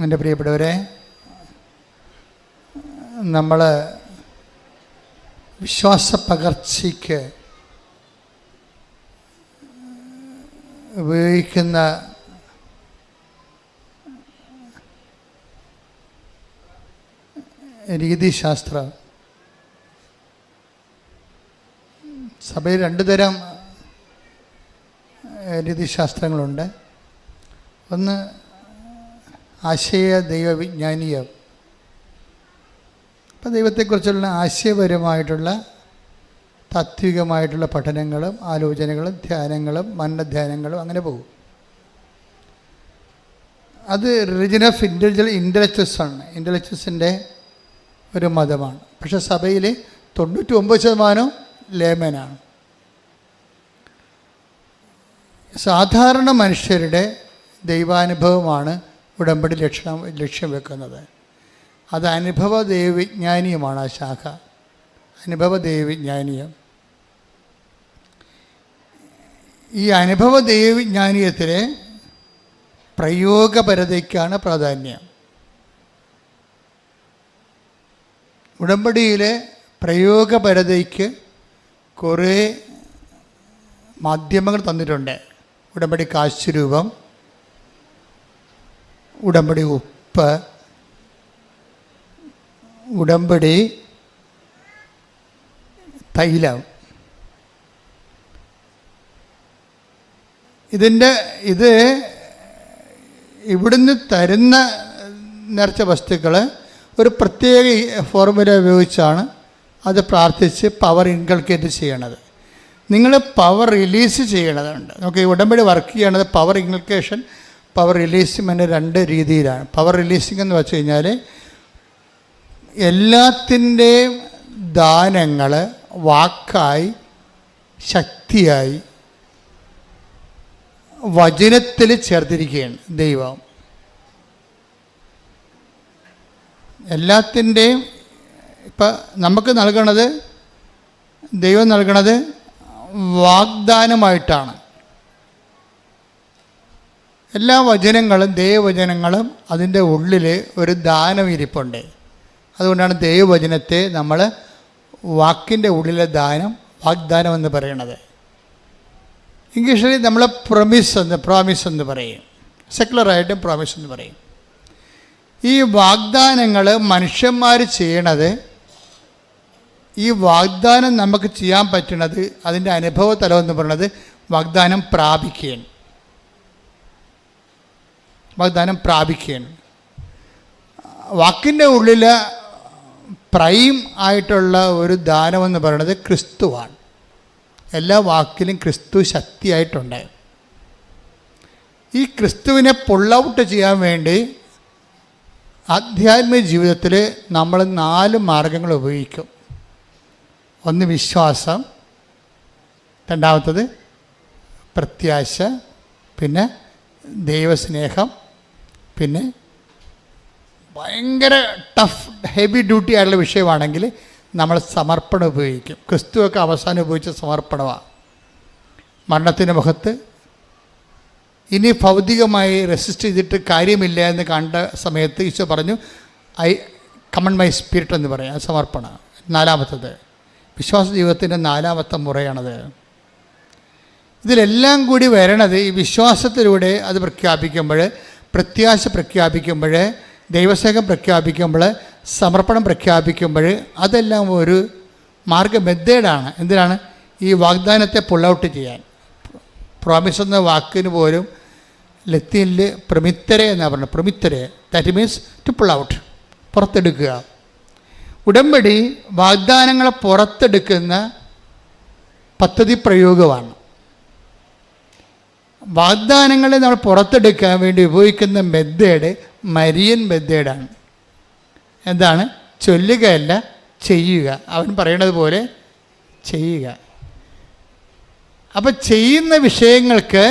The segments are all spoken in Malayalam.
എൻ്റെ പ്രിയപ്പെട്ടവരെ, നമ്മൾ വിശ്വാസ പകർച്ചയ്ക്ക് ഉപയോഗിക്കുന്ന രീതിശാസ്ത്രം, സഭയിൽ രണ്ട് തരം രീതിശാസ്ത്രങ്ങളുണ്ട്. ഒന്ന് ആശയ ദൈവവിജ്ഞാനീയം. അപ്പോൾ ദൈവത്തെക്കുറിച്ചുള്ള ആശയപരമായിട്ടുള്ള താത്വികമായിട്ടുള്ള പഠനങ്ങളും ആലോചനകളും ധ്യാനങ്ങളും മനനധ്യാനങ്ങളും അങ്ങനെ പോകും. അത് റിലിജൻ ഓഫ് ഇൻ്റലക്ച്വൽസ് ആണ്, ഇൻ്റലക്ച്വൽസിൻ്റെ ഒരു മതമാണ്. പക്ഷേ സഭയിൽ 99% ലേമനാണ്. സാധാരണ മനുഷ്യരുടെ ദൈവാനുഭവമാണ് ഉടമ്പടി ലക്ഷ്യം വെക്കുന്നത്. അത് അനുഭവ ദൈവവിജ്ഞാനീയമാണ്. ആ ശാഖ അനുഭവ ദൈവവിജ്ഞാനീയം. ഈ അനുഭവ ദൈവവിജ്ഞാനീയത്തിലെ പ്രയോഗപരതയ്ക്കാണ് പ്രാധാന്യം. ഉടമ്പടിയിലെ പ്രയോഗപരതയ്ക്ക് കുറേ മാധ്യമങ്ങൾ തന്നിട്ടുണ്ട്. ഉടമ്പടി കാശുരൂപം, ഉടമ്പടി ഉപ്പ്, ഉടമ്പടി തൈലം. ഇത് ഇവിടുന്ന് തരുന്ന നിറച്ച വസ്തുക്കൾ ഒരു പ്രത്യേക ഫോർമുല ഉപയോഗിച്ചാണ് അത് പ്രാർത്ഥിച്ച് പവർ ഇൻകൾക്കേറ്റ് ചെയ്യണത്. നിങ്ങൾ പവർ റിലീസ് ചെയ്യണതുണ്ട്. നമുക്ക് ഈ ഉടമ്പടി വർക്ക് ചെയ്യണത് പവർ ഇൻകൾക്കേഷൻ, പവർ റിലീസിങ് രണ്ട് രീതിയിലാണ്. പവർ റിലീസിങ് എന്ന് വെച്ച് കഴിഞ്ഞാൽ എല്ലാത്തിൻ്റെയും ദാനങ്ങൾ വാക്കായി ശക്തിയായി വചനത്തിൽ ചേർത്തിരിക്കുകയാണ് ദൈവം. എല്ലാത്തിൻ്റെയും ഇപ്പം നമുക്ക് നൽകണത്, ദൈവം നൽകണത് വാഗ്ദാനമായിട്ടാണ്. എല്ലാ വചനങ്ങളും ദൈവവചനങ്ങളും അതിൻ്റെ ഉള്ളിൽ ഒരു ദാനം ഇരിപ്പുണ്ട്. അതുകൊണ്ടാണ് ദൈവവചനത്തെ നമ്മൾ വാക്കിൻ്റെ ഉള്ളിലെ വാഗ്ദാനം എന്ന് പറയണത്. ഇംഗ്ലീഷിൽ നമ്മൾ പ്രോമിസ് എന്ന് പറയും, സെക്കുലറായിട്ടും പ്രോമിസ് എന്ന് പറയും. ഈ വാഗ്ദാനങ്ങൾ മനുഷ്യന്മാർ ചെയ്യണത്, ഈ വാഗ്ദാനം നമുക്ക് ചെയ്യാൻ പറ്റണത്, അതിൻ്റെ അനുഭവ തലം എന്ന് പറയുന്നത് വാഗ്ദാനം പ്രാപിക്കുകയാണ്. വാക്കിൻ്റെ ഉള്ളിൽ പ്രൈം ആയിട്ടുള്ള ഒരു ദാനമെന്ന് പറയുന്നത് ക്രിസ്തുവാണ്. എല്ലാ വാക്കിലും ക്രിസ്തു ശക്തിയായിട്ടുണ്ട്. ഈ ക്രിസ്തുവിനെ പുൾ ഔട്ട് ചെയ്യാൻ വേണ്ടി ആധ്യാത്മിക ജീവിതത്തിൽ നമ്മൾ 4 മാർഗങ്ങൾ ഉപയോഗിക്കും. ഒന്ന് വിശ്വാസം, രണ്ടാമത്തത് പ്രത്യാശ, പിന്നെ ദൈവസ്നേഹം, പിന്നെ ഭയങ്കര ടഫ് ഹെവി ഡ്യൂട്ടി ആയിട്ടുള്ള വിഷയമാണെങ്കിൽ നമ്മൾ സമർപ്പണം ഉപയോഗിക്കും. ക്രിസ്തുവൊക്കെ അവസാനം ഉപയോഗിച്ച സമർപ്പണമാണ്. മരണത്തിൻ്റെ മുഖത്ത് ഇനി ഭൗതികമായി റെസിസ്റ്റ് ചെയ്തിട്ട് കാര്യമില്ല എന്ന് കണ്ട സമയത്ത് ഈശോ പറഞ്ഞു, ഐ കമൺ മൈ സ്പിരിറ്റ് എന്ന് പറയും. അത് സമർപ്പണം. 4-മത്തത് വിശ്വാസ ജീവിതത്തിൻ്റെ 4-മത്തെ മുറയാണത്. ഇതിലെല്ലാം കൂടി വരണത് ഈ വിശ്വാസത്തിലൂടെ അത് പ്രഖ്യാപിക്കുമ്പോൾ, പ്രത്യാശ പ്രഖ്യാപിക്കുമ്പോൾ, ദൈവസ്നേഹം പ്രഖ്യാപിക്കുമ്പോൾ, സമർപ്പണം പ്രഖ്യാപിക്കുമ്പോൾ, അതെല്ലാം ഒരു മെത്തേഡാണ്. എന്തിനാണ്? ഈ വാഗ്ദാനത്തെ പുൾ ഔട്ട് ചെയ്യാൻ. പ്രോമിസ് എന്ന വാക്കിന് പോലും ലത്തീനിൽ പ്രമിത്തരെ എന്നാണ് പറഞ്ഞത്. പ്രമിത്തരെ, that means to pull out, പുറത്തെടുക്കുക. ഉടമ്പടി വാഗ്ദാനങ്ങളെ പുറത്തെടുക്കുന്ന പദ്ധതി പ്രയോഗമാണ്. വാഗ്ദാനങ്ങളെ നമ്മൾ പുറത്തെടുക്കാൻ വേണ്ടി ഉപയോഗിക്കുന്ന മെത്തേഡ് മരിയൻ മെത്തേഡാണ്. എന്താണ്? ചൊല്ലുകയല്ല, ചെയ്യുക. അവൻ പറയണത് പോലെ ചെയ്യുക. അപ്പം ചെയ്യുന്ന വിഷയങ്ങൾക്ക്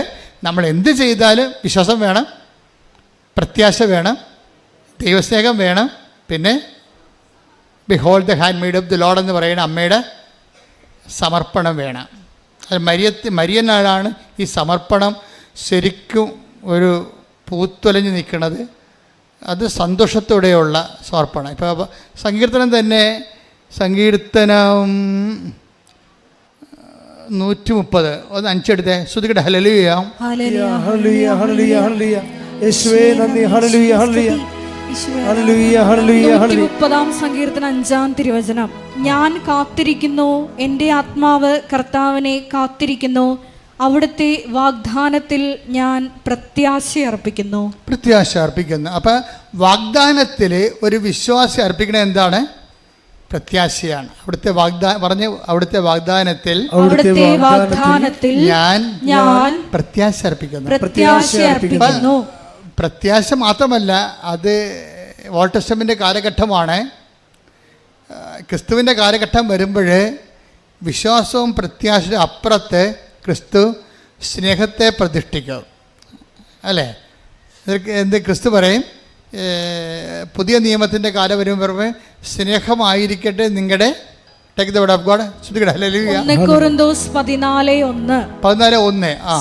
നമ്മൾ എന്ത് ചെയ്താലും വിശ്വാസം വേണം, പ്രത്യാശ വേണം, ദൈവസ്നേഹം വേണം, പിന്നെ behold the hand made of the Lord എന്ന് പറയുന്ന അമ്മയുടെ സമർപ്പണം വേണം. അത് മരിയനാണ് ഈ സമർപ്പണം ശരിക്കും ഒരു പൂത്തൊലഞ്ഞ് നിൽക്കുന്നത്. അത് സന്തോഷത്തോടെയുള്ള സമർപ്പണം. ഇപ്പോൾ സങ്കീർത്തനം തന്നെ, സങ്കീർത്തനം 130 ഒന്ന് 5 എടുത്തേ. ശ്രുതികട്ടെ ഹല്ലേലൂയ ഹല്ലേലൂയ ഹല്ലേലൂയ ഹല്ലേലൂയ ഹല്ലേലൂയ. യേശുവേ നന്ദി. ഹല്ലേലൂയ ഹല്ലേലൂയ ഹല്ലേലൂയ ഹല്ലേലൂയ ഹല്ലേലൂയ. 130 സങ്കീർത്തനം 5-ാം തിരുവചനം. ഞാൻ കാത്തിരിക്കുന്നു, എൻ്റെ ആത്മാവ് കർത്താവിനെ കാത്തിരിക്കുന്നു, അവിടുത്തെ വാഗ്ദാനത്തിൽ ഞാൻ പ്രത്യാശ അർപ്പിക്കുന്നു. പ്രത്യാശ അർപ്പിക്കുന്നു. അപ്പം വാഗ്ദാനത്തിൽ ഒരു വിശ്വാസി അർപ്പിക്കുന്നത് എന്താണ്? പ്രത്യാശയാണ്. അവിടുത്തെ അവിടുത്തെ വാഗ്ദാനത്തിൽ ഞാൻ പ്രത്യാശ അർപ്പിക്കുന്നു. പ്രത്യാശ മാത്രമല്ല, അത് ഓൾഡ് ടെസ്റ്റമെൻ്റ് കാലഘട്ടമാണ്. ക്രിസ്തുവിൻ്റെ കാലഘട്ടം വരുമ്പോൾ വിശ്വാസവും പ്രത്യാശയുടെ അപ്പുറത്ത് ക്രിസ്തു സ്നേഹത്തെ പ്രതിഷ്ഠിക്കും, അല്ലേ? എന്ത് ക്രിസ്തു പറയും? പുതിയ നിയമത്തിൻ്റെ കാലം വരുമ്പോൾ സ്നേഹമായിരിക്കട്ടെ നിങ്ങളുടെ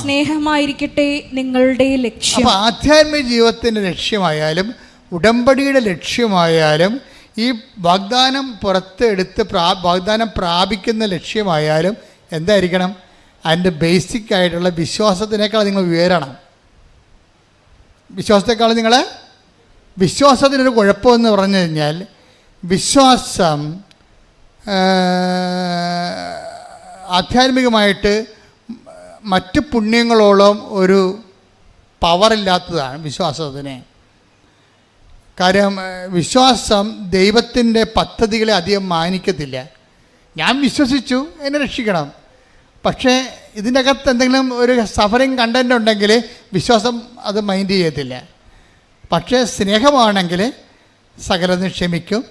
സ്നേഹമായിരിക്കട്ടെ നിങ്ങളുടെ ലക്ഷ്യം. അപ്പോൾ ആധ്യാത്മിക ജീവിതത്തിൻ്റെ ലക്ഷ്യമായാലും ഉടമ്പടിയുടെ ലക്ഷ്യമായാലും ഈ വാഗ്ദാനം പുറത്തെടുത്ത് വാഗ്ദാനം പ്രാപിക്കുന്ന ലക്ഷ്യമായാലും എന്തായിരിക്കണം? അതിൻ്റെ ബേസിക് ആയിട്ടുള്ള വിശ്വാസത്തിനേക്കാൾ നിങ്ങൾ ഉയരണം. വിശ്വാസത്തിനൊരു കുഴപ്പമെന്ന് പറഞ്ഞു കഴിഞ്ഞാൽ, വിശ്വാസം ആധ്യാത്മികമായിട്ട് മറ്റ് പുണ്യങ്ങളോളം ഒരു പവറില്ലാത്തതാണ് വിശ്വാസത്തിന്. കാര്യം വിശ്വാസം ദൈവത്തിൻ്റെ പദ്ധതികളെ അധികം മാനിക്കത്തില്ല. ഞാൻ വിശ്വസിച്ചു, എന്നെ രക്ഷിക്കണം. പക്ഷേ ഇതിൻ്റെ അകത്ത് എന്തെങ്കിലും ഒരു സഫറിങ് കണ്ടൻ്റ് ഉണ്ടെങ്കിൽ വിശ്വാസം അത് മൈൻഡ് ചെയ്യത്തില്ല. പക്ഷേ സ്നേഹമാണെങ്കിൽ സകലതും ക്ഷമിക്കും.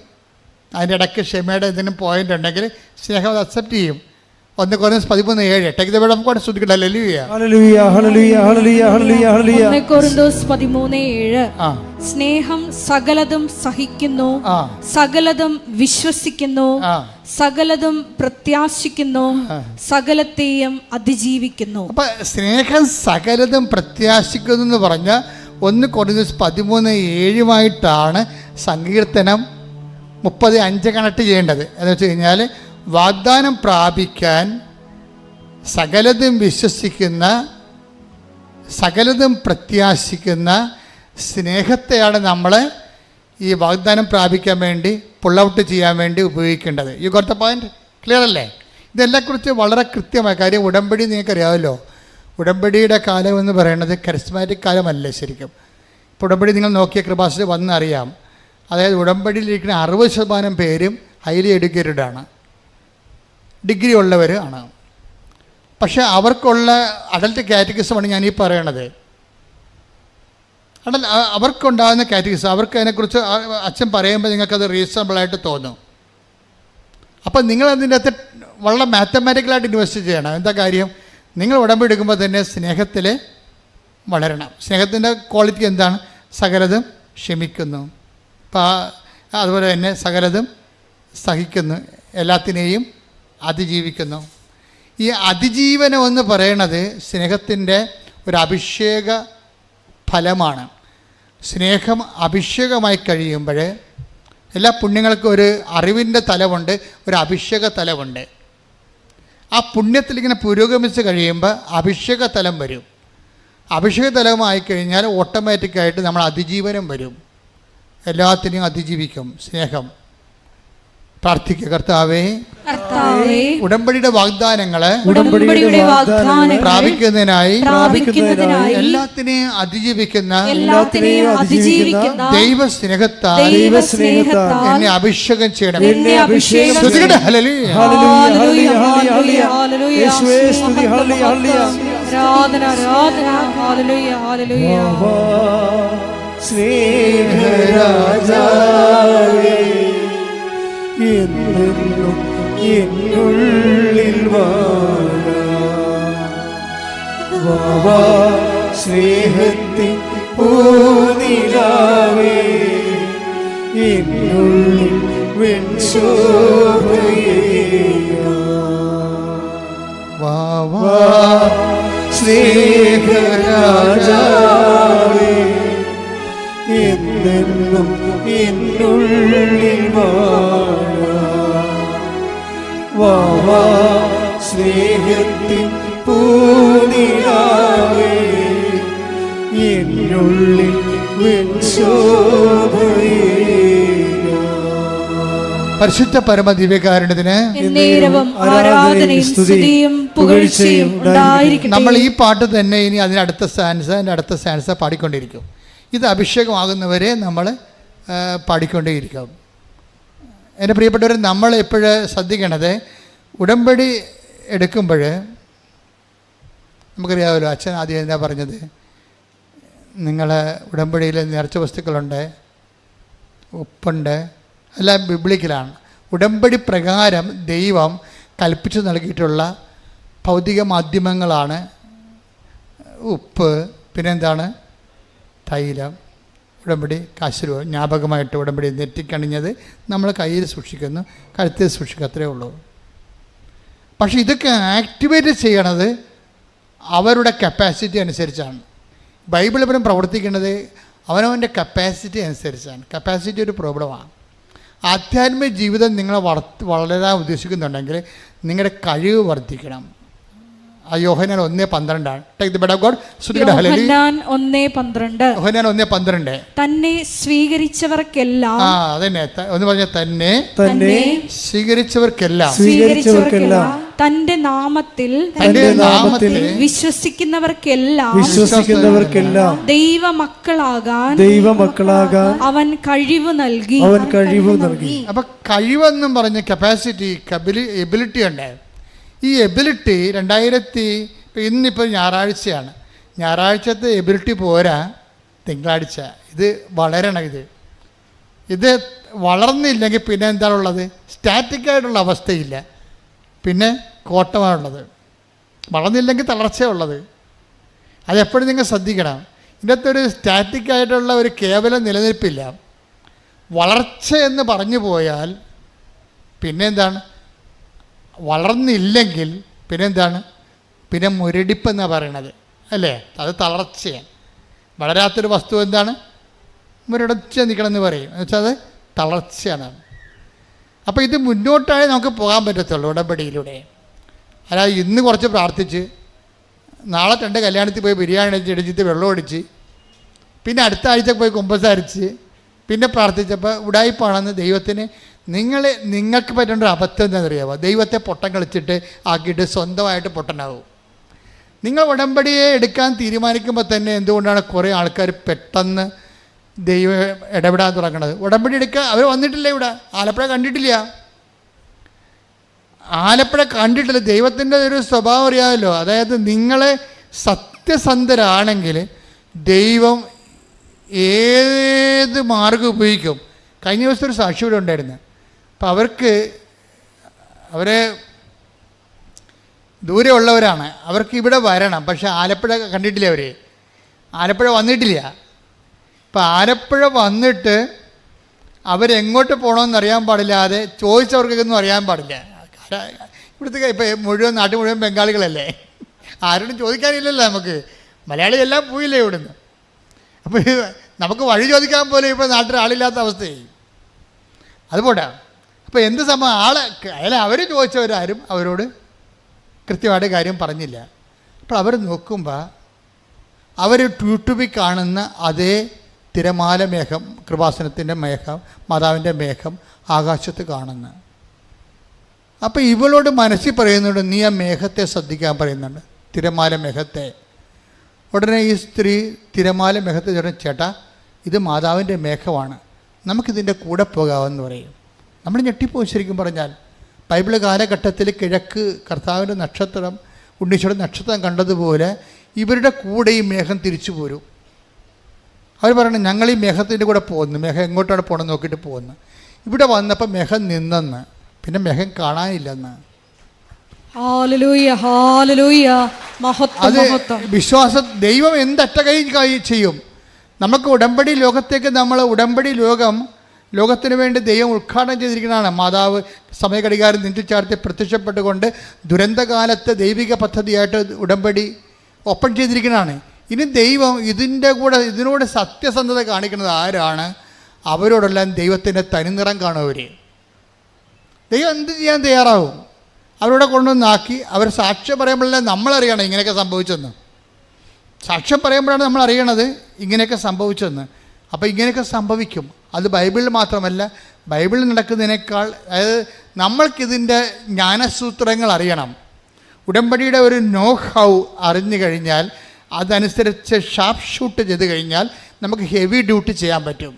അതിൻ്റെ ഇടയ്ക്ക് ക്ഷമയുടെ എന്തെങ്കിലും പോയിൻ്റ് ഉണ്ടെങ്കിൽ സ്നേഹം അത് അക്സെപ്റ്റ് ചെയ്യും. 1 Corinthians 13:7. Take the word of God. ശ്രുതിക്കട്ടെ ഹല്ലേലൂയ ഹല്ലേലൂയ ഹല്ലേലൂയ ഹല്ലേലൂയ ഹല്ലേലൂയ ഹല്ലേലൂയ. 1 Corinthians 13:7. സ്നേഹം സകലതും സഹിക്കുന്നു, സകലതും വിശ്വസിക്കുന്നു, സകലതും പ്രത്യാശിക്കുന്നു, സകലത്തെയും അതിജീവിക്കുന്നു. അപ്പം സ്നേഹം സകലതും പ്രത്യാശിക്കുന്നു എന്ന് പറഞ്ഞാൽ 1 Corinthians 13:7 സങ്കീർത്തനം 30:5 കണക്ട് ചെയ്യേണ്ടത്. എന്ന് വെച്ച് കഴിഞ്ഞാൽ വാഗ്ദാനം പ്രാപിക്കാൻ സകലതും വിശ്വസിക്കുന്ന, സകലതും പ്രത്യാശിക്കുന്ന സ്നേഹത്തെയാണ് നമ്മൾ ഈ വാഗ്ദാനം പ്രാപിക്കാൻ വേണ്ടി പുൾ ഔട്ട് ചെയ്യാൻ വേണ്ടി ഉപയോഗിക്കേണ്ടത്. You got the point? Clear അല്ലേ? ഇതെല്ലാക്കുറിച്ച് വളരെ കൃത്യമായ കാര്യം. ഉടമ്പടി നിങ്ങൾക്കറിയാമല്ലോ. ഉടമ്പടിയുടെ കാലം എന്ന് പറയുന്നത് കരിസ്മാറ്റിക് കാലമല്ല ശരിക്കും. ഇപ്പോൾ ഉടമ്പടി നിങ്ങൾ നോക്കിയ കൃപാസന വന്ന് അറിയാം. അതായത് ഉടമ്പടിയിലിരിക്കുന്ന 60% പേരും ഹൈലി എഡ്യൂക്കേറ്റഡ് ആണ്, ഡിഗ്രി ഉള്ളവർ ആണ്. പക്ഷേ അവർക്കുള്ള അഡൽട്ട് കാറ്റഗറിസമാണ് ഞാൻ ഈ പറയണത്. അവർക്കുണ്ടാകുന്ന കാറ്റഗറിസം, അവർക്ക് അതിനെക്കുറിച്ച് അച്ഛൻ പറയുമ്പോൾ നിങ്ങൾക്കത് റീസണബിളായിട്ട് തോന്നും. അപ്പം നിങ്ങളതിൻ്റെ അകത്ത് വളരെ മാത്തമാറ്റിക്കലായിട്ട് ഇൻവെസ്റ്റ് ചെയ്യണം. എന്താ കാര്യം? നിങ്ങൾ ഉടമ്പടി എടുക്കുമ്പോൾ തന്നെ സ്നേഹത്തിൽ വളരണം. സ്നേഹത്തിൻ്റെ ക്വാളിറ്റി എന്താണ്? സകലതും ക്ഷമിക്കുന്നു, അതുപോലെ തന്നെ സകലതും സഹിക്കുന്നു, എല്ലാത്തിനെയും അതിജീവിക്കുന്നു. ഈ അതിജീവനം എന്ന് പറയണത് സ്നേഹത്തിൻ്റെ ഒരു അഭിഷേക ഫലമാണ്. സ്നേഹം അഭിഷേകമായി കഴിയുമ്പോൾ എല്ലാ പുണ്യങ്ങൾക്കും ഒരു അറിവിൻ്റെ തലമുണ്ട്, ഒരു അഭിഷേക തലമുണ്ട്. ആ പുണ്യത്തിലിങ്ങനെ പുരോഗമിച്ച് കഴിയുമ്പോൾ അഭിഷേക തലം വരും. അഭിഷേക തലമായി കഴിഞ്ഞാൽ ഓട്ടോമാറ്റിക്കായിട്ട് നമ്മൾ അതിജീവനം വരും. എല്ലാത്തിനെയും അതിജീവിക്കും സ്നേഹം. പ്രാർത്ഥിക്കുക. കർത്താവേ, ഉടമ്പടിയുടെ വാഗ്ദാനങ്ങളെ പ്രാപിക്കുന്നതിനായി എല്ലാത്തിനെയും അതിജീവിക്കുന്ന ദൈവസ്നേഹത്താൽ എന്നെ അഭിഷേകം ചെയ്യണം. സ്നേഹരാജാവേ, എന്നെന്നും എന്നുള്ളിൽ വാ സ്നേഹത്തിൻ പൂനിലാവേ, എന്നുള്ളിൽ വെൺശോഭയേ സ്നേഹരാജാവേ, എന്നെന്നും എന്നുള്ളിൽ വാ സ്നേഹത്തിൻ പൂനിലാവേ എന്നുള്ളിൽ പരിശുദ്ധ പരമ ദിവ്യകാരുണ്യത്തിന് ആരാധനയും സ്തുതിയും പുകഴ്ചയും ഉണ്ടായിരിക്കട്ടെ. നമ്മൾ ഈ പാട്ട് തന്നെ ഇനി അതിനടുത്ത സ്റ്റാൻസ പാടിക്കൊണ്ടിരിക്കും. ഇത് അഭിഷേകമാകുന്നവരെ നമ്മൾ പാടിക്കൊണ്ടേയിരിക്കും. എൻ്റെ പ്രിയപ്പെട്ടവർ, നമ്മൾ എപ്പോഴും ശ്രദ്ധിക്കണത്, ഉടമ്പടി എടുക്കുമ്പോൾ നമുക്കറിയാമല്ലോ, അച്ഛൻ ആദ്യം എന്താ പറഞ്ഞത്, നിങ്ങൾ ഉടമ്പടിയിൽ നേർച്ച വസ്തുക്കളുണ്ട്, ഉപ്പുണ്ട്, എല്ലാം ബിബ്ലിക്കലാണ്. ഉടമ്പടി പ്രകാരം ദൈവം കൽപ്പിച്ചു നൽകിയിട്ടുള്ള ഭൗതിക മാധ്യമങ്ങളാണ് ഉപ്പ്, പിന്നെന്താണ് തൈലം, ഉടമ്പടി കാശുരൂപ, ജ്ഞാപകമായിട്ട് ഉടമ്പടി നെറ്റിക്കണിഞ്ഞത് നമ്മൾ കയ്യിൽ സൂക്ഷിക്കുന്നു, കഴുത്തിൽ സൂക്ഷിക്കുക, അത്രയേ ഉള്ളൂ. പക്ഷെ ഇതൊക്കെ ആക്ടിവേറ്റ് ചെയ്യണത് അവരുടെ കപ്പാസിറ്റി അനുസരിച്ചാണ്. ബൈബിൾ ഇവരും പ്രവർത്തിക്കുന്നത് അവനവൻ്റെ കപ്പാസിറ്റി അനുസരിച്ചാണ്. കപ്പാസിറ്റി ഒരു പ്രോബ്ലമാണ്. ആധ്യാത്മിക ജീവിതം നിങ്ങളെ വളരാൻ ഉദ്ദേശിക്കുന്നുണ്ടെങ്കിൽ നിങ്ങളുടെ കഴിവ് വർദ്ധിക്കണം. യോഹന്നാൻ 1:12 take the bed of God. യോഹന്നാൻ 1:12 യോഹന്നാൻ 1:12 തന്നെ സ്വീകരിച്ചവർക്കെല്ലാം, അതന്നെ ഒന്ന് പറഞ്ഞ, തന്നെ സ്വീകരിച്ചവർക്കെല്ലാം തന്റെ നാമത്തിൽ വിശ്വസിക്കുന്നവർക്കെല്ലാം ദൈവമക്കളാകാൻ അവൻ കഴിവ് നൽകി. അപ്പൊ കഴിവെന്നും പറഞ്ഞ കപ്പാസിറ്റി, എബിലിറ്റി ഉണ്ട്. ഈ എബിലിറ്റി ഇന്നിപ്പോൾ ഞായറാഴ്ചയാണ്, ഞായറാഴ്ചത്തെ എബിലിറ്റി പോരാ, തിങ്കളാഴ്ച ഇത് വളരണം. ഇത് വളർന്നില്ലെങ്കിൽ പിന്നെ എന്താണുള്ളത്? സ്റ്റാറ്റിക്കായിട്ടുള്ള അവസ്ഥയില്ല, പിന്നെ കോട്ടമാണുള്ളത്. വളർന്നില്ലെങ്കിൽ തളർച്ചയുള്ളത്. അതെപ്പോഴും നിങ്ങൾ ശ്രദ്ധിക്കണം. ഇതിനകത്ത് ഒരു സ്റ്റാറ്റിക്കായിട്ടുള്ള ഒരു കേവലം നിലനിൽപ്പില്ല. വളർച്ച എന്ന് പറഞ്ഞു പോയാൽ പിന്നെ എന്താണ്? വളർന്നില്ലെങ്കിൽ പിന്നെന്താണ്? പിന്നെ മുരടിപ്പെന്നാണ് പറയണത്, അല്ലേ? അത് തളർച്ചയാണ്. വളരാത്തൊരു വസ്തു എന്താണ്? മുരടച്ച് നിൽക്കണമെന്ന് പറയും. എന്നുവെച്ചാൽ അത് തളർച്ചയാണ്. അപ്പോൾ ഇത് മുന്നോട്ടായി നമുക്ക് പോകാൻ പറ്റത്തുള്ളൂ ഉടമ്പടിയിലൂടെ. അല്ലാതെ ഇന്ന് കുറച്ച് പ്രാർത്ഥിച്ച് നാളെ 2 കല്യാണത്തിൽ പോയി ബിരിയാണി ഇടിച്ചിട്ട് വെള്ളം ഒടിച്ച് പിന്നെ അടുത്ത ആഴ്ച പോയി കുമ്പസാരിച്ച് പിന്നെ പ്രാർത്ഥിച്ചപ്പോൾ ഉടായിപ്പാണെന്ന് ദൈവത്തിന് നിങ്ങൾക്ക് പറ്റേണ്ട ഒരു അബദ്ധം എന്താണെന്നറിയാമോ? ദൈവത്തെ പൊട്ടം കളിച്ചിട്ട് ആക്കിയിട്ട് സ്വന്തമായിട്ട് പൊട്ടനാകും. നിങ്ങൾ ഉടമ്പടിയെ എടുക്കാൻ തീരുമാനിക്കുമ്പോൾ തന്നെ എന്തുകൊണ്ടാണ് കുറേ ആൾക്കാർ പെട്ടെന്ന് ദൈവം ഇടപെടാൻ തുടങ്ങുന്നത്? ഉടമ്പടി എടുക്കുക, അവർ വന്നിട്ടില്ല ഇവിടെ, ആലപ്പുഴ കണ്ടിട്ടില്ല. ദൈവത്തിൻ്റെ ഒരു സ്വഭാവം അറിയാമല്ലോ. അതായത് നിങ്ങളെ സത്യസന്ധരാണെങ്കിൽ ദൈവം ഏത് മാർഗം ഉപയോഗിക്കും. കഴിഞ്ഞ ദിവസം ഒരു സാക്ഷി ഇവിടെ ഉണ്ടായിരുന്നു. അപ്പം അവരെ ദൂരെ ഉള്ളവരാണ്, അവർക്ക് ഇവിടെ വരണം, പക്ഷേ ആലപ്പുഴ കണ്ടിട്ടില്ല. ആലപ്പുഴ വന്നിട്ടില്ല. ഇപ്പം ആലപ്പുഴ വന്നിട്ട് അവരെങ്ങോട്ട് പോകണമെന്ന് അറിയാൻ പാടില്ലാതെ ചോദിച്ചവർക്കൊന്നും അറിയാൻ പാടില്ല. ഇവിടുത്തെ ഇപ്പം നാട്ടിൽ മുഴുവൻ ബംഗാളികളല്ലേ, ആരോടും ചോദിക്കാനില്ലല്ലോ നമുക്ക്. മലയാളി എല്ലാം പോയില്ലേ ഇവിടുന്ന്. അപ്പോൾ നമുക്ക് വഴി ചോദിക്കാൻ പോലും ഇപ്പോൾ നാട്ടിൽ ആളില്ലാത്ത അവസ്ഥയായി. അതുപോട്ടെ. അപ്പോൾ എന്ത് സംഭവം? അവർ ചോദിച്ചവരാരും അവരോട് കൃത്യമായിട്ട് കാര്യം പറഞ്ഞില്ല. അപ്പോൾ അവർ നോക്കുമ്പോൾ അവർ യൂട്യൂബിൽ കാണുന്ന അതേ തിരമാല മേഘം, കൃപാസനത്തിൻ്റെ മേഘം, മാതാവിൻ്റെ മേഘം ആകാശത്ത് കാണുന്നു. അപ്പോൾ ഇവളോട് മനസ്സിൽ പറയുന്നുണ്ട്, നീ ആ മേഘത്തെ ശ്രദ്ധിക്കാൻ പറയുന്നുണ്ട്, തിരമാല മേഘത്തെ. ഉടനെ ഈ സ്ത്രീ തിരമാല മേഘത്തെ ചേട്ടാ ഇത് മാതാവിൻ്റെ മേഘമാണ്, നമുക്കിതിൻ്റെ കൂടെ പോകാമെന്ന് പറയും. നമ്മൾ ഞെട്ടിപ്പോയി. ശരിക്കും പറഞ്ഞാൽ ബൈബിൾ കാലഘട്ടത്തിൽ കിഴക്ക് കർത്താവിൻ്റെ നക്ഷത്രം, ഉണ്ണീശോയുടെ നക്ഷത്രം കണ്ടതുപോലെ ഇവരുടെ കൂടെ ഈ മേഘം തിരിച്ചു പോരും. അവർ പറയണം, ഞങ്ങൾ ഈ മേഘത്തിൻ്റെ കൂടെ പോകുന്നു. മേഘം എങ്ങോട്ടാണ് പോകണമെന്ന് നോക്കിയിട്ട് പോകുന്നു. ഇവിടെ വന്നപ്പോൾ മേഘം നിന്നെന്ന്, പിന്നെ മേഘം കാണാനില്ലെന്ന്. അത് വിശ്വാസം. ദൈവം എന്തറ്റകൈ ചെയ്യും. നമുക്ക് ഉടമ്പടി ലോകത്തേക്ക് ഉടമ്പടി ലോകത്തിന് വേണ്ടി ദൈവം ഉദ്ഘാടനം ചെയ്തിരിക്കുന്നതാണ്. മാതാവ് സമയഘടികാരം നെഞ്ചിൽ ചാർത്തി പ്രത്യക്ഷപ്പെട്ടുകൊണ്ട് ദുരന്തകാലത്ത് ദൈവിക പദ്ധതിയായിട്ട് ഉടമ്പടി ഓപ്പൺ ചെയ്തിരിക്കുന്നതാണ്. ഇനി ദൈവം ഇതിനോട് സത്യസന്ധത കാണിക്കുന്നത് ആരാണ്? അവരോടെല്ലാം ദൈവത്തിൻ്റെ തനിനിറം കാണും. ദൈവം എന്ത് ചെയ്യാൻ തയ്യാറാവും? അവരോടെ കൊണ്ടുവന്നാക്കി അവർ സാക്ഷ്യം പറയുമ്പോഴല്ലേ നമ്മളറിയണം ഇങ്ങനെയൊക്കെ സംഭവിച്ചെന്ന്. സാക്ഷ്യം പറയുമ്പോഴാണ് നമ്മൾ അറിയണത് ഇങ്ങനെയൊക്കെ സംഭവിച്ചെന്ന്. അപ്പോൾ ഇങ്ങനെയൊക്കെ സംഭവിക്കും. അത് ബൈബിളിൽ മാത്രമല്ല, ബൈബിളിൽ നടക്കുന്നതിനേക്കാൾ, അതായത് നമ്മൾക്കിതിൻ്റെ ജ്ഞാനസൂത്രങ്ങൾ അറിയണം. ഉടമ്പടിയുടെ ഒരു നോ ഹൗ അറിഞ്ഞു കഴിഞ്ഞാൽ അതനുസരിച്ച് ഷാർപ്പ് ഷൂട്ട് ചെയ്ത് കഴിഞ്ഞാൽ നമുക്ക് ഹെവി ഡ്യൂട്ടി ചെയ്യാൻ പറ്റും.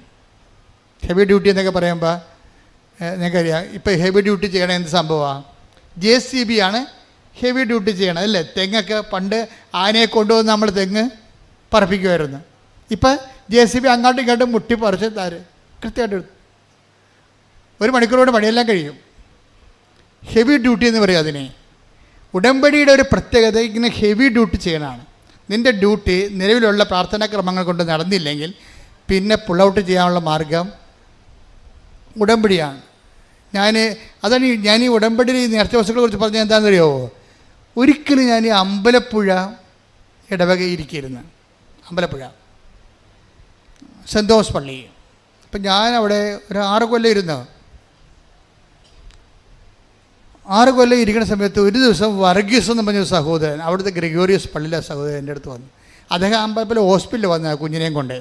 ഹെവി ഡ്യൂട്ടി എന്നൊക്കെ പറയുമ്പോൾ നിങ്ങൾക്കറിയാം, ഇപ്പോൾ ഹെവി ഡ്യൂട്ടി ചെയ്യണ എന്ത് സംഭവമാണ്? JCB ആണ് ഹെവി ഡ്യൂട്ടി ചെയ്യണം അല്ലേ? തെങ്ങൊക്കെ പണ്ട് ആനയെ കൊണ്ടുവന്ന് നമ്മൾ തെങ്ങ് പറപ്പിക്കുമായിരുന്നു. ഇപ്പം JCB അങ്ങോട്ടും ഇങ്ങോട്ടും മുട്ടി പറിച്ച് കൃത്യമായിട്ട് എടുത്തു. 1 മണിക്കൂറോട് പണിയെല്ലാം കഴിയും. ഹെവി ഡ്യൂട്ടി എന്ന് പറയും അതിനെ. ഉടമ്പടിയുടെ ഒരു പ്രത്യേകത ഇങ്ങനെ ഹെവി ഡ്യൂട്ടി ചെയ്യണതാണ്. നിൻ്റെ ഡ്യൂട്ടി നിലവിലുള്ള പ്രാർത്ഥനാക്രമങ്ങൾ കൊണ്ട് നടന്നില്ലെങ്കിൽ പിന്നെ പുൾ ഔട്ട് ചെയ്യാനുള്ള മാർഗം ഉടമ്പടിയാണ്. ഞാൻ ഈ ഉടമ്പടിയിൽ ഈ നേർച്ച വസ്തുക്കളെ കുറിച്ച് പറഞ്ഞാൽ എന്താണെന്ന് അറിയാമോ? ഒരിക്കലും ഞാൻ ഈ അമ്പലപ്പുഴ ഇടവകയിരിക്കരുന്ന്, അമ്പലപ്പുഴ സെൻറ് തോമസ് പള്ളി. അപ്പം ഞാനവിടെ ഒരു 6 കൊല്ലം ഇരുന്ന്, 6 കൊല്ലം ഇരിക്കുന്ന സമയത്ത് ഒരു ദിവസം വർഗീസ് എന്ന് പറഞ്ഞ സഹോദരൻ, അവിടുത്തെ ഗ്രിഗോറിയസ് പള്ളിയിലെ സഹോദരൻ എൻ്റെ അടുത്ത് വന്നു. അദ്ദേഹം അമ്പലപ്പുഴ ഹോസ്പിറ്റലിൽ വന്ന കുഞ്ഞിനെയും കൊണ്ട്.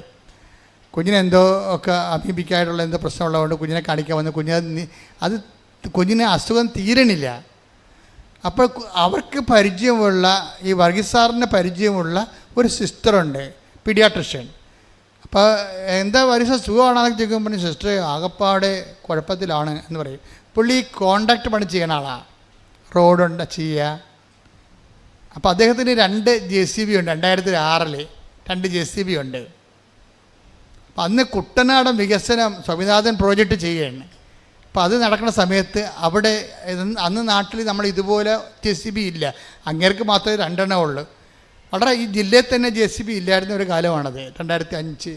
കുഞ്ഞിന് എന്തോ ഒക്കെ അമീബിക്കായിട്ടുള്ള എന്തോ പ്രശ്നമുള്ളതുകൊണ്ട് കുഞ്ഞിനെ കാണിക്കാൻ വന്നു. കുഞ്ഞിന് അസുഖം തീരണില്ല. അപ്പോൾ അവർക്ക് പരിചയമുള്ള, ഈ വർഗീസ് സാറിന് പരിചയമുള്ള ഒരു സിസ്റ്ററുണ്ട്, പീഡിയാട്രിഷ്യൻ. അപ്പോൾ എന്താ വർഗീസ് സുഖമാണെന്നൊക്കെ ചോദിക്കുമ്പോൾ പറഞ്ഞു, സിസ്റ്റർ ആകപ്പാടെ കുഴപ്പത്തിലാണ് എന്ന് പറയും. പുള്ളി കോൺട്രാക്ട് പണി ചെയ്യണ ആളാണ്, റോഡുണ്ട് ചെയ്യുക. അപ്പോൾ അദ്ദേഹത്തിന് 2 JCB ഉണ്ട്. 2006 2 JCB ഉണ്ട്. അപ്പം അന്ന് കുട്ടനാടൻ വികസനം സ്വാമിനാഥൻ പ്രോജക്റ്റ് ചെയ്യുകയാണ്. അപ്പോൾ അത് നടക്കുന്ന സമയത്ത് അവിടെ അന്ന് നാട്ടിൽ നമ്മൾ ഇതുപോലെ JCB ഇല്ല, അങ്ങേർക്ക് മാത്രമേ 2 എണ്ണം ഉള്ളൂ. വളരെ ഈ ജില്ലയിൽ തന്നെ JCB ഇല്ലായിരുന്ന ഒരു കാലമാണത്, 2005.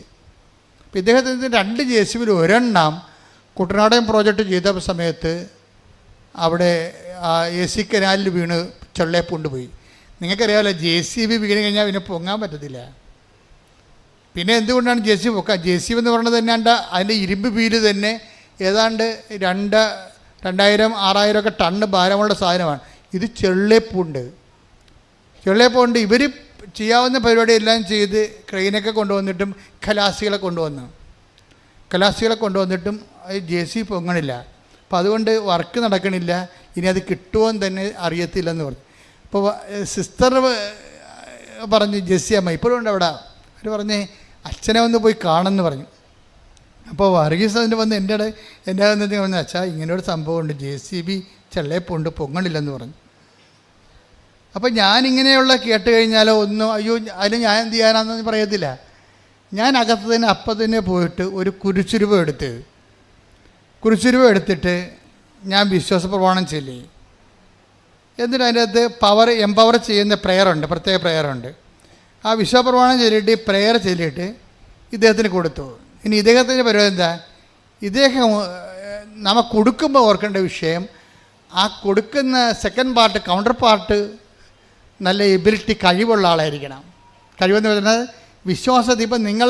അപ്പോൾ ഇദ്ദേഹത്തിന് 2 JCBയിൽ 1 എണ്ണം കുട്ടനാടൻ പ്രോജക്റ്റ് ചെയ്ത സമയത്ത് അവിടെ AC കനാലിൽ വീണ് ചെള്ളയെ കൊണ്ടുപോയി. നിങ്ങൾക്കറിയാമല്ലോ, JCB വീണ് കഴിഞ്ഞാൽ പിന്നെ പൊങ്ങാൻ പറ്റത്തില്ല. പിന്നെ എന്തുകൊണ്ടാണ് JCB പൊക്കാൻ? JCB എന്ന് പറയുന്നത് തന്നെ അതിൻ്റെ ഇരുമ്പ് വീല് തന്നെ ഏതാണ്ട് 2000-6000 ഒക്കെ ടണ്ണ് ഭാരമുള്ള സാധനമാണ്. ഇത് ചെള്ളേപ്പുണ്ട്. ഇവർ ചെയ്യാവുന്ന പരിപാടിയെല്ലാം ചെയ്ത് ക്രെയിനൊക്കെ കൊണ്ടുവന്നിട്ടും ഖലാസികളെ കൊണ്ടുവന്നിട്ടും JCB പൊങ്ങണില്ല. അപ്പോൾ അതുകൊണ്ട് വർക്ക് നടക്കണില്ല. ഇനി അത് കിട്ടുമോയെന്ന് തന്നെ അറിയത്തില്ലെന്ന് പറഞ്ഞു. അപ്പോൾ സിസ്റ്റർ പറഞ്ഞു, ജെസ്സി അമ്മ ഇപ്പോഴും ഉണ്ട് അവിടെ, അവർ പറഞ്ഞേ അച്ഛനെ ഒന്ന് പോയി കാണുമെന്ന് പറഞ്ഞു. അപ്പോൾ വർഗീസ് അതിൻ്റെ വന്ന് എൻ്റെ പറഞ്ഞു, അച്ഛാ ഇങ്ങനെയൊരു സംഭവമുണ്ട്, JCB ചെള്ളേപ്പുണ്ട്, പൊങ്ങണില്ലെന്ന് പറഞ്ഞു. അപ്പോൾ ഞാനിങ്ങനെയുള്ള കേട്ട് കഴിഞ്ഞാലോ ഒന്നും അയ്യോ അതിന് ഞാൻ എന്ത് ചെയ്യാനാണെന്ന് പറയത്തില്ല. ഞാൻ അകത്ത് തന്നെ അപ്പം തന്നെ പോയിട്ട് ഒരു കുരിശുരൂപ എടുത്തിട്ട് ഞാൻ വിശ്വാസ പ്രമാണം ചൊല്ലി. എന്നിട്ട് അതിൻ്റെ അകത്ത് എംപവർ ചെയ്യുന്ന പ്രേയറുണ്ട്, പ്രത്യേക പ്രേയറുണ്ട്. ആ വിശ്വാസ പ്രമാണം ചൊല്ലിയിട്ട് പ്രേയർ ചൊല്ലിയിട്ട് ഇദ്ദേഹത്തിന് കൊടുത്തു. ഇനി ഇദ്ദേഹത്തിൻ്റെ പരിപാടി എന്താ? ഇദ്ദേഹം നമ്മൾ കൊടുക്കുമ്പോൾ ഓർക്കേണ്ട വിഷയം, ആ കൊടുക്കുന്ന സെക്കൻഡ് പാർട്ട്, കൗണ്ടർ പാർട്ട് നല്ല എബിലിറ്റി, കഴിവുള്ള ആളായിരിക്കണം. കഴിവെന്ന് പറയുന്നത് വിശ്വാസത്തിൽ. ഇപ്പം നിങ്ങൾ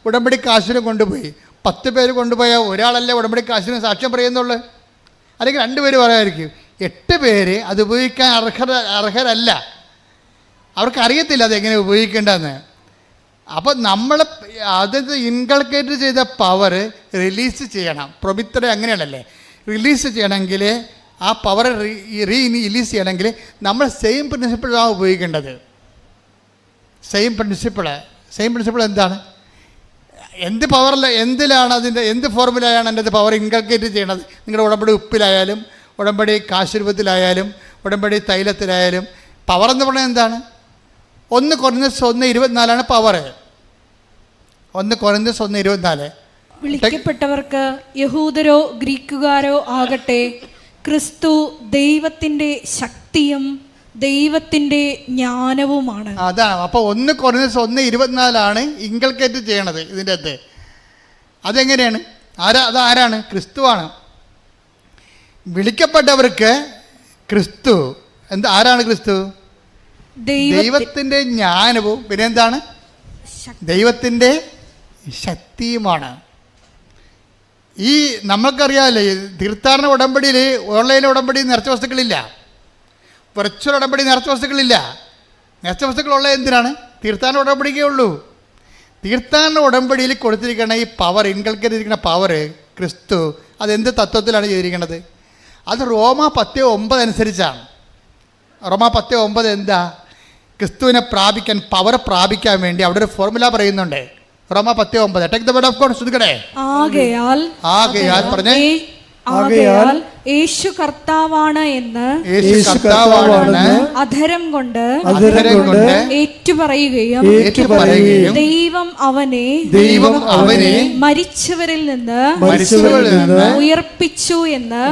ഉടമ്പടി കാശിന് കൊണ്ടുപോയി 10 പേര് കൊണ്ടുപോയാൽ ഒരാളല്ലേ ഉടമ്പടി കാശിന് സാക്ഷ്യം പറയുന്നുള്ളൂ, അല്ലെങ്കിൽ 2 പേര് പറയാമായിരിക്കും. 8 പേര് അത് ഉപയോഗിക്കാൻ അർഹരല്ല, അവർക്കറിയത്തില്ല അതെങ്ങനെ ഉപയോഗിക്കേണ്ടതെന്ന്. അപ്പം നമ്മൾ അത് ഇൻകൾക്കേറ്റ് ചെയ്ത പവർ റിലീസ് ചെയ്യണം. പ്രൊമിത്ര അങ്ങനെയാണല്ലേ, റിലീസ് ചെയ്യണമെങ്കിൽ ആ പവർ റിലീസ് ചെയ്യണമെങ്കിൽ നമ്മൾ സെയിം പ്രിൻസിപ്പിളാണ് ഉപയോഗിക്കേണ്ടത്. സെയിം പ്രിൻസിപ്പിൾ എന്താണ്? എന്ത് പവറിൽ എന്തിലാണ് അതിൻ്റെ എന്ത് ഫോർമുലയാണ് എൻ്റെ പവർ ഇൻകൾക്കേറ്റ് ചെയ്യണത്? നിങ്ങളുടെ ഉടമ്പടി ഉപ്പിലായാലും ഉടമ്പടി കാശ് രൂപത്തിലായാലും ഉടമ്പടി തൈലത്തിലായാലും പവർ എന്ന് പറഞ്ഞാൽ എന്താണ്? 1 Corinthians 1:24 പവർ. 1 Corinthians 1:24. വിളിക്കപ്പെട്ടവർക്ക് യഹൂദരോ ഗ്രീക്കുകാരോ ആകട്ടെ, ക്രിസ്തു ദൈവത്തിൻ്റെ ശക്തിയും ദൈവത്തിൻ്റെ ജ്ഞാനവുമാണ്. അതാണ്. അപ്പോൾ 1 Corinthians 1:24 ഇൻകൾക്കേറ്റ് ചെയ്യണത് ഇതിൻ്റെ അകത്ത്. അതെങ്ങനെയാണ്? അതാരാണ്? ക്രിസ്തുവാണ്. വിളിക്കപ്പെട്ടവർക്ക് ക്രിസ്തു ആരാണ്? ക്രിസ്തു ദൈവത്തിൻ്റെ ജ്ഞാനവും പിന്നെ എന്താണ്? ദൈവത്തിൻ്റെ ശക്തിയുമാണ്. ഈ നമ്മൾക്കറിയാമല്ലേ, തീർത്ഥാടന ഉടമ്പടിയിൽ ഓൺലൈൻ ഉടമ്പടി നിറച്ച വസ്തുക്കളില്ല, വെർച്വൽ ഉടമ്പടി നിറച്ച വസ്തുക്കളില്ല. നിറച്ച വസ്തുക്കളുള്ള എന്തിനാണ്? തീർത്ഥാടന ഉടമ്പടിക്കേ ഉള്ളൂ. തീർത്ഥാടന ഉടമ്പടിയിൽ കൊടുത്തിരിക്കുന്ന ഈ പവർ, ഇൻകൾക്കേറ്റ് ചെയ്തിരിക്കുന്ന പവർ, ക്രിസ്തു അതെന്ത് തത്വത്തിലാണ് ചെയ്തിരിക്കുന്നത്? അത് റോമ 10:9 അനുസരിച്ചാണ്. റോമ 10:9 എന്താ? ക്രിസ്തുവിനെ പ്രാപിക്കാൻ, പവർ പ്രാപിക്കാൻ വേണ്ടി അവിടെ ഒരു ഫോർമുല പറയുന്നുണ്ട്. റോമ 10:9. Take the word of God. ശ്രദ്ധിക്കണേ. ആകയാൽ പറഞ്ഞേ, ആകയാൽ യേശു കർത്താവാണ് എന്ന് അധരം കൊണ്ട് ഏറ്റുപറയുകയും ദൈവം അവനെ മരിച്ചവരിൽ നിന്ന് ഉയർപ്പിച്ചു എന്ന്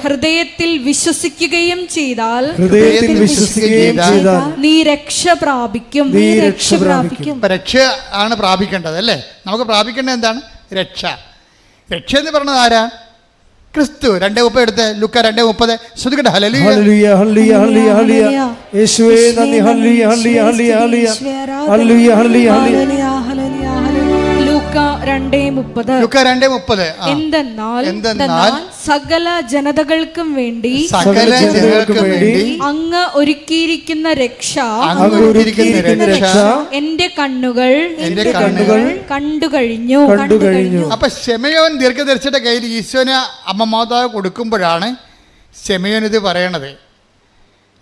ഹൃദയത്തിൽ വിശ്വസിക്കുകയും ചെയ്താൽ നീ രക്ഷ പ്രാപിക്കും. രക്ഷ ആണ് പ്രാപിക്കേണ്ടത് അല്ലേ? നമുക്ക് പ്രാപിക്കേണ്ടത് എന്താണ്? രക്ഷ. രക്ഷ എന്ന് പറഞ്ഞത് ആരാ? ക്രിസ്തു. 2:30 എടുത്ത്, ലുക്ക 2:30. ശ്രദ്ധിക്കട്ടെ. ഹല്ലേലൂയ ഹല്ലേലൂയ ഹല്ലേലൂയ ഹല്ലേലൂയ യേശുവേ നന്ദി. ഹല്ലേലൂയ ഹല്ലേലൂയ ഹല്ലേലൂയ ഹല്ലേലൂയ ഹല്ലേലൂയ ലൂക്ക 2:30. എന്തെന്നാൽ സകല ജനതകൾക്കും വേണ്ടി അങ്ങ് ഒരുക്കിയിരിക്കുന്ന രക്ഷ എന്റെ കണ്ണുകൾ കണ്ടു കഴിഞ്ഞു. അപ്പൊ ശെമയോൻ ദീർഘദർശിയുടെ കയ്യിൽ ഈശോനെ അമ്മമാതാവ് കൊടുക്കുമ്പോഴാണ് ശെമയോൻ ഇത് പറയണത്.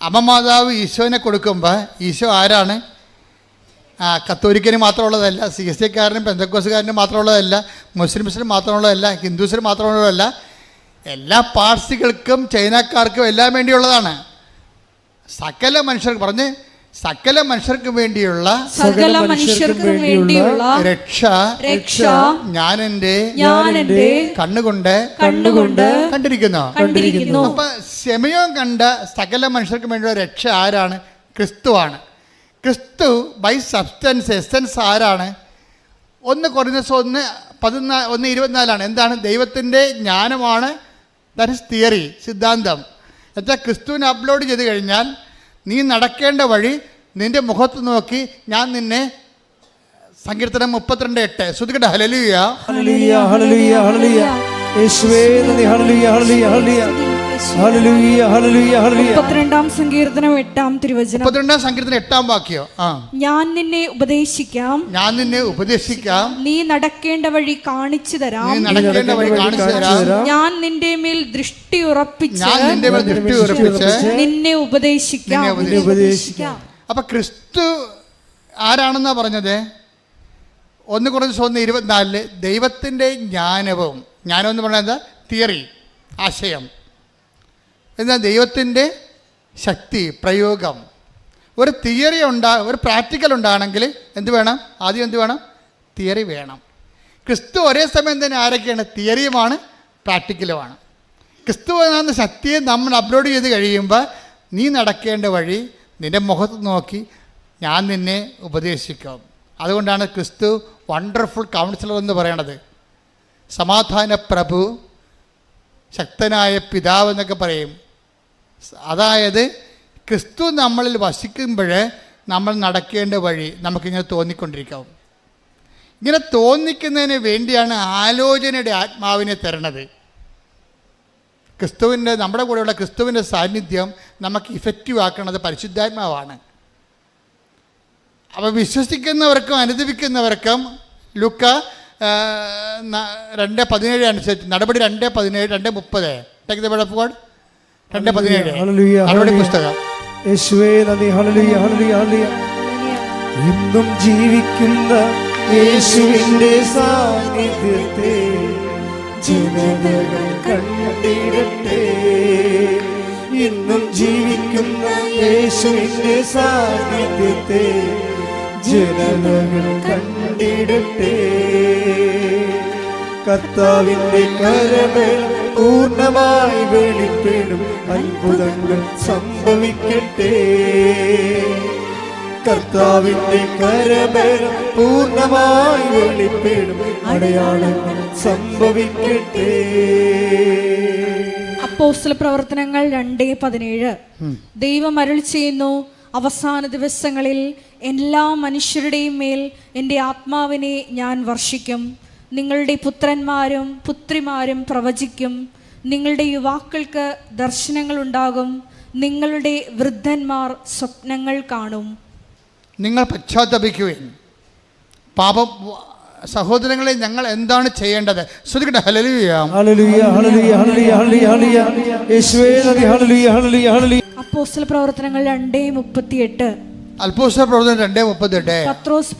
അമ്മമാതാവ് ഈശോനെ കൊടുക്കുമ്പോൾ ഈശോ ആരാണ്? കത്തോലിക്കന് മാത്രമുള്ളതല്ല, CSIക്കാരനും പെന്തക്കോസുകാരനും മാത്രമുള്ളതല്ല, മുസ്ലിംസിനും മാത്രമുള്ളതല്ല, ഹിന്ദുസിനും മാത്രമുള്ളതല്ല, എല്ലാ പാർസികൾക്കും ചൈനക്കാർക്കും എല്ലാം വേണ്ടിയുള്ളതാണ്. സകല മനുഷ്യർക്ക് പറഞ്ഞ് സകല മനുഷ്യർക്കും വേണ്ടിയുള്ള രക്ഷ ഞാൻ എൻ്റെ കണ്ണുകൊണ്ട് കണ്ടിരിക്കുന്നു. അപ്പൊ ശെമയോൻ കണ്ട സകല മനുഷ്യർക്കും വേണ്ടിയുള്ള രക്ഷ ആരാണ്? ക്രിസ്തുവാണ്. ക്രിസ്തു ബൈ സബ്സ്റ്റൻസ്, എസൻസ് ആരാണ്? 1 കൊരിന്ത്യസ് 1:24 എന്താണ്? ദൈവത്തിൻ്റെ ജ്ഞാനമാണ്. ദാറ്റ് ഇസ് തിയറി, സിദ്ധാന്തം. എന്നുവെച്ചാൽ ക്രിസ്തുവിനെ അപ്ലോഡ് ചെയ്ത് കഴിഞ്ഞാൽ നീ നടക്കേണ്ട വഴി നിന്റെ മുഖത്ത് നോക്കി ഞാൻ നിന്നെ, സങ്കീർത്തനം 32:8. ശ്രദ്ധിക്കട്ടെ. ഹല്ലേലൂയ ഹല്ലേലൂയ ഹല്ലേലൂയ ഹല്ലേലൂയ യേശുവേ നന്ദി. ഹല്ലേലൂയ ഹല്ലേലൂയ ഹല്ലേലൂയ ഹല്ലേലൂയ ഹല്ലേലൂയ ഹല്ലേലൂയ 32-ാം സങ്കീർത്തനം 8-ാം തിരുവചനം. 32-ാം സങ്കീർത്തനം 8-ാം വാക്യം. ഞാൻ നിന്നെ ഉപദേശിക്കാം, നീ നടക്കേണ്ട വഴി കാണിച്ചു തരാം, ഞാൻ നിന്റെ മേൽ ദൃഷ്ടി ഉറപ്പിച്ച് നിന്നെ ഉപദേശിക്കാം. അപ്പൊ ക്രിസ്തു ആരാണെന്നാ പറഞ്ഞത്? 1 കൊരിന്ത്യസ് 1:24 ദൈവത്തിൻ്റെ ജ്ഞാനവും, ജ്ഞാനം എന്ന് പറഞ്ഞാൽ എന്താ? തിയറി, ആശയം. എന്നാൽ ദൈവത്തിൻ്റെ ശക്തി, പ്രയോഗം. ഒരു തിയറി ഒരു പ്രാക്ടിക്കൽ ഉണ്ടാകണമെങ്കിൽ എന്ത് വേണം? ആദ്യം എന്ത് വേണം? തിയറി വേണം. ക്രിസ്തു ഒരേ സമയം തന്നെ ആരൊക്കെയാണ്? തിയറിയുമാണ്, പ്രാക്ടിക്കലുമാണ്. ക്രിസ്തു എന്ന ശക്തിയെ നമ്മൾ അപ്ലോഡ് ചെയ്ത് കഴിയുമ്പോൾ നീ നടക്കേണ്ട വഴി നിൻ്റെ മുഖത്ത് നോക്കി ഞാൻ നിന്നെ ഉപദേശിക്കാം. അതുകൊണ്ടാണ് ക്രിസ്തു വണ്ടർഫുൾ കൗൺസിലർ എന്ന് പറയണത്. സമാധാന പ്രഭു, ശക്തനായ പിതാവ് എന്നൊക്കെ പറയും. അതായത് ക്രിസ്തു നമ്മളിൽ വസിക്കുമ്പോൾ നമ്മൾ നടക്കേണ്ട വഴി നമുക്കിങ്ങനെ തോന്നിക്കൊണ്ടിരിക്കും. ഇങ്ങനെ തോന്നിക്കുന്നതിന് വേണ്ടിയാണ് ആലോചനയുടെ ആത്മാവിനെ തരണത്. ക്രിസ്തുവിൻ്റെ, നമ്മുടെ കൂടെയുള്ള ക്രിസ്തുവിൻ്റെ സാന്നിധ്യം നമുക്ക് ഇഫക്റ്റീവ് ആക്കുന്നത് പരിശുദ്ധാത്മാവാണ്. അപ്പോൾ വിശ്വസിക്കുന്നവർക്കും അനുദപിക്കുന്നവർക്കും ലുക്ക 2:17 അനുസരിച്ച്, നടപടി 2:17, 2:30. Take the word of God. 2:17 നടപടി പുസ്തകം. യേശുവേ നന്ദി. ഹല്ലേലൂയ ഹല്ലേലൂയ ഹല്ലേലൂയ. ഇന്നും ജീവിക്കുന്ന യേശുവിന്റെ സാന്നിധ്യത്തെ ജനതകൾ കണ്ടിടട്ടെ. ഇന്നും ജീവിക്കുന്ന യേശുവിന്റെ സാന്നിധ്യത്തെ ജനതകൾ കണ്ടിടട്ടെ. കർത്താവിന്റെ കരബലം പൂർണ്ണമായി വെളിപ്പെടും, അത്ഭുതങ്ങൾ സംഭവിക്കട്ടെ. കർത്താവിന്റെ കരബലം പൂർണ്ണമായി വെളിപ്പെടും, അടയാളങ്ങൾ സംഭവിക്കട്ടെ. അപ്പോസ്തല പ്രവർത്തനങ്ങൾ 2:17 ദൈവം അരുളി ചെയ്യുന്നു, അവസാന ദിവസങ്ങളിൽ എല്ലാ മനുഷ്യരുടെയും മേൽ എൻ്റെ ആത്മാവിനെ ഞാൻ വർഷിക്കും. നിങ്ങളുടെ പുത്രന്മാരും പുത്രിമാരും പ്രവചിക്കും. നിങ്ങളുടെ യുവാക്കൾക്ക് ദർശനങ്ങളുണ്ടാകും. നിങ്ങളുടെ വൃദ്ധന്മാർ സ്വപ്നങ്ങൾ കാണും. നിങ്ങൾ പശ്ചാത്തപിക്കുകയും പാപം സഹോദരങ്ങളെ ഞങ്ങൾ എന്താണ് ചെയ്യേണ്ടത്? ശ്രദ്ധിക്കട്ടെ. ഹല്ലേലൂയ ഹല്ലേലൂയ ഹല്ലേലൂയ ഹല്ലേലൂയ ഹല്ലേലൂയ യേശുവേ നന്ദി. ഹല്ലേലൂയ ഹല്ലേലൂയ ഹല്ലേലൂയ. അപ്പോസ്തല പ്രവർത്തനങ്ങൾ 2:38. അപ്പോസ്തല പ്രവർത്തനം 2:38. പത്രോസ്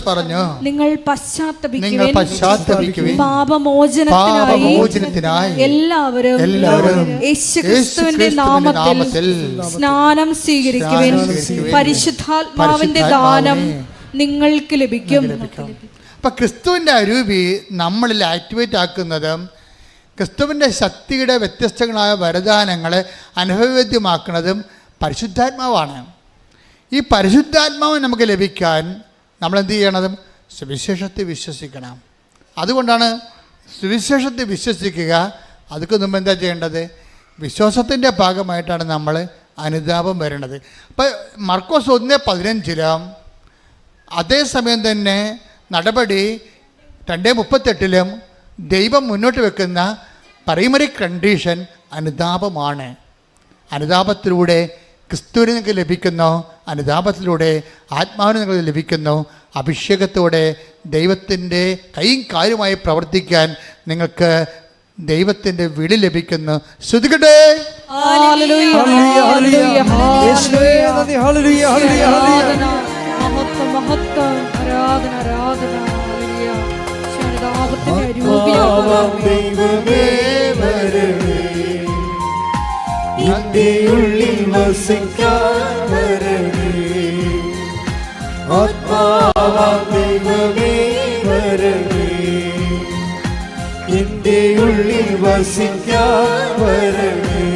പറഞ്ഞു, നിങ്ങൾ പശ്ചാത്തപിക്കുവിൻ. പാപമോചനത്തിനായി എല്ലാവരും യേശുക്രിസ്തുവിന്റെ നാമത്തിൽ സ്നാനം സ്വീകരിക്കുവിൻ. പരിശുദ്ധാത്മാവിന്റെ ദാനം നിങ്ങൾക്ക് ലഭിക്കും. അപ്പം ക്രിസ്തുവിൻ്റെ അരൂപി നമ്മളിൽ ആക്ടിവേറ്റ് ആക്കുന്നതും ക്രിസ്തുവിൻ്റെ ശക്തിയുടെ വ്യത്യസ്തങ്ങളായ വരദാനങ്ങളെ അനുഭവവേദ്യമാക്കുന്നതും പരിശുദ്ധാത്മാവാണ്. ഈ പരിശുദ്ധാത്മാവ് നമുക്ക് ലഭിക്കാൻ നമ്മൾ എന്ത് ചെയ്യണതും സുവിശേഷത്തെ വിശ്വസിക്കണം. അതുകൊണ്ടാണ് സുവിശേഷത്തെ വിശ്വസിക്കുക. അതൊക്കെ മുമ്പ് എന്താ ചെയ്യേണ്ടത്? വിശ്വാസത്തിൻ്റെ ഭാഗമായിട്ടാണ് നമ്മൾ അനുതാപം വരേണ്ടത്. അപ്പോൾ മർക്കോസ് 1:15 അതേസമയം തന്നെ നടപടി 2:38 ദൈവം മുന്നോട്ട് വെക്കുന്ന പ്രൈമറി കണ്ടീഷൻ അനുതാപമാണ്. അനുതാപത്തിലൂടെ ക്രിസ്തുവിന് നിങ്ങൾക്ക് ലഭിക്കുന്നു. അനുതാപത്തിലൂടെ ആത്മാവിന് നിങ്ങൾക്ക് ലഭിക്കുന്നു. അഭിഷേകത്തോടെ ദൈവത്തിൻ്റെ കൈയും കാലുമായി പ്രവർത്തിക്കാൻ നിങ്ങൾക്ക് ദൈവത്തിൻ്റെ വിളി ലഭിക്കുന്നു. ശ്രുതികട്ടെ. ഉള്ളിൽ വസിക്കാൻ വരണേ, ആത്മാവാം ദൈവമേ വരണേ, എന്റെ ഉള്ളിൽ വസിക്കാൻ വരണേ.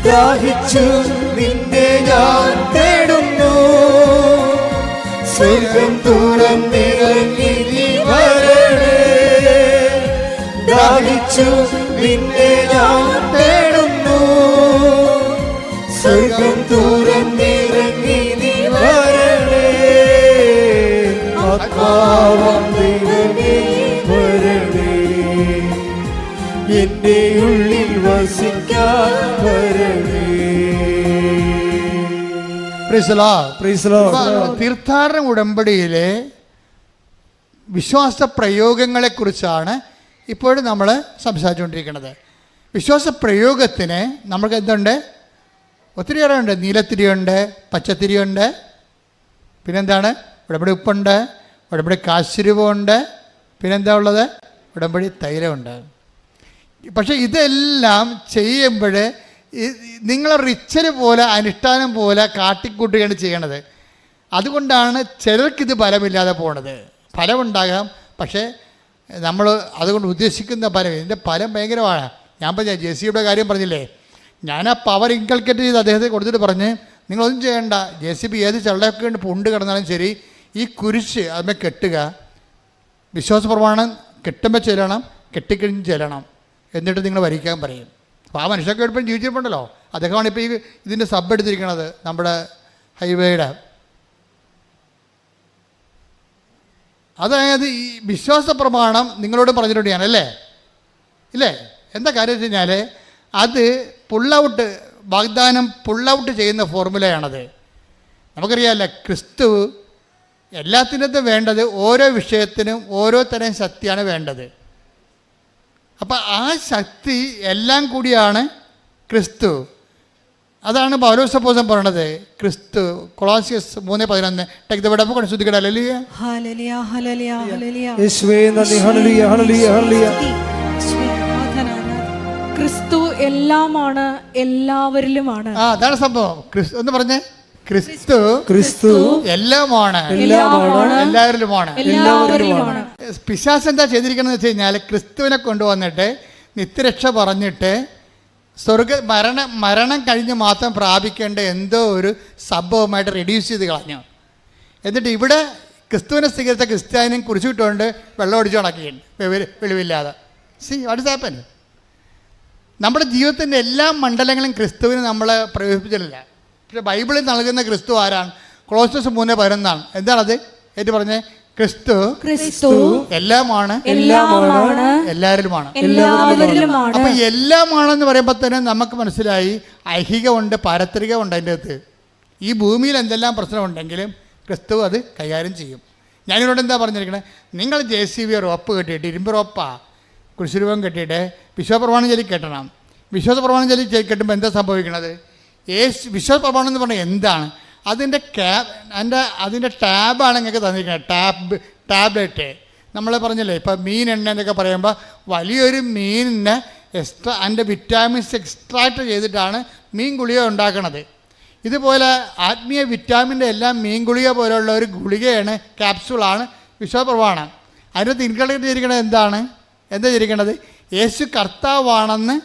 ദാഹിച്ചു നിന്നെ ഞാൻ തേടുന്നു, സ്വർഗം തുറന്നിറങ്ങി നീ വരണേ. ദാഹിച്ചു നിന്നെ ഞാൻ തേടുന്നു, സ്വർഗം തുറന്നിറങ്ങി നീ വരണേ. ആത്മാവാം ദൈവമേ വരണേ, എന്റെ ഉള്ളിൽ വസിക്കാൻ വരണേ. തീർത്ഥാടന ഉടമ്പടിയിലെ വിശ്വാസ പ്രയോഗങ്ങളെക്കുറിച്ചാണ് ഇപ്പോഴും നമ്മൾ സംസാരിച്ചുകൊണ്ടിരിക്കുന്നത്. വിശ്വാസ പ്രയോഗത്തിന് നമുക്ക് എന്തുണ്ട്? ഒത്തിരിയേറെ ഉണ്ട്. നീലത്തിരിയുണ്ട്, പച്ചത്തിരിയുണ്ട്, പിന്നെന്താണ്? ഉടമ്പടി ഉപ്പുണ്ട്, ഉടമ്പടി കാശുരൂപമുണ്ട്, പിന്നെന്താ ഉള്ളത്? ഉടമ്പടി തൈലമുണ്ട്. പക്ഷേ ഇതെല്ലാം ചെയ്യുമ്പോൾ നിങ്ങൾ റിച്വൽ പോലെ അനുഷ്ഠാനം പോലെ കാട്ടിക്കൂട്ടുകയാണ് ചെയ്യണത്. അതുകൊണ്ടാണ് ചിലർക്കിത് ഫലമില്ലാതെ പോണത്. ഫലമുണ്ടാകാം, പക്ഷേ നമ്മൾ അതുകൊണ്ട് ഉദ്ദേശിക്കുന്ന ഫലം, ഇതിൻ്റെ ഫലം ഭയങ്കരമാണ്. ഞാൻ പറഞ്ഞ ജെസിയുടെ കാര്യം പറഞ്ഞില്ലേ, ഞാൻ ആ പവർ ഇൻകൾക്കേറ്റ് ചെയ്ത് അദ്ദേഹത്തെ കൊടുത്തിട്ട് പറഞ്ഞ് നിങ്ങളൊന്നും ചെയ്യേണ്ട, JCB ഏത് ചള്ളയൊക്കെ ഉണ്ട് പൊണ്ട് കിടന്നാലും ശരി, ഈ കുരിശ് അതിനെ കെട്ടുക, വിശ്വാസ പ്രമാണം കെട്ടുമ്പോൾ ചെല്ലണം, കെട്ടിക്കഴിഞ്ഞ് ചെല്ലണം, എന്നിട്ട് നിങ്ങൾ വരിക്കാൻ പറയും. അപ്പോൾ ആ മനുഷ്യർക്ക് എളുപ്പം ജീവിച്ചിട്ടുണ്ടല്ലോ. അദ്ദേഹമാണ് ഇപ്പോൾ ഈ ഇതിൻ്റെ സബ് എടുത്തിരിക്കുന്നത്, നമ്മുടെ ഹൈവേയുടെ. അതായത് ഈ വിശ്വാസ പ്രമാണം നിങ്ങളോട് പറഞ്ഞിട്ടുണ്ട് ഞാനല്ലേ, ഇല്ലേ? എന്താ കാര്യം വെച്ച് കഴിഞ്ഞാൽ അത് പുള്ളൗട്ട്, വാഗ്ദാനം പുള്ളൗട്ട് ചെയ്യുന്ന ഫോർമുലയാണത്. നമുക്കറിയാമല്ലോ, ക്രിസ്തു എല്ലാത്തിനകത്തും വേണ്ടത് ഓരോ വിഷയത്തിനും ഓരോ തരം ശക്തിയാണ് വേണ്ടത്. അപ്പം ആ ശക്തി എല്ലാം കൂടിയാണ് ക്രിസ്തു. അതാണ് പൗലോസ് അപ്പോസ്തലൻ പറയണത്. ക്രിസ്തു കൊളോസ്യസ് 3:11 take the word of God. ശ്രുതികട ഹല്ലേലൂയ ഹല്ലേലൂയ ഹല്ലേലൂയ ഹല്ലേലൂയ. യേശുവേ നന്ദി. ഹല്ലേലൂയ ഹല്ലേലൂയ ഹല്ലേലൂയ. ക്രിസ്തു എല്ലാമാണ്, എല്ലാവരിലുമാണ്. അതാണ് സംഭവം. ക്രിസ്തു എന്ന് പറഞ്ഞേ, ക്രിസ്തു എല്ലാമാണ്, എല്ലാവരിലുമാണ്. പിശാച് എന്താ ചെയ്തിരിക്കണമെന്ന് വെച്ച് കഴിഞ്ഞാൽ ക്രിസ്തുവിനെ കൊണ്ടുവന്നിട്ട് നിത്യരക്ഷ പറഞ്ഞിട്ട് മരണം കഴിഞ്ഞ് മാത്രം പ്രാപിക്കേണ്ട എന്തോ ഒരു സംഭവമായിട്ട് റെഡ്യൂസ് ചെയ്ത് കളഞ്ഞു. എന്നിട്ട് ഇവിടെ ക്രിസ്തുവിനെ സ്വീകരിച്ച ക്രിസ്ത്യാനിയും കുറിച്ചിട്ടുകൊണ്ട് വെള്ളം ഒടിച്ചു കണക്കുകയാണ് വെളിവില്ലാതെ. See what is happen? നമ്മുടെ ജീവിതത്തിൻ്റെ എല്ലാ മണ്ഡലങ്ങളും ക്രിസ്തുവിന് നമ്മൾ പ്രവേശിപ്പിച്ചിട്ടില്ല. പക്ഷേ ബൈബിളിൽ നൽകുന്ന ക്രിസ്തു ആരാണ്? കൊളോസ്യസ് 3:11 എന്താണത്? ഏറ്റു പറഞ്ഞേ, ക്രിസ്തു ക്രിസ്തു എല്ലാമാണ്, എല്ലാമാണ്, എല്ലാവരിലുമാണ്. എല്ലാവരിലുമാണ്. അപ്പൊ എല്ലാമാണെന്ന് പറയുമ്പോൾ തന്നെ നമുക്ക് മനസ്സിലായി ഐഹികമുണ്ട്, പാരത്രികമുണ്ട്. അതിൻ്റെ അകത്ത് ഈ ഭൂമിയിൽ എന്തെല്ലാം പ്രശ്നമുണ്ടെങ്കിലും ക്രിസ്തു അത് കൈകാര്യം ചെയ്യും. ഞാനിവിടെ എന്താ പറഞ്ഞിരിക്കണേ, നിങ്ങൾ JCB റോപ്പ് കെട്ടിയിട്ട്, ഇരുമ്പ് റോപ്പാ കുരിശുരൂപം കെട്ടിയിട്ട് വിശ്വാസപ്രമാണം ചൊല്ലി കെട്ടണം. വിശ്വാസപ്രമാണം ചൊല്ലി കെട്ടുമ്പോൾ എന്താ സംഭവിക്കണത്? വിശ്വാസപ്രമാണം എന്ന് പറഞ്ഞാൽ എന്താണ്? അതിൻ്റെ ടാബാണ് നിങ്ങൾക്ക് തന്നിരിക്കുന്നത്. ടാബ്ലറ്റ് നമ്മൾ പറഞ്ഞില്ലേ, ഇപ്പം മീൻ എണ്ണ എന്നൊക്കെ പറയുമ്പോൾ വലിയൊരു മീനിനെ അതിൻ്റെ വിറ്റാമിൻസ് എക്സ്ട്രാക്ട് ചെയ്തിട്ടാണ് മീൻ ഗുളിക ഉണ്ടാക്കണത്. ഇതുപോലെ ആത്മീയ വിറ്റാമിൻ്റെ എല്ലാം മീൻ ഗുളിക പോലെയുള്ള ഒരു ഗുളികയാണ്, ക്യാപ്സൂളാണ് വിശ്വാസപ്രമാണം. അതിനകത്ത് ഇൻക്ലൂഡ് ചെയ്തിരിക്കുന്നത് എന്താ ചെയ്തിരിക്കുന്നത്? യേശു കർത്താവാണെന്ന്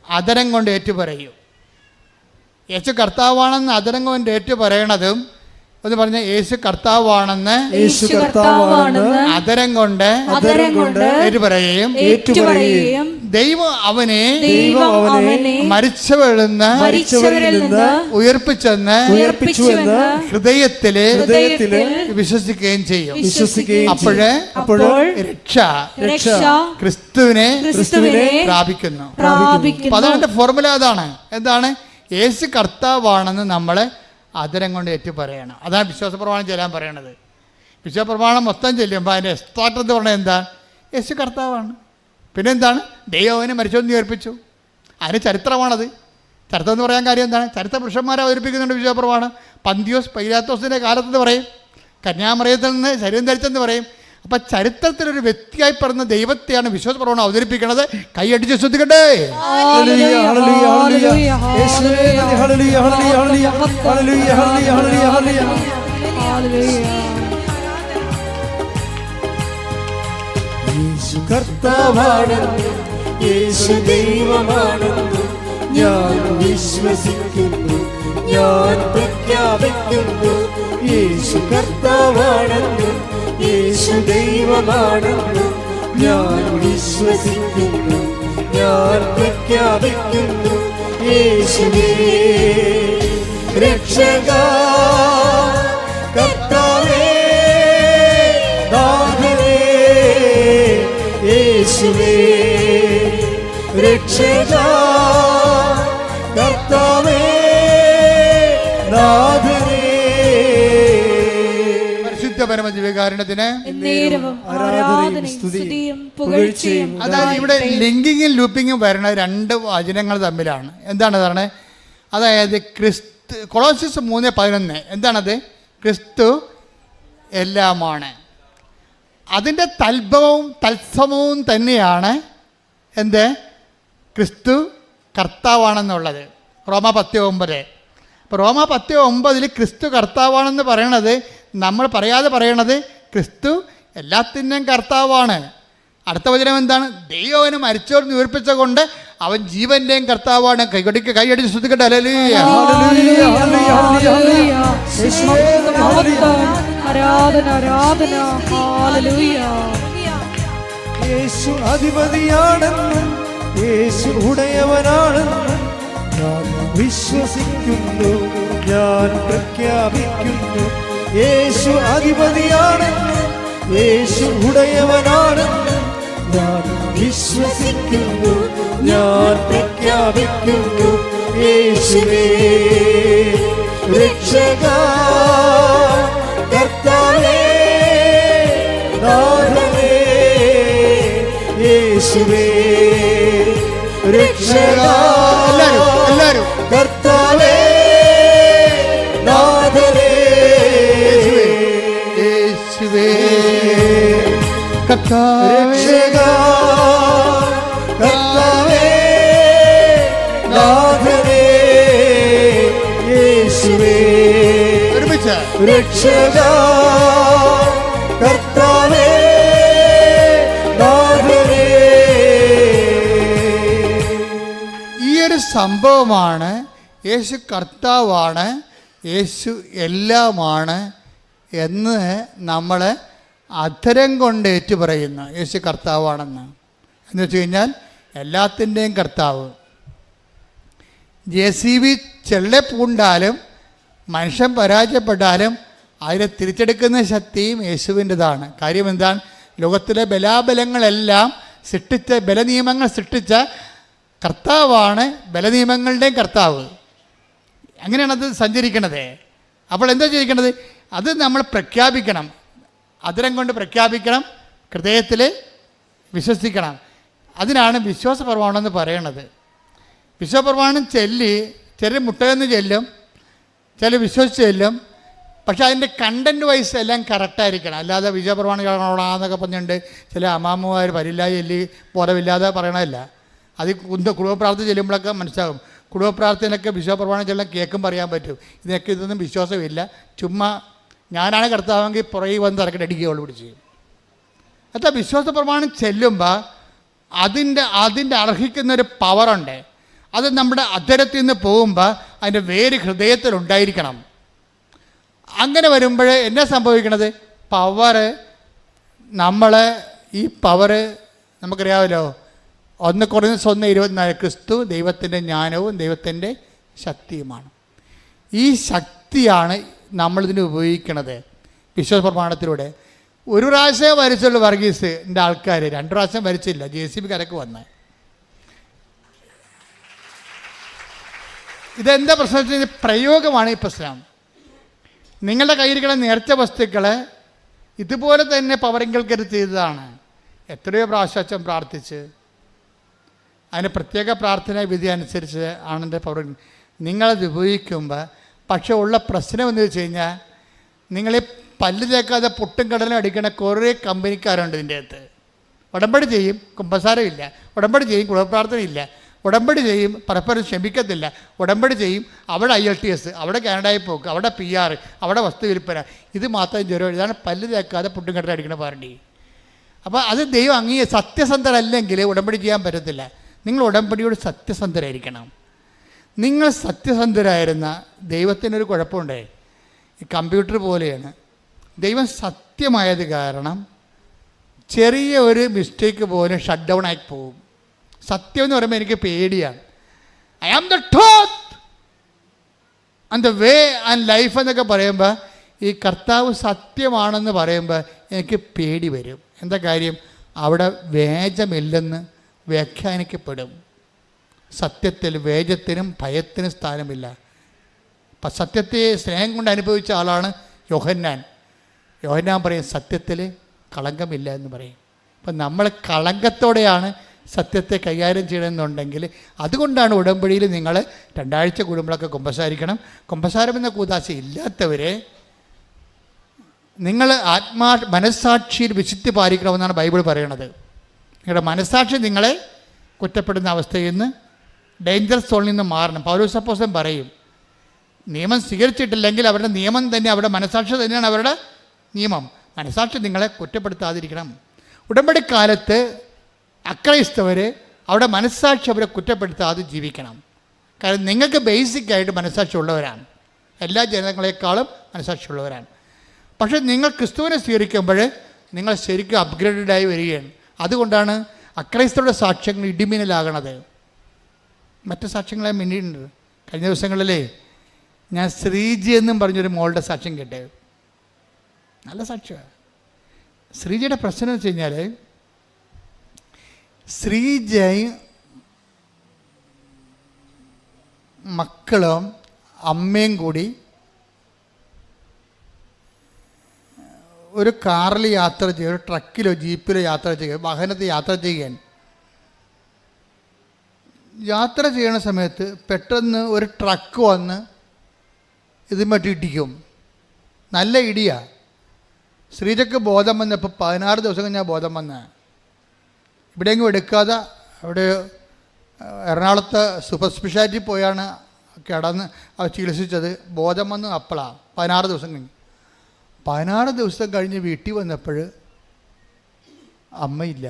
അതരം കൊണ്ട് ഏറ്റുപറയും. യേശു കർത്താവാണെന്ന് അതരം കൊണ്ട് ഏറ്റുപറയണതും എന്ന് പറഞ്ഞ യേശു കർത്താവാണെന്ന് അതരം കൊണ്ട് ഏറ്റുപറയുകയും ദൈവം അവനെ മരിച്ചവരിൽ നിന്ന് ഉയർപ്പിച്ചെന്ന് ഹൃദയത്തില് വിശ്വസിക്കുകയും ചെയ്യും. അപ്പോഴ് രക്ഷ ക്രിസ്തുവിനെ പ്രാപിക്കുന്നു. അതാണ് ഫോർമുല. എന്താണ്? യേശു കർത്താവാണെന്ന് നമ്മൾ അതരം കൊണ്ട് ഏറ്റുപറയണം. അതാണ് വിശ്വാസപ്രമാണം ചെല്ലാൻ പറയണത്. വിശ്വാസപ്രമാണം മൊത്തം ചെല്ലുമ്പോൾ അതിൻ്റെ എക്സ്ട്രാക്ട് എന്ന് പറഞ്ഞാൽ എന്താ? യേശു കർത്താവാണ്. പിന്നെ എന്താണ്? ദൈവനെ മരിച്ചോന്ന് ഉയർപ്പിച്ചു. അതിന് ചരിത്രമാണത്. ചരിത്രം എന്ന് പറയാൻ കാര്യം എന്താണ്? ചരിത്ര പുരുഷന്മാരെ അവതരിപ്പിക്കുന്നുണ്ട് വിശ്വാസപ്രമാണം. പന്തിയോസ് പൈലാത്തോസിൻ്റെ കാലത്തെന്ന് പറയും, കന്യാമറിയത്തിൽ നിന്ന് ശരീരം ധരിച്ചെന്ന് പറയും. അപ്പം ചരിത്രത്തിലൊരു വ്യക്തിയായി പറഞ്ഞ ദൈവത്തെയാണ് വിശ്വാസപ്രമാണം അവതരിപ്പിക്കുന്നത്. കൈയടിച്ച് ശ്രദ്ധിക്കട്ടെ. യേശു കർത്താവാണെന്ന്, യേശു ദൈവമാണെന്ന് ഞാൻ വിശ്വസിക്കുന്നു, ഞാൻ പ്രഖ്യാപിക്കുന്നു. യേശു കർത്താവാണെന്ന്, യേശു ദൈവമാണെന്ന് ഞാൻ വിശ്വസിക്കുന്നു, ഞാൻ പ്രഖ്യാപിക്കുന്നു. യേശുവേ രക്ഷക, കർത്താവേ നാഥനേ, യേശുവേ രക്ഷക, കർത്താവേ നാഥനേ. പരമദിവ്യകാരുണ്യത്തിന് അതായത് ഇവിടെ ലിങ്കിങ്ങും ലൂപ്പിങ്ങും വരുന്ന രണ്ട് വചനങ്ങൾ തമ്മിലാണ്. എന്താണ് പറഞ്ഞത്? അതായത് കൊളോസ്യസ് 3:11 എന്താണത്? ക്രിസ്തു എല്ലാമാണ്. അതിൻ്റെ തത്സമവും തന്നെയാണ് ക്രിസ്തു കർത്താവാണെന്നുള്ളത്. റോമ 10:9. അപ്പോൾ റോമ 10:9 ക്രിസ്തു കർത്താവാണെന്ന് പറയണത് നമ്മൾ പറയാതെ പറയണത് ക്രിസ്തു എല്ലാത്തിൻ്റെയും കർത്താവാണ്. അടുത്ത വചനം എന്താണ്? ദൈവം മരിച്ചവർ ഉയർപ്പിച്ച കൊണ്ട് അവൻ ജീവന്റെയും കർത്താവാണ്. കൈയടിച്ച് ശ്രദ്ധിക്കട്ടെ. ഹല്ലേലൂയ. യേശു അധിപതിയാണെന്ന്, യേശു ഉടയവനാണെന്ന് ഞാൻ വിശ്വസിക്കുന്നു, ഞാൻ പ്രഖ്യാപിക്കുന്നു. യേശു അധിപതിയാണെന്ന്, യേശു ഉടയവനാണെന്ന് ഞാൻ വിശ്വസിക്കുന്നു, ഞാൻ പ്രഖ്യാപിക്കുന്നു. യേശുവേ രക്ഷക, കർത്താവേ നാഥനേ, യേശുവേ രക്ഷക, എല്ലാവരും കർത്താവേ നാഥനേ, യേശുവേ രക്ഷക, കർത്താവേ നാഥനേ, യേശുവേ രക്ഷക, കർത്താവേ നാഥനേ. ഈ ഒരു സംഭവമാണ് യേശു കർത്താവാണ്, യേശു എല്ലാമാണ് എന്ന് നമ്മൾ അധരം കൊണ്ട് ഏറ്റുപറയുന്നു. യേശു കർത്താവാണെന്ന് എന്ന് വെച്ച് കഴിഞ്ഞാൽ എല്ലാത്തിൻ്റെയും കർത്താവ്. JCB ചെള്ളെ പൂണ്ടാലും മനുഷ്യൻ പരാജയപ്പെട്ടാലും അതിനെ തിരിച്ചെടുക്കുന്ന ശക്തിയും യേശുവിൻ്റെതാണ്. കാര്യം എന്താണ്? ലോകത്തിലെ ബലാബലങ്ങളെല്ലാം സൃഷ്ടിച്ച, ബലനിയമങ്ങൾ സൃഷ്ടിച്ച കർത്താവാണ് ബലനിയമങ്ങളുടെയും കർത്താവ്. അങ്ങനെയാണത് സഞ്ചരിക്കണത്. അപ്പോൾ എന്താ ചെയ്യിക്കണത്? അത് നമ്മൾ പ്രഖ്യാപിക്കണം, അതിരം കൊണ്ട് പ്രഖ്യാപിക്കണം, ഹൃദയത്തിൽ വിശ്വസിക്കണം. അതിനാണ് വിശ്വാസപ്രമാണം എന്ന് പറയണത്. വിശ്വാസപ്രമാണം ചൊല്ലി ചില മുട്ടയെന്ന് ചെല്ലും, ചില വിശ്വസിച്ച് ചെല്ലും. പക്ഷേ അതിൻ്റെ കണ്ടൻറ്റ് വൈസ് എല്ലാം കറക്റ്റായിരിക്കണം. അല്ലാതെ വിശ്വാസപ്രമാണം കാണണമെന്നൊക്കെ പറഞ്ഞുകൊണ്ട് ചില അമ്മാമ്മമാർ പരില്ലാതെ ചൊല്ലി ബോധമില്ലാതെ പറയണമല്ല. അത് കുടുംബപ്രാർത്ഥന ചെല്ലുമ്പോഴൊക്കെ മനസ്സിലാകും. കുടുംബപ്രാർത്ഥനയൊക്കെ വിശ്വാസപ്രമാണം ചെല്ലാൻ കേൾക്കും പറയാൻ പറ്റും. ഇതൊന്നും വിശ്വാസമില്ല, ചുമ്മാ ഞാനാണ് കർത്താവെങ്കിൽ പുറകെ വന്ന് തിരക്കിട്ട് അടിക്കുകയുള്ളൂ പിടിച്ച്. അത്ര വിശ്വാസപ്രമാണം ചെല്ലുമ്പോൾ അതിൻ്റെ അർഹിക്കുന്നൊരു പവറുണ്ട്. അത് നമ്മുടെ അധരത്തിൽ നിന്ന് പോകുമ്പോൾ അതിൻ്റെ വേര് ഹൃദയത്തിലുണ്ടായിരിക്കണം. അങ്ങനെ വരുമ്പോൾ എന്നാ സംഭവിക്കണത്? പവറ് ഈ പവറ് നമുക്കറിയാമല്ലോ, 1 Corinthians 1:24 ക്രിസ്തു ദൈവത്തിൻ്റെ ജ്ഞാനവും ദൈവത്തിൻ്റെ ശക്തിയുമാണ്. ഈ ശക്തിയാണ് നമ്മളിതിന് ഉപയോഗിക്കണത് വിശ്വാസ പ്രമാണത്തിലൂടെ. 1 പ്രാവശ്യം വരച്ചുള്ള വർഗീസിൻ്റെ ആൾക്കാർ 2 പ്രാവശ്യം വരച്ചില്ല, JCB കരക്ക് വന്ന്. ഇതെന്താ പ്രശ്നം വെച്ച് കഴിഞ്ഞാൽ പ്രയോഗമാണ് ഈ പ്രശ്നം. നിങ്ങളുടെ കയ്യിരിക്കുന്ന നേർച്ച വസ്തുക്കളെ ഇതുപോലെ തന്നെ പവറിങ്കൽക്കരുത് ചെയ്തതാണ്. എത്രയോ പ്രാവശ്യം പ്രാർത്ഥിച്ച് അതിന് പ്രത്യേക പ്രാർത്ഥന വിധി അനുസരിച്ച് ആണെൻ്റെ പവർ നിങ്ങളത് ഉപയോഗിക്കുമ്പോൾ. പക്ഷേ ഉള്ള പ്രശ്നം എന്ന് വെച്ച് കഴിഞ്ഞാൽ നിങ്ങളീ പല്ല് തേക്കാതെ പൊട്ടും കടലും അടിക്കുന്ന കുറേ കമ്പനിക്കാരുണ്ട് ഇതിൻ്റെ അകത്ത്. ഉടമ്പടി ചെയ്യും, കുമ്പസാരമില്ല. ഉടമ്പടി ചെയ്യും, കുടുംബപ്രാർത്ഥനയില്ല. ഉടമ്പടി ചെയ്യും, പരസ്പരം ക്ഷമിക്കത്തില്ല. ഉടമ്പടി ചെയ്യും, അവിടെ IELTS, അവിടെ കാനഡയിൽ പോക്ക്, അവിടെ PR, അവിടെ വസ്തു വിൽപ്പന. ഇത് മാത്രം ജ്വരം. ഇതാണ് പല്ല് തേക്കാതെ പൊട്ടും കടലും അടിക്കുന്ന പാർട്ടി. അപ്പോൾ അത് ദൈവം സത്യസന്ധരല്ലെങ്കിൽ ഉടമ്പടി ചെയ്യാൻ പറ്റത്തില്ല. നിങ്ങൾ ഉടമ്പടിയോട് സത്യസന്ധരായിരിക്കണം. നിങ്ങൾ സത്യസന്ധരായിരുന്ന ദൈവത്തിനൊരു കുഴപ്പമുണ്ടേ. ഈ കമ്പ്യൂട്ടർ പോലെയാണ്. ദൈവം സത്യമായത് കാരണം ചെറിയ ഒരു മിസ്റ്റേക്ക് പോലും ഷട്ട് ഡൗൺ ആയി പോകും. സത്യം എന്ന് പറയുമ്പോൾ എനിക്ക് പേടിയാണ്. I am the truth and the way and life എന്നൊക്കെ പറയുമ്പോൾ ഈ കർത്താവ് സത്യമാണെന്ന് പറയുമ്പോൾ എനിക്ക് പേടി വരും. എന്താ കാര്യം? അവിടെ വേജമില്ലെന്ന് വ്യാഖ്യാനിക്കപ്പെടും. സത്യത്തിൽ വേജത്തിനും ഭയത്തിനും സ്ഥാനമില്ല. അപ്പം സത്യത്തെ സ്നേഹം കൊണ്ട് അനുഭവിച്ച ആളാണ് യോഹന്നാൻ. യോഹന്നാൻ പറയും സത്യത്തിൽ കളങ്കമില്ല എന്ന് പറയും. അപ്പം നമ്മൾ കളങ്കത്തോടെയാണ് സത്യത്തെ കൈകാര്യം ചെയ്യണമെന്നുണ്ടെങ്കിൽ അതുകൊണ്ടാണ് ഉടമ്പടിയിൽ നിങ്ങൾ 2 ആഴ്ച കൂടുമ്പോഴൊക്കെ കുമ്പസാരിക്കണം. കുമ്പസാരം എന്ന കൂദാശ ഇല്ലാത്തവരെ നിങ്ങൾ മനസ്സാക്ഷിയിൽ വിശുദ്ധി പാലിക്കണമെന്നാണ് ബൈബിൾ പറയണത്. നിങ്ങളുടെ മനസ്സാക്ഷി നിങ്ങളെ കുറ്റപ്പെടുന്ന അവസ്ഥയിൽ നിന്ന്, ഡേഞ്ചർ സോണിൽ നിന്ന് മാറണം. പൗലോസ് അപ്പോസ്തലൻ പറയും, നിയമം സ്വീകരിച്ചിട്ടില്ലെങ്കിൽ അവരുടെ നിയമം തന്നെ, അവരുടെ മനസ്സാക്ഷി തന്നെയാണ് അവരുടെ നിയമം. മനസ്സാക്ഷി നിങ്ങളെ കുറ്റപ്പെടുത്താതിരിക്കണം. ഉടമ്പടിക്കാലത്ത് അക്രൈസ്തവർ അവിടെ മനസ്സാക്ഷി അവരെ കുറ്റപ്പെടുത്താതെ ജീവിക്കണം. കാരണം നിങ്ങൾക്ക് ബേസിക്കായിട്ട് മനസ്സാക്ഷി ഉള്ളവരാണ്, എല്ലാ ജനങ്ങളെക്കാളും മനസ്സാക്ഷി ഉള്ളവരാണ്. പക്ഷേ നിങ്ങൾ ക്രിസ്തുവിനെ സ്വീകരിക്കുമ്പോൾ നിങ്ങൾ ശരിക്കും അപ്ഗ്രേഡഡായി വരികയാണ്. അതുകൊണ്ടാണ് അക്രൈസ്തവരുടെ സാക്ഷ്യങ്ങൾ ഇടിമിന്നലാകണത്. മറ്റ് സാക്ഷ്യങ്ങളെ മിന്നിട്ടുണ്ട്. കഴിഞ്ഞ ദിവസങ്ങളിലേ ഞാൻ ശ്രീജി എന്നും പറഞ്ഞൊരു മോളുടെ സാക്ഷ്യം കേട്ടേ. നല്ല സാക്ഷ്യമാണ്. ശ്രീജിയുടെ പ്രശ്നം എന്ന് വെച്ച് കഴിഞ്ഞാൽ ശ്രീജയും മക്കളും അമ്മയും കൂടി ഒരു കാറിൽ യാത്ര ചെയ്യുക, ഒരു ട്രക്കിലോ ജീപ്പിലോ യാത്ര ചെയ്യുക, വാഹനത്തിൽ യാത്ര ചെയ്യുകയാണ്. യാത്ര ചെയ്യുന്ന സമയത്ത് പെട്ടെന്ന് ഒരു ട്രക്ക് വന്ന് ഇതുമായിട്ട് ഇടിക്കും. നല്ല ഇടിയാണ്. ശ്രീജയ്ക്ക് ബോധം വന്നപ്പോൾ 16 ദിവസം കഴിഞ്ഞാൽ ബോധം വന്ന. ഇവിടെയെങ്കിലും എടുക്കാതെ അവിടെ എറണാകുളത്ത് സൂപ്പർ സ്പെഷ്യാലിറ്റി പോയാണ് കിടന്ന് ചികിത്സിച്ചത്. ബോധം വന്ന് അപ്പോഴാണ് 16 ദിവസം കഴിഞ്ഞ്. 16 ദിവസം കഴിഞ്ഞ് വീട്ടിൽ വന്നപ്പോൾ അമ്മയില്ല.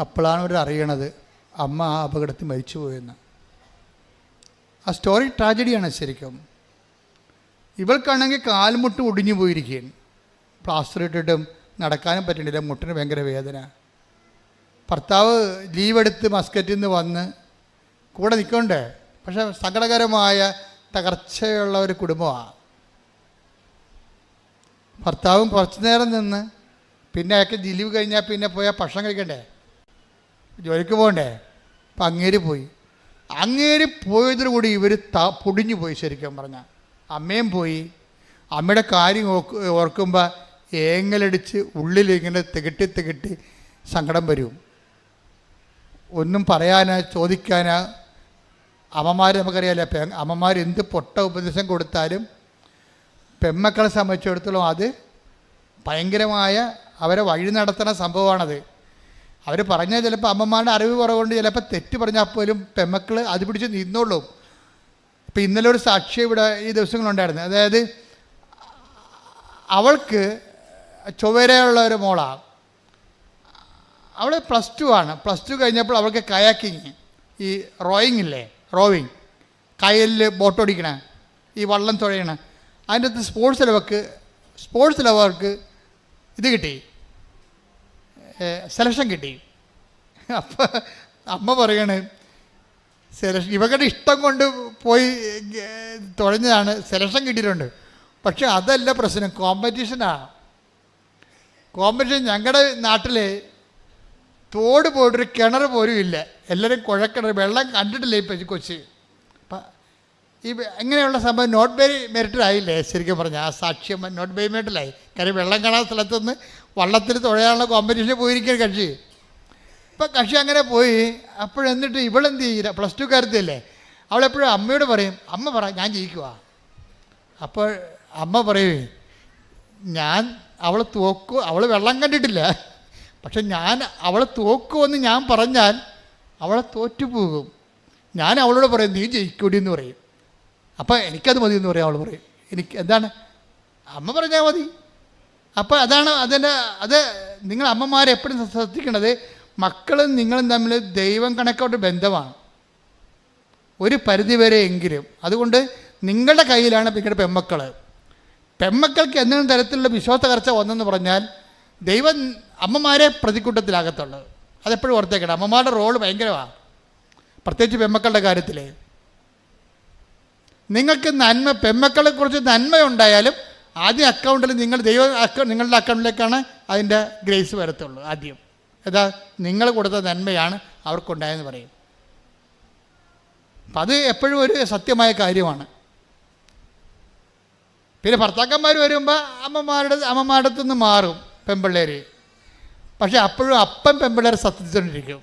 അപ്പോഴാണ് അവർ അറിയണത് അമ്മ ആ അപകടത്തിൽ മരിച്ചു പോയെന്ന്. ആ സ്റ്റോറി ട്രാജഡിയാണ് ശരിക്കും. ഇവൾക്കാണെങ്കിൽ കാൽമുട്ട് ഒടിഞ്ഞു പോയിരിക്കുകയാണ്. പ്ലാസ്റ്റർ ഇട്ടിട്ടും നടക്കാനും പറ്റുന്നില്ല, മുട്ടിന് ഭയങ്കര വേദന. ഭർത്താവ് ലീവെടുത്ത് മസ്കറ്റിൽ നിന്ന് വന്ന് കൂടെ നിൽക്കണ്ടേ. പക്ഷേ സങ്കടകരമായ തകർച്ചയുള്ള ഒരു കുടുംബമാണ്. ഭർത്താവും കുറച്ച് നേരം നിന്ന് പിന്നെ അയാൾക്ക് ലീവ് കഴിഞ്ഞാൽ പിന്നെ പോയാൽ ഭക്ഷണം കഴിക്കണ്ടേ, ജോലിക്ക് പോകണ്ടേ. അപ്പം അങ്ങേര് പോയതോടുകൂടി ഇവർ പൊടിഞ്ഞു പോയി. ശരിക്കും പറഞ്ഞാൽ അമ്മയും പോയി. അമ്മയുടെ കാര്യം ഓർക്കുമ്പോൾ ഏങ്ങലടിച്ച് ഉള്ളിലിങ്ങനെ തികട്ടി സങ്കടം വരും. ഒന്നും പറയാനോ ചോദിക്കാനോ. അമ്മമാർ നമുക്കറിയാമല്ലോ, അമ്മമാർ എന്ത് പൊട്ട ഉപദേശം കൊടുത്താലും പെമ്മക്കളെ സംബന്ധിച്ചിടത്തോളം അത് ഭയങ്കരമായ അവരെ വഴി നടത്തുന്ന സംഭവമാണത്. അവർ പറഞ്ഞാൽ ചിലപ്പോൾ അമ്മമാരുടെ അറിവ് കുറവുകൊണ്ട് ചിലപ്പോൾ തെറ്റ് പറഞ്ഞാൽ പോലും പെമ്മക്കൾ അത് പിടിച്ച് നിന്നോളും. ഇപ്പം ഇന്നലെ ഒരു സാക്ഷി ഇവിടെ ഈ ദിവസങ്ങളുണ്ടായിരുന്നു. അതായത് അവൾക്ക് ചൊവ്വരയുള്ള ഒരു മോളാണ്. അവൾ +2 ആണ്. +2 കഴിഞ്ഞപ്പോൾ അവൾക്ക് കയാക്കിങ്, ഈ റോവിങ് കയലിൽ ബോട്ടോടിക്കണ, ഈ വള്ളം തുഴയണ, അതിൻ്റെ അകത്ത് സ്പോർട്സിൽ അവർക്ക് ഇത് കിട്ടി, സെലക്ഷൻ കിട്ടി. അപ്പം അമ്മ പറയണേ, ഇവരുടെ ഇഷ്ടം കൊണ്ട് പോയി തുഴഞ്ഞതാണ്, സെലക്ഷൻ കിട്ടിയിട്ടുണ്ട്. പക്ഷെ അതല്ല പ്രശ്നം, കോമ്പറ്റീഷനാണ്. ഞങ്ങളുടെ നാട്ടിലെ തോട് പോയിട്ടൊരു കിണർ പോലും ഇല്ല. എല്ലാവരും കുഴക്കിണർ, വെള്ളം കണ്ടിട്ടില്ല ഇപ്പം കൊച്ചി. അപ്പം ഈ അങ്ങനെയുള്ള സംഭവം നോട്ട് ബൈ മെറിറ്റഡ് ആയില്ലേ ശരിക്കും പറഞ്ഞാൽ. ആ സാക്ഷ്യം നോട്ട് ബൈ മെറിറ്റഡായി. കാര്യം വെള്ളം കാണാത്ത സ്ഥലത്തുനിന്ന് വള്ളത്തിൽ തുഴയാനുള്ള കോമ്പറ്റീഷന് പോയിരിക്കും കക്ഷി. ഇപ്പം കക്ഷി അങ്ങനെ പോയി. അപ്പോഴെന്നിട്ട് ഇവളെന്ത് ചെയ്യില്ല, +2 കാരത്തില്ലേ, അവളെപ്പോഴും അമ്മയോട് പറയും, അമ്മ പറ ഞാൻ ജയിക്കുക. അപ്പോൾ അമ്മ പറയേ, അവൾ തോക്കും, അവൾ വെള്ളം കണ്ടിട്ടില്ല, പക്ഷെ അവൾ തോക്കുമെന്ന് ഞാൻ പറഞ്ഞാൽ അവളെ തോറ്റുപോകും. ഞാൻ അവളോട് പറയും നീ ജയിക്കൂടി എന്ന് പറയും. അപ്പം എനിക്കത് മതി എന്ന് പറയും. അവൾ പറയും എനിക്ക് എന്താണ് അമ്മ പറഞ്ഞാൽ മതി. അപ്പോൾ അത് നിങ്ങൾ അമ്മമാരെപ്പോഴും ശ്രദ്ധിക്കേണ്ടത്, മക്കളും നിങ്ങളും തമ്മിൽ ദൈവം കണക്കോട്ട് ബന്ധമാണ് ഒരു പരിധിവരെ എങ്കിലും. അതുകൊണ്ട് നിങ്ങളുടെ കയ്യിലാണ് നിങ്ങളുടെ പെമ്മക്കൾക്ക് എന്തെങ്കിലും തരത്തിലുള്ള വിശ്വാസ തകർച്ച വന്നെന്ന് പറഞ്ഞാൽ ദൈവം അമ്മമാരെ പ്രതിക്കൂട്ടത്തിലാകത്തുള്ളത്. അതെപ്പോഴും ഓർത്തേക്കണം. അമ്മമാരുടെ റോള് ഭയങ്കരമാണ്, പ്രത്യേകിച്ച് പെമ്മക്കളുടെ കാര്യത്തിൽ. നിങ്ങൾക്ക് പെമ്മക്കളെക്കുറിച്ച് നന്മയുണ്ടായാലും ആദ്യം അക്കൗണ്ടിൽ നിങ്ങളുടെ അക്കൗണ്ടിലേക്കാണ് അതിൻ്റെ ഗ്രേസ് വരത്തുള്ളൂ. ആദ്യം നിങ്ങൾ കൊടുത്ത നന്മയാണ് അവർക്കുണ്ടായെന്ന് പറയും. അപ്പം അത് എപ്പോഴും ഒരു സത്യമായ കാര്യമാണ്. പിന്നെ ഭർത്താക്കന്മാർ വരുമ്പോൾ അമ്മമാരുടെ അടുത്തുനിന്ന് മാറും പെൺപിള്ളേർ. പക്ഷേ അപ്പോഴും പെൺപിള്ളേർ സത്യത്തിക്കൊണ്ടിരിക്കും.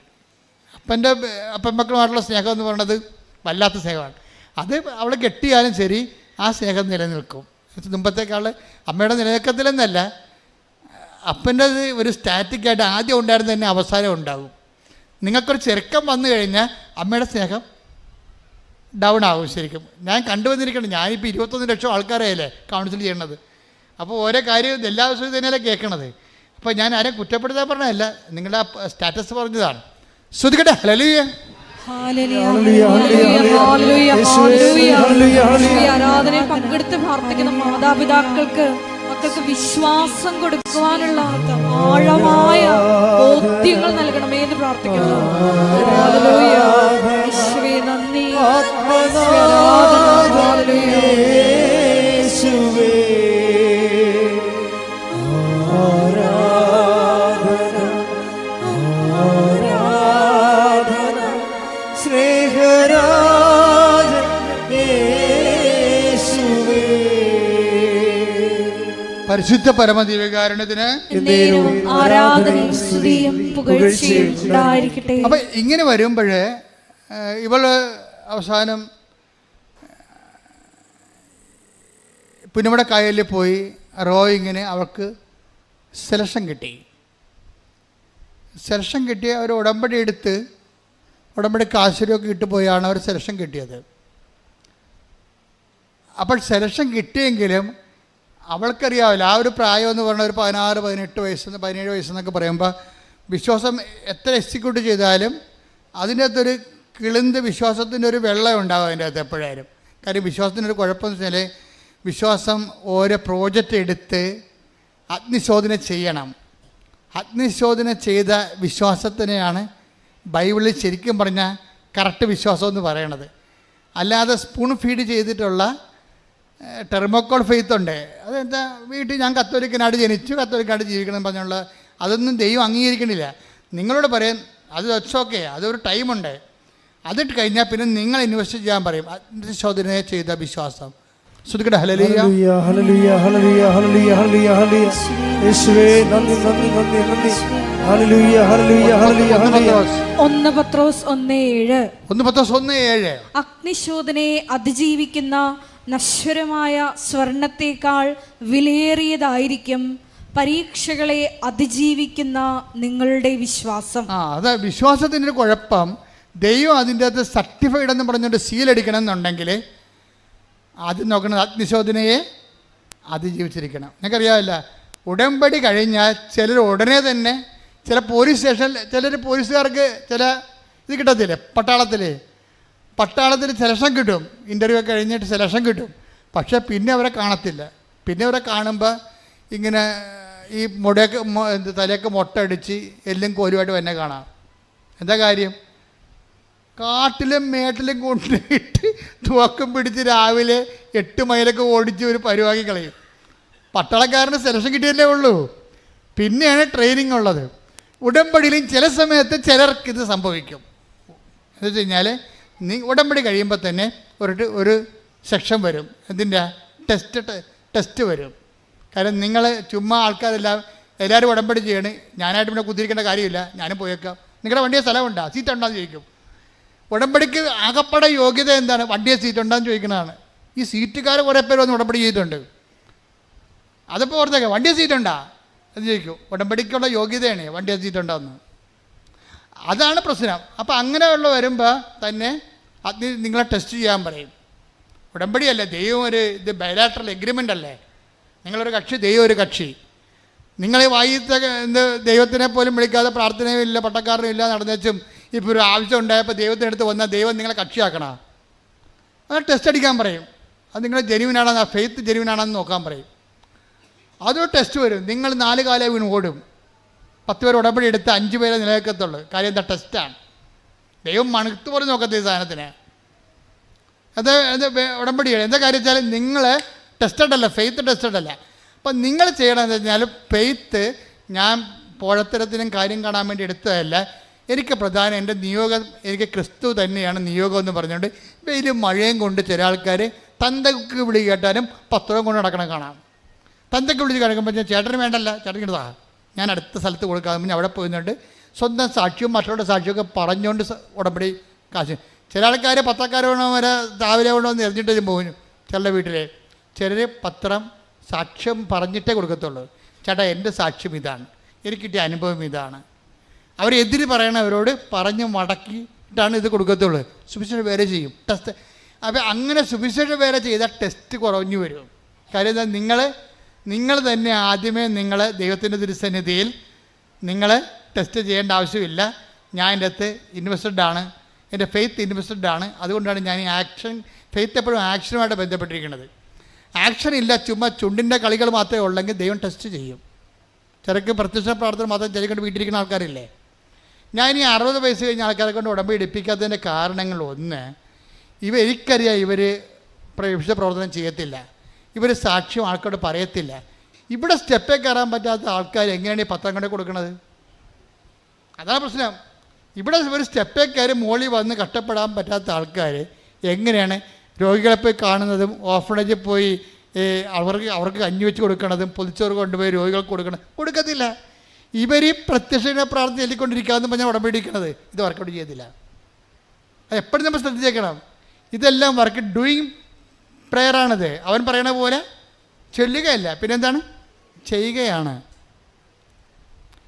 പെൺമക്കളുമായിട്ടുള്ള സ്നേഹം എന്ന് പറയുന്നത് വല്ലാത്ത സ്നേഹമാണ്. അത് അവളെ കെട്ടിയാലും ശരി ആ സ്നേഹം നിലനിൽക്കും. മുമ്പത്തേക്കാൾ അമ്മയുടെ നിലനിൽക്കത്തില്ലെന്നല്ല, അപ്പൻ്റെ ഒരു സ്റ്റാറ്റിക്കായിട്ട് ആദ്യം ഉണ്ടായിരുന്ന തന്നെ അവസാനം ഉണ്ടാകും. നിങ്ങൾക്കൊരു ചെറുക്കം വന്നു കഴിഞ്ഞാൽ അമ്മയുടെ സ്നേഹം ഡൗൺ ആകും. ശരിക്കും ഞാൻ കണ്ടുവന്നിരിക്കണം. ഞാനിപ്പോൾ 21 ലക്ഷം ആൾക്കാരെയല്ലേ കൗൺസിൽ ചെയ്യണത്. അപ്പോൾ ഓരോ കാര്യം എല്ലാ ദിവസവും തന്നെയല്ലേ കേൾക്കണത്. അപ്പോൾ ഞാൻ ആരെയും കുറ്റപ്പെടുത്താൻ പറഞ്ഞതല്ല, നിങ്ങളുടെ ആ സ്റ്റാറ്റസ് പറഞ്ഞതാണ്. ശ്രദ്ധിക്കട്ടെ. ഹല്ലേലൂയ. ആരാധനയിൽ പങ്കെടുത്ത് പ്രാർത്ഥിക്കുന്ന മാതാപിതാക്കൾക്ക് മക്കൾക്ക് വിശ്വാസം കൊടുക്കുവാനുള്ള ആഴമായ ബോധ്യങ്ങൾ നൽകണമേ എന്ന് പ്രാർത്ഥിക്കുന്നു. നന്ദി. പരിശുദ്ധ പരമദിവ്യകാരുണ്യത്തിന് ആരാധനയും സ്തുതിയും പുകഴ്ചയും ഉണ്ടായിരിക്കട്ടെ. അപ്പൊ ഇങ്ങനെ വരുമ്പോൾ ഇവള് അവസാനം പുന്നമട കായലിൽ പോയി റോയിങ്ങിന് അവൾക്ക് സെലക്ഷൻ കിട്ടി. അവർ ഉടമ്പടി എടുത്ത് കാശിലൊക്കെ ഇട്ടുപോയാണ് അവർ സെലക്ഷൻ കിട്ടിയത്. അപ്പോൾ സെലക്ഷൻ കിട്ടിയെങ്കിലും അവൾക്കറിയാവില്ല, ആ ഒരു പ്രായം എന്ന് പറഞ്ഞാൽ ഒരു 16, 18 വയസ്സ് 17 വയസ്സെന്നൊക്കെ പറയുമ്പോൾ വിശ്വാസം എത്ര എക്സിക്യൂട്ട് ചെയ്താലും അതിൻ്റെ അകത്തൊരു കിളിന്ത് വിശ്വാസത്തിൻ്റെ ഒരു വെള്ളം ഉണ്ടാകും അതിൻ്റെ അകത്ത് എപ്പോഴായാലും. കാര്യം വിശ്വാസത്തിനൊരു കുഴപ്പമെന്ന് വെച്ചാൽ വിശ്വാസം ഓരോ പ്രോജക്റ്റ് എടുത്ത് അഗ്നിശോധന ചെയ്യണം. അഗ്നിശോധന ചെയ്ത വിശ്വാസത്തിനെയാണ് ബൈബിളിൽ ശരിക്കും പറഞ്ഞാൽ കറക്റ്റ് വിശ്വാസം എന്ന് പറയണത്. അല്ലാതെ സ്പൂൺ ഫീഡ് ചെയ്തിട്ടുള്ള ടെർമോക്കോൾ ഫെയ്ത്ത് ഉണ്ട്. അതെന്താ, വീട്ടിൽ ഞാൻ കത്തോലിക്കനായിട്ട് ജനിച്ചു, കത്തോലിക്കായിട്ട് ജീവിക്കണം എന്ന് പറഞ്ഞുള്ള അതൊന്നും ദൈവം അംഗീകരിക്കണില്ല. നിങ്ങളോട് പറയും അത് ഓക്കെ, അതൊരു ടൈമുണ്ട്. അതിട്ട് കഴിഞ്ഞാൽ പിന്നെ നിങ്ങൾ ഇൻവെസ്റ്റ് ചെയ്യാൻ പറയും. പരിശോധന ചെയ്ത വിശ്വാസം. ശ്രുതിക്കട്ടെ ഹല്ലേലൂയ. ഹല്ലേലൂയ ഹല്ലേലൂയ ഹല്ലേലൂയ ഹല്ലേലൂയ ഹല്ലേലൂയ. യേശുവേ നന്ദി നന്ദി നന്ദി നന്ദി. ഹല്ലേലൂയ ഹല്ലേലൂയ ഹല്ലേലൂയ ഹല്ലേലൂയ. 1 പത്രോസ് 1:7 അഗ്നിശോധനയെ അതിജീവിക്കുന്ന നശ്വരമായ സ്വർണത്തേക്കാൾ വിലയേറിയതായിരിക്കും പരീക്ഷകളെ അതിജീവിക്കുന്ന നിങ്ങളുടെ വിശ്വാസം. അത് വിശ്വാസത്തിൻ്റെ ഒരു കുഴപ്പം, ദൈവം അതിൻ്റെ അകത്ത് സർട്ടിഫൈഡ് എന്ന് പറഞ്ഞുകൊണ്ട് സീലടിക്കണം എന്നുണ്ടെങ്കിൽ ആദ്യം നോക്കുന്നത് അഗ്നിശോധനയെ അതിജീവിച്ചിരിക്കണം. നിങ്ങൾക്കറിയാമല്ല, ഉടമ്പടി കഴിഞ്ഞാൽ ചിലർ ഉടനെ തന്നെ ചില പോലീസ് സ്റ്റേഷനിൽ ചിലർ പോലീസുകാർക്ക് ചില ഇത് കിട്ടത്തില്ലേ, പട്ടാളത്തിൽ സെലക്ഷൻ കിട്ടും, ഇൻ്റർവ്യൂ ഒക്കെ കഴിഞ്ഞിട്ട് സെലക്ഷൻ കിട്ടും. പക്ഷേ പിന്നെ അവരെ കാണത്തില്ല. പിന്നെ അവരെ കാണുമ്പോൾ ഇങ്ങനെ ഈ തലയൊക്കെ മൊട്ടടിച്ച് എല്ലും കോലുമായിട്ട് തന്നെ കാണാം. എന്താ കാര്യം? കാട്ടിലും മേട്ടിലും കൊണ്ടിട്ട് തുവക്കം പിടിച്ച് രാവിലെ 8 മൈലൊക്കെ ഓടിച്ച് ഒരു പരിവാക്കി കളയും. പട്ടാളക്കാരന് സെലക്ഷൻ കിട്ടിയല്ലേ ഉള്ളൂ, പിന്നെയാണ് ട്രെയിനിങ് ഉള്ളത്. ഉടമ്പടിയിലും ചില സമയത്ത് ചിലർക്ക് ഇത് സംഭവിക്കും. എന്ന് വെച്ച് കഴിഞ്ഞാൽ ഉടമ്പടി കഴിയുമ്പോൾ തന്നെ ഒരു സെക്ഷൻ വരും, എന്തിൻ്റെ ടെസ്റ്റ് വരും. കാരണം നിങ്ങൾ ചുമ്മാ എല്ലാവരും ഉടമ്പടി ചെയ്യണേ, ഞാനായിട്ട് പിന്നെ കുത്തിരിക്കേണ്ട കാര്യമില്ല, ഞാനും പോയേക്കാം. നിങ്ങളുടെ വണ്ടിയെ സ്ഥലമുണ്ടോ, സീറ്റ് ഉണ്ടോയെന്ന് ചോദിക്കും. ഉടമ്പടിക്ക് ആകപ്പാടെ യോഗ്യത എന്താണ്? വണ്ടിയെ സീറ്റ് ഉണ്ടോയെന്ന് ചോദിക്കുന്നതാണ്. ഈ സീറ്റുകാർ കുറേ പേര് വന്ന് ഉടമ്പടി ചെയ്തിട്ടുണ്ട്. അതിപ്പോൾ ഓർത്തേക്ക, വണ്ടിയെ സീറ്റ് ഉണ്ടോ എന്ന് ചോദിക്കും. ഉടമ്പടിക്കുള്ള യോഗ്യതയാണ് വണ്ടിയെ സീറ്റ് ഉണ്ടോയെന്ന്. അതാണ് പ്രശ്നം. അപ്പോൾ അങ്ങനെയുള്ള വരുമ്പോൾ തന്നെ അത് നിങ്ങളെ ടെസ്റ്റ് ചെയ്യാൻ പറയും. ഉടമ്പടിയല്ല, ദൈവം ഇത് ബയലാട്രൽ എഗ്രിമെൻ്റ് അല്ലേ. നിങ്ങളൊരു കക്ഷി, ദൈവം ഒരു കക്ഷി. നിങ്ങളെ വായിത്ത ദൈവത്തിനെ പോലും വിളിക്കാതെ പ്രാർത്ഥനയും ഇല്ല, പട്ടക്കാരനും ഇല്ല, നടന്നേച്ചും ഇപ്പോൾ ഒരു ആവശ്യം ഉണ്ടായപ്പോൾ ദൈവത്തിനടുത്ത് വന്നാൽ ദൈവം നിങ്ങളെ കക്ഷിയാക്കണം. അത് ടെസ്റ്റ് അടിക്കാൻ പറയും. അത് നിങ്ങൾ ജെന്യുവിനാണെന്ന്, ഫെയ്ത്ത് ജെന്യുവിനാണെന്ന് നോക്കാൻ പറയും. അതൊരു ടെസ്റ്റ് വരും. നിങ്ങൾ 4 കാലം വീണ് ഓടും. 10 പേർ ഉടമ്പടി എടുത്ത് 5 പേരെ നിലനിൽക്കത്തുള്ളൂ. കാര്യം എന്താ? ടെസ്റ്റാണ്. ദൈവം മണുത്ത് പോലും നോക്കത്ത ഈ സാധനത്തിന്. അത് ഉടമ്പടിയാണ്. എന്താ കാര്യം വെച്ചാൽ നിങ്ങൾ ടെസ്റ്റഡ് അല്ല, ഫെയ്ത്ത് ടെസ്റ്റഡ് അല്ല. അപ്പം നിങ്ങൾ ചെയ്യണമെന്ന് വെച്ചാൽ ഫെയ്ത്ത് ഞാൻ പോഴത്തരത്തിനും കാര്യം കാണാൻ വേണ്ടി എടുത്തതല്ല. എനിക്ക് പ്രധാനം എൻ്റെ നിയോഗം, എനിക്ക് ക്രിസ്തു തന്നെയാണ് നിയോഗം എന്ന് പറഞ്ഞുകൊണ്ട് വെയിലും മഴയും കൊണ്ട് ചില ആൾക്കാർ തന്തക്ക് വിളി കേട്ടാലും പത്രവും കൊണ്ട് നടക്കണം കാണാം. തന്തക്ക് വിളിച്ച് കിടക്കുമ്പോൾ ചേട്ടന് വേണ്ടല്ല, ചേട്ടൻ ഇതാ ഞാൻ അടുത്ത സ്ഥലത്ത് കൊടുക്കാതെ അവിടെ പോയിന്നുണ്ട് സ്വന്തം സാക്ഷ്യവും മറ്റുള്ള സാക്ഷിയൊക്കെ പറഞ്ഞുകൊണ്ട് ഉടമ്പടി കാശ്. ചില ആൾക്കാർ പത്രക്കാർ വേണോ വരെ രാവിലെ വേണോ എന്ന് എറിഞ്ഞിട്ട് പോകും. ചിലരുടെ വീട്ടിൽ ചിലർ പത്രം സാക്ഷ്യം പറഞ്ഞിട്ടേ കൊടുക്കത്തുള്ളൂ. ചേട്ടാ എൻ്റെ സാക്ഷ്യം ഇതാണ്, എനിക്ക് കിട്ടിയ അനുഭവം ഇതാണ്. അവരെതിര് പറയണവരോട് പറഞ്ഞ് മടക്കിയിട്ടാണ് ഇത് കൊടുക്കത്തുള്ളൂ. സുവിശേഷ വേല ചെയ്യും ടെസ്റ്റ്. അപ്പോൾ അങ്ങനെ സുവിശേഷ വേല ചെയ്താൽ ടെസ്റ്റ് കുറഞ്ഞു വരും. കാര്യം എന്താ? നിങ്ങൾ തന്നെ ആദ്യമേ നിങ്ങൾ ദൈവത്തിൻ്റെ തിരുസന്നിധിയിൽ നിങ്ങൾ ടെസ്റ്റ് ചെയ്യേണ്ട ആവശ്യമില്ല. ഞാൻ എൻ്റെ അകത്ത് ഇൻവെസ്റ്റഡ് ആണ്, എൻ്റെ ഫെയ്ത്ത് ഇൻവെസ്റ്റഡ് ആണ്. അതുകൊണ്ടാണ് ഞാൻ ഈ ഫെയ്ത്ത് എപ്പോഴും ആക്ഷനുമായിട്ട് ബന്ധപ്പെട്ടിരിക്കുന്നത്. ആക്ഷൻ ഇല്ല, ചുമ്മാ ചുണ്ടിൻ്റെ കളികൾ മാത്രമേ ഉള്ളെങ്കിൽ ദൈവം ടെസ്റ്റ് ചെയ്യും. ചിലക്ക് പ്രത്യക്ഷ പ്രാർത്ഥന മാത്രം ചിലക്കൊണ്ട് വീട്ടിലിരിക്കുന്ന ആൾക്കാരില്ലേ. ഞാൻ ഈ 60 വയസ്സ് കഴിഞ്ഞ ആൾക്കാരെ കൊണ്ട് ഉടമ്പടി എടുപ്പിക്കാത്തതിൻ്റെ കാരണങ്ങൾ ഒന്ന്, എനിക്കറിയാം ഇവർ വിശുദ്ധ പ്രവർത്തനം ചെയ്യത്തില്ല, ഇവർ സാക്ഷ്യം ആൾക്കാരോട് പറയത്തില്ല. ഇവിടെ സ്റ്റെപ്പേ കയറാൻ പറ്റാത്ത ആൾക്കാർ എങ്ങനെയാണ് ഈ പത്രം കൊണ്ട് കൊടുക്കുന്നത്? അതാണ് പ്രശ്നം. ഇവിടെ ഒരു സ്റ്റെപ്പേ കയറി മോളിൽ വന്ന് കഷ്ടപ്പെടാൻ പറ്റാത്ത ആൾക്കാർ എങ്ങനെയാണ് രോഗികളെ പോയി കാണുന്നതും ഓർഫണേജിൽ പോയി അവർക്ക് കഞ്ഞി വെച്ച് കൊടുക്കണതും പൊതിച്ചോറ് കൊണ്ടുപോയി രോഗികൾക്ക് കൊടുക്കത്തില്ല. ഇവർ ഈ പ്രത്യക്ഷ പ്രാർത്ഥന ചൊല്ലിക്കൊണ്ടിരിക്കാമെന്ന് പറഞ്ഞാൽ ഉടമ്പടിക്കുന്നത് ഇത് വർക്കൗട്ട് ചെയ്യത്തില്ല. അത് എപ്പോഴും നമ്മൾ ശ്രദ്ധിച്ചേക്കണം. ഇതെല്ലാം വർക്ക് ഡൂയിങ് പ്രെയറാണിത്. അവൻ പറയണ പോലെ ചൊല്ലുകയല്ല, പിന്നെന്താണ്? ചെയ്യുകയാണ്.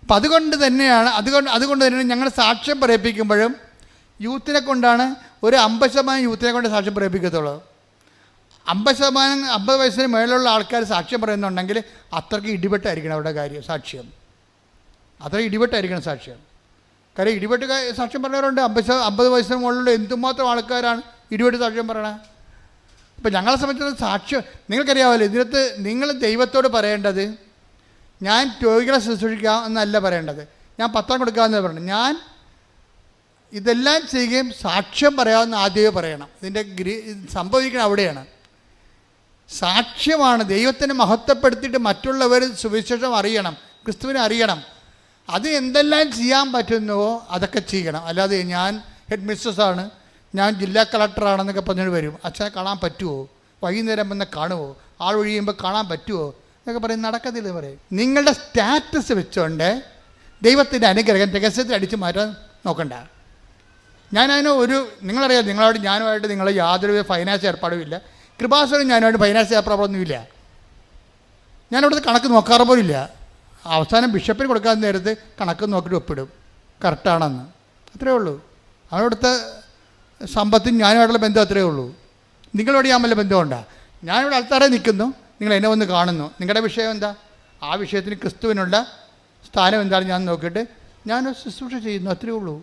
അപ്പം അതുകൊണ്ട് തന്നെയാണ് ഞങ്ങൾ സാക്ഷ്യം പറയിപ്പിക്കുമ്പോഴും യൂത്തിനെ കൊണ്ടാണ് ഒരു 50% യൂത്തിനെ കൊണ്ട് സാക്ഷ്യം പറയിപ്പിക്കത്തുള്ളൂ. 50 വയസ്സിന് മേലുള്ള ആൾക്കാർ സാക്ഷ്യം പറയുന്നുണ്ടെങ്കിൽ അത്രയ്ക്ക് ഇടിപെട്ടായിരിക്കണം അവരുടെ കാര്യം സാക്ഷ്യം. അത്ര ഇടിപെട്ടായിരിക്കണം സാക്ഷ്യം. കാര്യം ഇടിപെട്ട് സാക്ഷ്യം പറഞ്ഞവരുണ്ട്. 50 വയസ്സിന് മുകളിലുള്ള എന്തുമാത്രം ആൾക്കാരാണ് ഇടിപെട്ട് സാക്ഷ്യം പറയണത്. ഇപ്പം ഞങ്ങളെ സംബന്ധിച്ചിടത്തോളം സാക്ഷ്യം നിങ്ങൾക്കറിയാമല്ലോ. ഇതിനകത്ത് നിങ്ങൾ ദൈവത്തോട് പറയേണ്ടത് ഞാൻ രോഗികളെ ശുശ്രൂഷിക്കാം എന്നല്ല പറയേണ്ടത്, ഞാൻ പത്രം കൊടുക്കാമെന്നല്ല പറയേണ്ടത്. ഞാൻ ഇതെല്ലാം ചെയ്യുകയും സാക്ഷ്യം പറയാമെന്ന് ആദ്യമേ പറയണം. ഇതിൻ്റെ സംഭവിക്കുന്നത് അവിടെയാണ്. സാക്ഷ്യമാണ്. ദൈവത്തിനെ മഹത്വപ്പെടുത്തിയിട്ട് മറ്റുള്ളവർ സുവിശേഷം അറിയണം, ക്രിസ്തുവിനെ അറിയണം. അത് എന്തെല്ലാം ചെയ്യാൻ പറ്റുന്നുവോ അതൊക്കെ ചെയ്യണം. അല്ലാതെ ഞാൻ ഹെഡ് മിസ്സസ്സാണ്, ഞാൻ ജില്ലാ കളക്ടറാണെന്നൊക്കെ പറഞ്ഞിട്ട് വരും. അച്ഛനെ കാണാൻ പറ്റുമോ, വൈകുന്നേരം വന്ന് കാണുമോ, ആൾ ഒഴിയുമ്പോൾ കാണാൻ പറ്റുമോ എന്നൊക്കെ പറയും. നടക്കത്തില്ല പറയും. നിങ്ങളുടെ സ്റ്റാറ്റസ് വെച്ചുകൊണ്ട് ദൈവത്തിൻ്റെ അനുഗ്രഹം രഹസ്യത്തിൽ അടിച്ചു മാറ്റാൻ നോക്കണ്ട. ഞാനതിന് നിങ്ങളറിയാം, നിങ്ങളോട് ഞാനുമായിട്ട് നിങ്ങൾ യാതൊരു ഫൈനാൻസ് ഏർപ്പാടുമില്ല. കൃപാസനം ഞാനുമായിട്ട് ഫൈനാൻസ് ഏർപ്പാടൊന്നുമില്ല. ഞാനവിടുത്തെ കണക്ക് നോക്കാറ് പോലില്ല. അവസാനം ബിഷപ്പിന് കൊടുക്കാൻ നേരത്ത് കണക്ക് നോക്കിയിട്ട് ഒപ്പിടും കറക്റ്റാണെന്ന്. അത്രയേ ഉള്ളൂ. അവിടുത്തെ സമ്പത്തും ഞാനുമായിട്ടുള്ള ബന്ധം അത്രയേ ഉള്ളൂ. നിങ്ങളോട് ഞാൻ വല്ല ബന്ധമുണ്ടോ? ഞാനിവിടെ ആൾക്കാരെ നിൽക്കുന്നു, നിങ്ങൾ എന്നെ വന്ന് കാണുന്നു. നിങ്ങളുടെ വിഷയം എന്താ? ആ വിഷയത്തിന് ക്രിസ്തുവിനുള്ള സ്ഥാനം എന്താണ് ഞാൻ നോക്കിയിട്ട് ഞാൻ ശുശ്രൂഷ ചെയ്യുന്നു. അത്രയേ ഉള്ളൂ.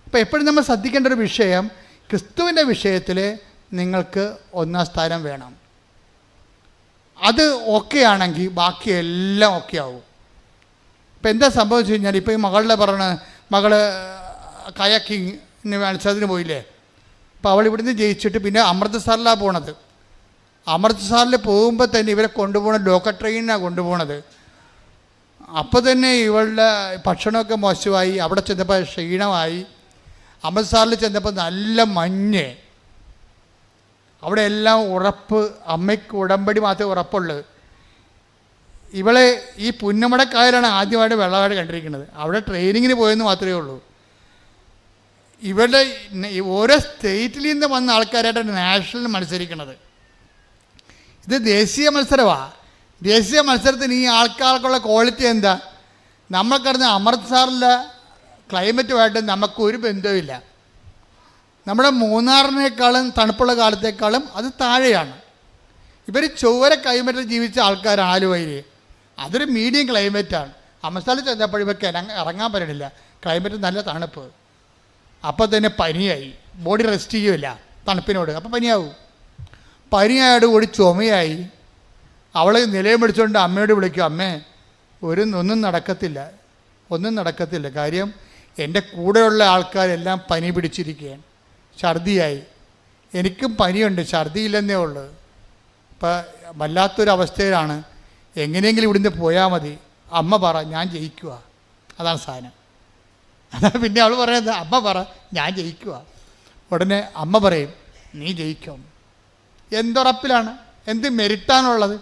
അപ്പോൾ എപ്പോഴും നമ്മൾ ശ്രദ്ധിക്കേണ്ട ഒരു വിഷയം, ക്രിസ്തുവിൻ്റെ വിഷയത്തിൽ നിങ്ങൾക്ക് ഒന്നാം സ്ഥാനം വേണം. അത് ഓക്കെ ആണെങ്കിൽ ബാക്കിയെല്ലാം ഓക്കെ ആവും. ഇപ്പം എന്താ സംഭവിച്ചു കഴിഞ്ഞാൽ, ഇപ്പോൾ ഈ മകളുടെ മകൾ കയാക്കിങ് മത്സരത്തിന് പോയില്ലേ. അപ്പോൾ അവൾ ഇവിടുന്ന് ജയിച്ചിട്ട് പിന്നെ അമൃത്സറിലാണ് പോണത്. അമൃത്സറിൽ പോകുമ്പോൾ തന്നെ ഇവരെ കൊണ്ടുപോകണ ലോക്കൽ ട്രെയിനിനാണ് കൊണ്ടുപോകണത്. അപ്പോൾ തന്നെ ഇവളുടെ ഭക്ഷണമൊക്കെ മോശമായി. അവിടെ ചെന്നപ്പോൾ ക്ഷീണമായി. അമൃത്സറിൽ ചെന്നപ്പോൾ നല്ല മഞ്ഞ്. അവിടെ എല്ലാം ഉറപ്പ്, അമ്മയ്ക്ക് ഉടമ്പടി മാത്രമേ ഉറപ്പുള്ളൂ. ഇവളെ ഈ പുന്നമടക്കായലാണ് ആദ്യമായിട്ട് വെള്ളമായിട്ട് കണ്ടിരിക്കുന്നത്. അവിടെ ട്രെയിനിങ്ങിന് പോയെന്ന് മാത്രമേ ഉള്ളൂ. ഇവരുടെ ഓരോ സ്റ്റേറ്റിൽ നിന്ന് വന്ന ആൾക്കാരായിട്ടാണ് നാഷണൽ മത്സരിക്കുന്നത്. ഇത് ദേശീയ മത്സരമാണ്. ദേശീയ മത്സരത്തിന് ഈ ആൾക്കാർക്കുള്ള ക്വാളിറ്റി എന്താ? നമ്മൾക്കറിഞ്ഞ അമൃത്സറിലെ ക്ലൈമറ്റുമായിട്ട് നമുക്കൊരു ബന്ധവുമില്ല. നമ്മുടെ മൂന്നാറിനേക്കാളും തണുപ്പുള്ള കാലത്തേക്കാളും അത് താഴെയാണ്. ഇവർ ചൊവ്വര ക്ലൈമറ്റിൽ ജീവിച്ച ആൾക്കാരാണ്. ആലുവയിൽ അതൊരു മീഡിയം ക്ലൈമറ്റാണ്. അമൃത്സറിൽ ചെന്നപ്പോൾ ഇവർക്ക് ഇറങ്ങാൻ പറ്റണില്ല. ക്ലൈമറ്റ് നല്ല തണുപ്പ്. അപ്പോൾ തന്നെ പനിയായി. ബോഡി റെസ്റ്റ് ചെയ്യുമില്ല തണുപ്പിനോട്. അപ്പോൾ പനിയാവും. പനിയായോട് കൂടി ചുമയായി. അവൾ നിലയം പിടിച്ചുകൊണ്ട് അമ്മയോട് വിളിക്കും, അമ്മേ ഒന്നും നടക്കത്തില്ല. കാര്യം എൻ്റെ കൂടെയുള്ള ആൾക്കാരെല്ലാം പനി പിടിച്ചിരിക്കുകയാണ്, ഛർദിയായി. എനിക്കും പനിയുണ്ട്, ഛർദിയില്ലെന്നേ ഉള്ളൂ. ഇപ്പം വല്ലാത്തൊരവസ്ഥയിലാണ്. എങ്ങനെയെങ്കിലും ഇവിടുന്ന് പോയാൽ മതി. അമ്മ പറ ഞാൻ ജയിക്കുക. അതാണ് സാധനം. അതാണ് പിന്നെ അവൾ പറയുന്നത്, അമ്മ പറ ഞാൻ ജയിക്കുക. ഉടനെ അമ്മ പറയും നീ ജയിക്കും. എന്തുറപ്പിലാണ്? എന്ത് മെരിറ്റാണുള്ളത്?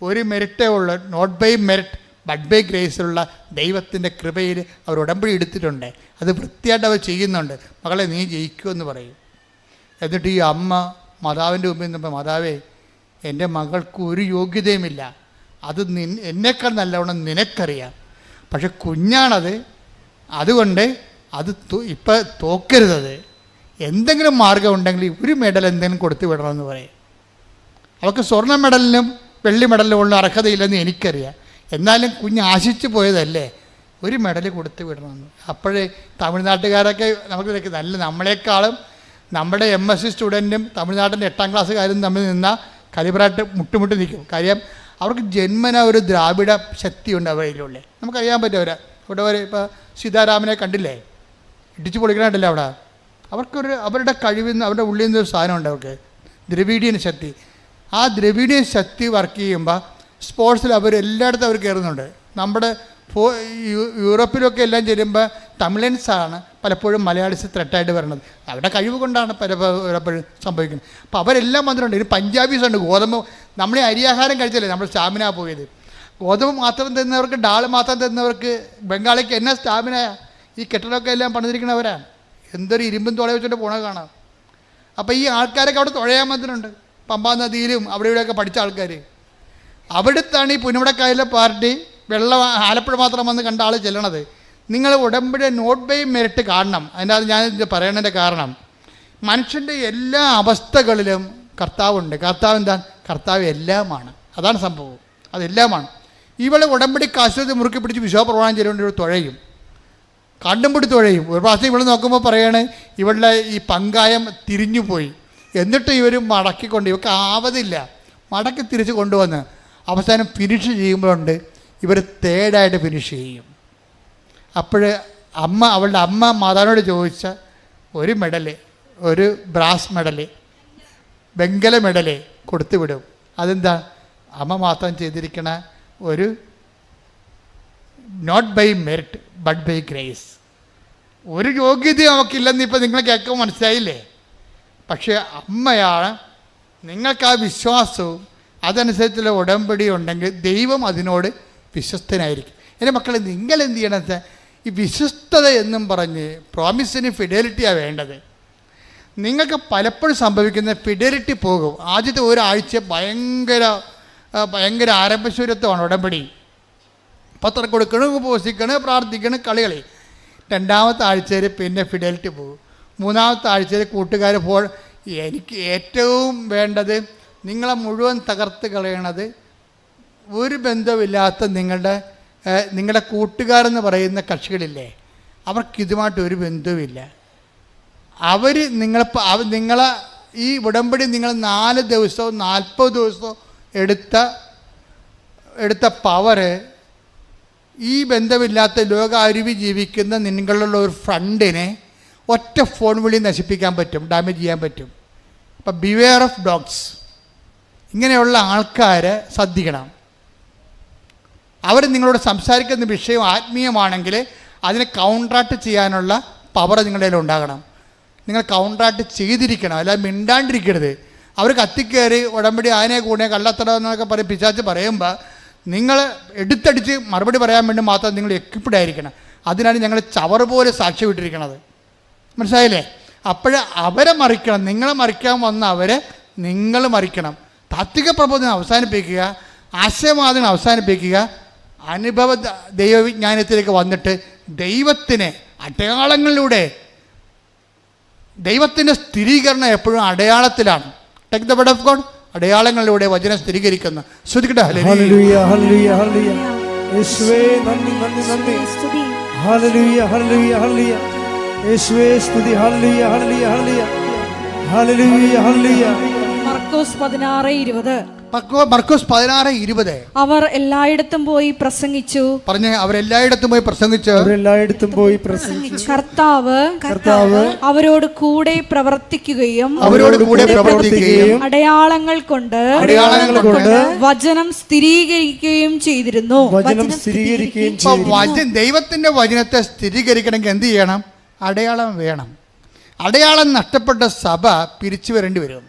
ഒരു മെരിറ്റേ ഉള്ളൂ. Not by merit but by ഗ്രേസിലുള്ള ദൈവത്തിൻ്റെ കൃപയിൽ അവർ ഉടമ്പടി എടുത്തിട്ടുണ്ട്. അത് വൃത്തിയായിട്ട് അവർ ചെയ്യുന്നുണ്ട്. മകളെ നീ ജയിക്കുമെന്ന് പറയും. എന്നിട്ട് ഈ അമ്മ മാതാവിൻ്റെ മുമ്പിൽ നിന്നപ്പോൾ, മാതാവേ എൻ്റെ മകൾക്ക് ഒരു യോഗ്യതയുമില്ല, അത് എന്നേക്കാൾ നല്ലവണ്ണം നിനക്കറിയാം, പക്ഷെ കുഞ്ഞാണത്, അതുകൊണ്ട് അത് ഇപ്പം തോക്കരുതത്. എന്തെങ്കിലും മാർഗം ഉണ്ടെങ്കിൽ ഒരു മെഡൽ എന്തെങ്കിലും കൊടുത്തു വിടണമെന്ന് പറയും. അവൾക്ക് സ്വർണ്ണ മെഡലിനും വെള്ളി മെഡലിനും ഉള്ള അർഹതയില്ലെന്ന് എനിക്കറിയാം. എന്നാലും കുഞ്ഞ് ആശിച്ചു പോയതല്ലേ, ഒരു മെഡൽ കൊടുത്തു വിടണമെന്ന്. അപ്പോഴേ തമിഴ്നാട്ടുകാരൊക്കെ നമുക്ക് നല്ല നമ്മളെക്കാളും നമ്മുടെ MSc സ്റ്റുഡൻറ്റും തമിഴ്നാട്ടിൻ്റെ 8ാം ക്ലാസ്സുകാരും തമ്മിൽ നിന്ന കലിബറായിട്ട് മുട്ടുമുട്ടി നിൽക്കും. കാര്യം അവർക്ക് ജന്മന ഒരു ദ്രാവിഡ ശക്തിയുണ്ട് അവരിലുള്ളേ. നമുക്കറിയാൻ പറ്റും. അവിടെ ഒരു ഇപ്പോൾ സീതാരാമനെ കണ്ടില്ലേ, ഇടിച്ചു പൊളിക്കണമില്ല അവിടെ. അവരുടെ കഴിവിൽ നിന്ന്, അവരുടെ ഉള്ളിൽ നിന്നൊരു സാധനമുണ്ട് അവർക്ക്, ദ്രവീഡിയൻ ശക്തി. ആ ദ്രവീഡിയൻ ശക്തി വർക്ക് ചെയ്യുമ്പോൾ സ്പോർട്സിൽ എല്ലായിടത്തും അവർ കയറുന്നുണ്ട്. നമ്മുടെ യൂറോപ്പിലൊക്കെ എല്ലാം ചെല്ലുമ്പോൾ തമിഴൻസാണ് പലപ്പോഴും മലയാളീസ് ത്രെട്ടായിട്ട് വരുന്നത്. അവരുടെ കഴിവ് കൊണ്ടാണ് പലപ്പോഴും സംഭവിക്കുന്നത്. അപ്പോൾ അവരെല്ലാം വന്നിട്ടുണ്ട്. ഇത് പഞ്ചാബീസുണ്ട്. ഗോതമ്പ്, നമ്മളെ അരിയാഹാരം കഴിച്ചല്ലേ നമ്മൾ സ്റ്റാമിന പോയത്. ഗോതമ്പ് മാത്രം തരുന്നവർക്ക്, ഡാൾ മാത്രം തരുന്നവർക്ക് ബംഗാളിക്ക് എന്നാ സ്റ്റാമിന. ഈ കെട്ടിടമൊക്കെ എല്ലാം പണിതിരിക്കുന്നവരാണ്. എന്തൊരു ഇരുമ്പും തുള വെച്ചിട്ട് പോണത് കാണാം. അപ്പോൾ ഈ ആൾക്കാരൊക്കെ അവിടെ തുഴയാൻ വന്നിട്ടുണ്ട്. പമ്പാ നദിയിലും അവിടെ ഇവിടെയൊക്കെ പഠിച്ച ആൾക്കാർ. അവിടുത്താണ് ഈ പുന്നമടക്കായലിലെ പാർട്ടി വെള്ളം ആലപ്പുഴ മാത്രം വന്ന് കണ്ട ആൾ ചെല്ലണത്. നിങ്ങൾ ഉടമ്പടി നോട്ട് ബൈ മെറിറ്റ് കാണണം. അതിനകത്ത് ഞാൻ പറയണതിൻ്റെ കാരണം, മനുഷ്യൻ്റെ എല്ലാ അവസ്ഥകളിലും കർത്താവുണ്ട്. കർത്താവ് എന്താണ്? കർത്താവ് എല്ലാമാണ്. അതാണ് സംഭവം. അതെല്ലാമാണ്. ഇവളെ ഉടമ്പടി കാശ്വത മുറുക്കി പിടിച്ച് വിശ്വാസപ്രമാണം ചെയ്തുകൊണ്ട് ഇവൾ തുഴയും, കണ്ടും പിടി തുഴയും. ഒരു പ്രാവശ്യം ഇവൾ നോക്കുമ്പോൾ പറയാണ് ഇവളുടെ ഈ പങ്കായം തിരിഞ്ഞു പോയി. എന്നിട്ട് ഇവർ മടക്കിക്കൊണ്ട്, ഇവർക്ക് ആവതില്ല, മടക്കി തിരിച്ച് കൊണ്ടുവന്ന് അവസാനം ഫിനിഷ് ചെയ്യുമ്പോഴുണ്ട് ഇവർ തേർഡായിട്ട് ഫിനിഷ് ചെയ്യും. അപ്പോൾ അവളുടെ അമ്മ മാതാവിനോട് ചോദിച്ച ഒരു മെഡല്, ഒരു ബ്രാസ് മെഡല്, വെങ്കല മെഡല് കൊടുത്തു വിടും. അതെന്താ? അമ്മ മാത്രം ചെയ്തിരിക്കണ ഒരു not by merit but by grace. ഒരു യോഗ്യതയും അവൾക്കില്ലെന്ന് ഇപ്പം നിങ്ങൾ കേൾക്കുമ്പോൾ മനസ്സിലായില്ലേ? പക്ഷേ അമ്മയാണ്. നിങ്ങൾക്ക് ആ വിശ്വാസവും അതനുസരിച്ചുള്ള ഉടമ്പടി ഉണ്ടെങ്കിൽ ദൈവം അതിനോട് വിശ്വസ്തനായിരിക്കും. എൻ്റെ മക്കളെ, നിങ്ങൾ എന്ത് ചെയ്യണത്? ഈ വിശ്വസ്തത എന്നും പറഞ്ഞ് പ്രോമിസിന് ഫിഡലിറ്റിയാണ് വേണ്ടത്. നിങ്ങൾക്ക് പലപ്പോഴും സംഭവിക്കുന്ന ഫിഡലിറ്റി പോകും. ആദ്യത്തെ ഒരാഴ്ച ഭയങ്കര ആരംഭശൂരത്വമാണ് ഉടമ്പടി. പത്രം കൊടുക്കണം, ഉപവസിക്കണം, പ്രാർത്ഥിക്കണം, കളികളി. രണ്ടാമത്തെ ആഴ്ചയിൽ പിന്നെ ഫിഡലിറ്റി പോകും. മൂന്നാമത്തെ ആഴ്ചയിൽ കൂട്ടുകാർ എനിക്ക് ഏറ്റവും വേണ്ടത് നിങ്ങളെ മുഴുവൻ തകർത്ത് കളയണത് ഒരു ബന്ധമില്ലാത്ത നിങ്ങളുടെ കൂട്ടുകാരെന്ന് പറയുന്ന കക്ഷികളില്ലേ, അവർക്കിതുമായിട്ട് ഒരു ബന്ധവുമില്ല. അവർ നിങ്ങളെ ഈ ഉടമ്പടി നിങ്ങൾ 4 ദിവസവും 40 ദിവസവും എടുത്ത പവറ് ഈ ബന്ധമില്ലാത്ത ലോക അരുവി ജീവിക്കുന്ന നിങ്ങളുള്ള ഒരു ഫ്രണ്ടിനെ ഒറ്റ ഫോൺ വിളി നശിപ്പിക്കാൻ പറ്റും, ഡാമേജ് ചെയ്യാൻ പറ്റും. അപ്പം ബിവെയർ ഓഫ് ഡോഗ്സ്. ഇങ്ങനെയുള്ള ആൾക്കാരെ ശ്രദ്ധിക്കണം. അവർ നിങ്ങളോട് സംസാരിക്കുന്ന വിഷയം ആത്മീയമാണെങ്കിൽ അതിനെ കൗണ്ടറാക്ട് ചെയ്യാനുള്ള പവർ നിങ്ങളുടെ കയ്യിൽ ഉണ്ടാകണം. നിങ്ങൾ കൗണ്ടറാക്ട് ചെയ്തിരിക്കണം, അല്ലാതെ മിണ്ടാണ്ടിരിക്കരുത്. അവർ കത്തിക്കയറി ഉടമ്പടി ആനയെ കൂടെ കള്ളത്തടം എന്നൊക്കെ പറയും, പിശാച് പറയുമ്പോൾ നിങ്ങൾ എടുത്തടിച്ച് മറുപടി പറയാൻ വേണ്ടി മാത്രം നിങ്ങൾ എക്വിപ്ഡ് ആയിരിക്കണം. അതിനാണ് ഞങ്ങൾ ചവറ് പോലെ സാക്ഷ്യം ഇട്ടിരിക്കണത്. മനസ്സിലായില്ലേ? അപ്പോഴേ അവരെ മറിക്കണം. നിങ്ങളെ മറിക്കാൻ വന്ന അവരെ നിങ്ങൾ മറിക്കണം. താത്വിക പ്രബോധനം അവസാനിപ്പിക്കുക, ആശയവാദങ്ങൾ അവസാനിപ്പിക്കുക, അനുഭവ ദൈവവിജ്ഞാനത്തിലേക്ക് വന്നിട്ട് ദൈവത്തിന് അടയാളങ്ങളിലൂടെ, ദൈവത്തിൻ്റെ സ്ഥിരീകരണം എപ്പോഴും അടയാളത്തിലാണ്. Take the word of God. അടയാളങ്ങളിലൂടെ വചനം സ്ഥിരീകരിക്കുന്നു. ശ്രദ്ധിക്കട്ടെ. ഹല്ലേലൂയ, ഹല്ലേലൂയ, ഹല്ലേലൂയ. യേശുവേ നന്ദി, നന്ദി, നന്ദി. ഹല്ലേലൂയ, ഹല്ലേലൂയ, ഹല്ലേലൂയ. യേശുവേ സ്തുതി. ഹല്ലേലൂയ, ഹല്ലേലൂയ, ഹല്ലേലൂയ. ഹല്ലേലൂയ, ഹല്ലേലൂയ. മർക്കോസ് 16:20. മർക്കോസ് 16:20. അവർ എല്ലായിടത്തും പോയി പ്രസംഗിച്ചു. പറഞ്ഞേ, അവരെല്ലായിടത്തും പോയി പ്രസംഗിച്ചു. അവരെല്ലായിടത്തും പോയി പ്രസംഗിച്ചു. കർത്താവ് അവരോട് കൂടെ പ്രവർത്തിക്കുകയും അടയാളങ്ങൾ കൊണ്ട് വചനം സ്ഥിരീകരിക്കുകയും ചെയ്തിരുന്നു. ദൈവത്തിന്റെ വചനത്തെ സ്ഥിരീകരിക്കണമെങ്കിൽ എന്ത് ചെയ്യണം? അടയാളം വേണം. അടയാളം നഷ്ടപ്പെട്ട സഭ പിരിച്ചു വരേണ്ടി വരും.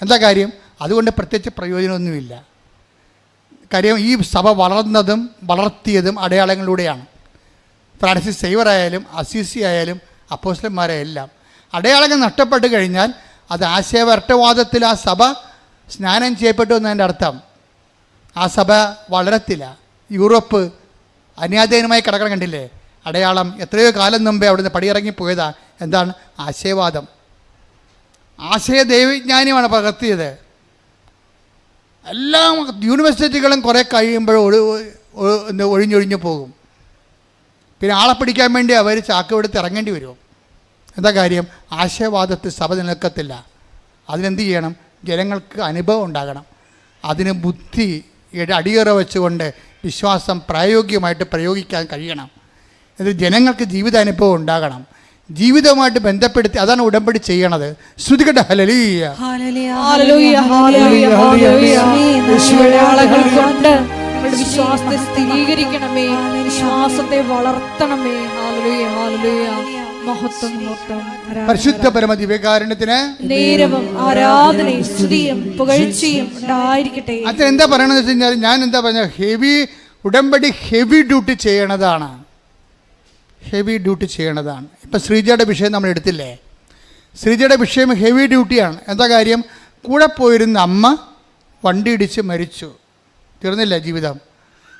എന്താ കാര്യം? അതുകൊണ്ട് പ്രത്യേകിച്ച് പ്രയോജനമൊന്നുമില്ല. കാര്യം ഈ സഭ വളർന്നതും വളർത്തിയതും അടയാളങ്ങളിലൂടെയാണ്. ഫ്രാൻസിസ് സേവർ ആയാലും അസീസി ആയാലും അപ്പോസ്തലന്മാരെല്ലാം അടയാളങ്ങൾ നഷ്ടപ്പെട്ട് കഴിഞ്ഞാൽ അത് ആശയവരട്ടവാദത്തിൽ ആ സഭ സ്നാനം ചെയ്യപ്പെട്ടു എന്നതിൻ്റെ അർത്ഥം. ആ സഭ വളരത്തില്ല. യൂറോപ്പ് അന്യാധീനമായി കിടക്കണം, കണ്ടില്ലേ? അടയാളം എത്രയോ കാലം മുമ്പേ അവിടുന്ന് പടിയിറങ്ങിപ്പോയതാ. എന്താണ്? ആശയവാദം. ആശയ ദൈവവിജ്ഞാനിയാണ് പകർത്തിയത്. എല്ലാ യൂണിവേഴ്സിറ്റികളും കുറേ കഴിയുമ്പോൾ ഒഴിഞ്ഞൊഴിഞ്ഞു പോകും. പിന്നെ ആളെ പിടിക്കാൻ വേണ്ടി അവർ ചാക്കെടുത്ത് ഇറങ്ങേണ്ടി വരും. എന്താ കാര്യം? ആശയവാദത്തിൽ സഭ നിലനിൽക്കത്തില്ല. അതിനെന്ത് ചെയ്യണം? ജനങ്ങൾക്ക് അനുഭവം ഉണ്ടാകണം. അതിന് ബുദ്ധി അടിയറ വെച്ചുകൊണ്ട് വിശ്വാസം പ്രായോഗികമായിട്ട് പ്രയോഗിക്കാൻ കഴിയണം. ഇത് ജനങ്ങൾക്ക് ജീവിതാനുഭവം ഉണ്ടാകണം. ജീവിതവുമായിട്ട് ബന്ധപ്പെടുത്തി അതാണ് ഉടമ്പടി ചെയ്യണത്. ശ്രുതികട്ടെ. ഹല്ലേലൂയ, ഹല്ലേലൂയ, ഹല്ലേലൂയ, ഹല്ലേലൂയ. അടയാളങ്ങൾ കൊണ്ട് വിശ്വാസത്തെ സ്ഥിരീകരിക്കണമേ, വിശ്വാസത്തെ വളർത്തണമേ. Hallelujah, hallelujah. മഹത്വം, മഹത്വം. പരിശുദ്ധ പരമ ദിവ്യകാരുണ്യത്തിന് നേരവും ആരാധനയും സ്തുതിയും പുകഴ്ചയും ഉണ്ടായിരിക്കട്ടെ. അച്ഛൻ എന്താ പറയണമെന്ന് വെച്ച് കഴിഞ്ഞാൽ, ഞാൻ എന്താ പറഞ്ഞ ഉടമ്പടി ഹെവി ഡ്യൂട്ടി ചെയ്യണതാണ്. ഹെവി ഡ്യൂട്ടി ചെയ്യണതാണ്. ഇപ്പം ശ്രീജയുടെ വിഷയം നമ്മൾ എടുത്തില്ലേ? ശ്രീജയുടെ വിഷയം ഹെവി ഡ്യൂട്ടിയാണ്. എന്താ കാര്യം? കൂടെ പോയിരുന്ന അമ്മ വണ്ടി ഇടിച്ച് മരിച്ചു. തീർന്നില്ല ജീവിതം.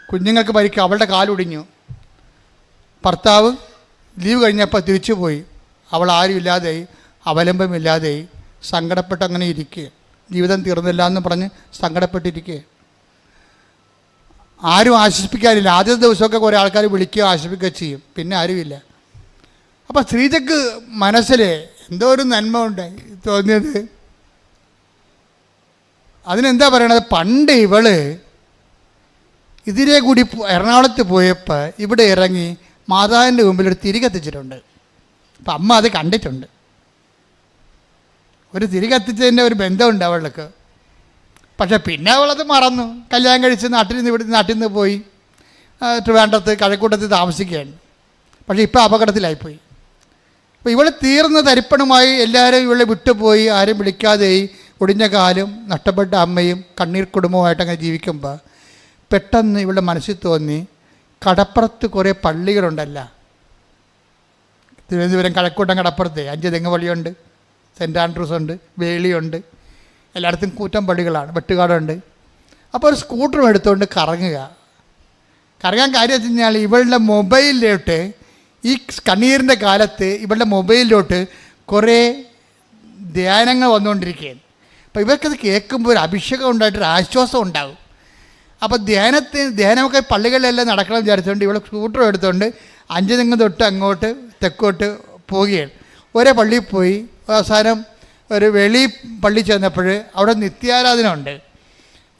കുഞ്ഞുങ്ങൾക്ക് മരിക്കുക, അവളുടെ കാലൊടിഞ്ഞു. ഭർത്താവ് ലീവ് കഴിഞ്ഞപ്പോൾ തിരിച്ചു പോയി. അവൾ ആരും ഇല്ലാതെയായി, അവലംബമില്ലാതെയായി, സങ്കടപ്പെട്ട് അങ്ങനെ ഇരിക്കുക. ജീവിതം തീർന്നില്ല എന്ന് പറഞ്ഞ് സങ്കടപ്പെട്ടിരിക്കുക. ആരും ആശ്വസിപ്പിക്കാനില്ല. ആദ്യത്തെ ദിവസമൊക്കെ കുറേ ആൾക്കാർ വിളിക്കുകയോ ആശ്വസിപ്പിക്കുകയോ ചെയ്യും, പിന്നെ ആരുമില്ല. അപ്പോൾ ശ്രീജക്ക് മനസ്സിൽ എന്തോ ഒരു നന്മ ഉണ്ടായി തോന്നിയത്. അതിനെന്താ പറയണത്? പണ്ട് ഇവള് ഇതിലെ കൂടി എറണാകുളത്ത് പോയപ്പോൾ ഇവിടെ ഇറങ്ങി മാതാവിൻ്റെ മുമ്പിൽ ഒരു തിരി കത്തിച്ചിട്ടുണ്ട്. അപ്പം അമ്മ അത് കണ്ടിട്ടുണ്ട്. ഒരു തിരി കത്തിച്ചതിൻ്റെ ഒരു ബന്ധമുണ്ട് അവൾക്ക്. പക്ഷെ പിന്നെ അവളത് മറന്നു. കല്യാണം കഴിച്ച് നാട്ടിൽ നിന്ന് പോയി ട്രിവാൻഡ്രത്ത് കഴക്കൂട്ടത്തിൽ താമസിക്കുകയാണ്. പക്ഷേ ഇപ്പോൾ അപകടത്തിലായിപ്പോയി. അപ്പോൾ ഇവൾ തീർന്ന തരിപ്പണമായി എല്ലാവരും ഇവളെ വിട്ടുപോയി, ആരും വിളിക്കാതെയായി, ഒടിഞ്ഞ കാലും നഷ്ടപ്പെട്ട അമ്മയും കണ്ണീർ കുടുംബമായിട്ട് അങ്ങനെ ജീവിക്കുമ്പോൾ പെട്ടെന്ന് ഇവളുടെ മനസ്സിൽ തോന്നി, കടപ്പുറത്ത് കുറേ പള്ളികളുണ്ടല്ല, തിരുവനന്തപുരം കഴക്കൂട്ടം കടപ്പുറത്ത് 5 തെങ്ങ് പള്ളിയുണ്ട്, സെൻറ്റ് ആൻഡ്രൂസ് ഉണ്ട്, വേളിയുണ്ട്, എല്ലായിടത്തും കൂറ്റം പള്ളികളാണ്, വെട്ടുകാടുണ്ട്. അപ്പോൾ ഒരു സ്കൂട്ടറും എടുത്തുകൊണ്ട് കറങ്ങാൻ കാര്യം വെച്ച് കഴിഞ്ഞാൽ ഇവളുടെ മൊബൈലിലോട്ട് ഈ കണ്ണീരിൻ്റെ കാലത്ത് ഇവളുടെ മൊബൈലിലോട്ട് കുറേ ധ്യാനങ്ങൾ വന്നുകൊണ്ടിരിക്കുകയാണ്. അപ്പോൾ ഇവർക്കത് കേൾക്കുമ്പോൾ ഒരു അഭിഷേകം ഉണ്ടായിട്ടൊരു ആശ്വാസം ഉണ്ടാകും. അപ്പോൾ ധ്യാനമൊക്കെ പള്ളികളിലെല്ലാം നടക്കണം വിചാരിച്ചുകൊണ്ട് ഇവൾ സ്കൂട്ടറും എടുത്തുകൊണ്ട് 5 തെങ്ങ് തൊട്ട് അങ്ങോട്ട് തെക്കോട്ട് പോവുകയാണ്. ഒരേ പള്ളിയിൽ പോയി അവസാനം ഒരു വെളി പള്ളി ചെന്നപ്പോൾ അവിടെ നിത്യാരാധന ഉണ്ട്.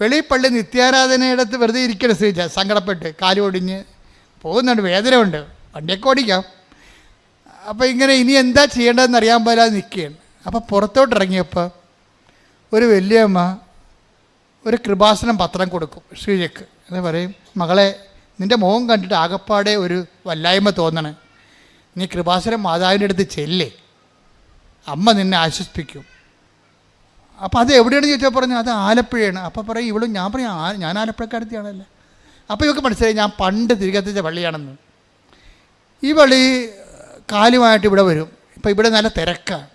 വെളി പള്ളി നിത്യാരാധനയിടത്ത് വെറുതെ ഇരിക്കണം, സ്ത്രീച്ച സങ്കടപ്പെട്ട് കാലൊടിഞ്ഞ് പോകുന്നുണ്ട്, വേദനയുണ്ട്, വണ്ടിയൊക്കെ ഓടിക്കാം. അപ്പോൾ ഇങ്ങനെ ഇനി എന്താ ചെയ്യേണ്ടതെന്ന് അറിയാൻ പോലാതെ നിൽക്കുകയാണ്. അപ്പോൾ പുറത്തോട്ട് ഇറങ്ങിയപ്പോൾ ഒരു വലിയമ്മ ഒരു കൃപാസനം പത്രം കൊടുക്കും ശ്രീജയ്ക്ക്. എന്ന് പറയും, മകളെ, നിൻ്റെ മുഖം കണ്ടിട്ട് ആകപ്പാടെ ഒരു വല്ലായ്മ തോന്നണേ, നീ കൃപാസനം മാതാവിൻ്റെ അടുത്ത് ചെല്ലേ, അമ്മ നിന്നെ ആശ്വസിപ്പിക്കും. അപ്പോൾ അത് എവിടെയാണ് ചോദിച്ചാൽ പറഞ്ഞു അത് ആലപ്പുഴയാണ്. അപ്പോൾ പറയും ഇവളും, ഞാൻ പറയും ഞാൻ ആലപ്പുഴക്കാരത്തിയാണല്ലോ. അപ്പോൾ ഇവർക്ക് മനസ്സിലായി ഞാൻ പണ്ട് തിരികെത്തിച്ച പള്ളിയാണെന്ന്. ഈ പള്ളി കാലുമായിട്ട് ഇവിടെ വരും. ഇപ്പോൾ ഇവിടെ നല്ല തിരക്കാണ്.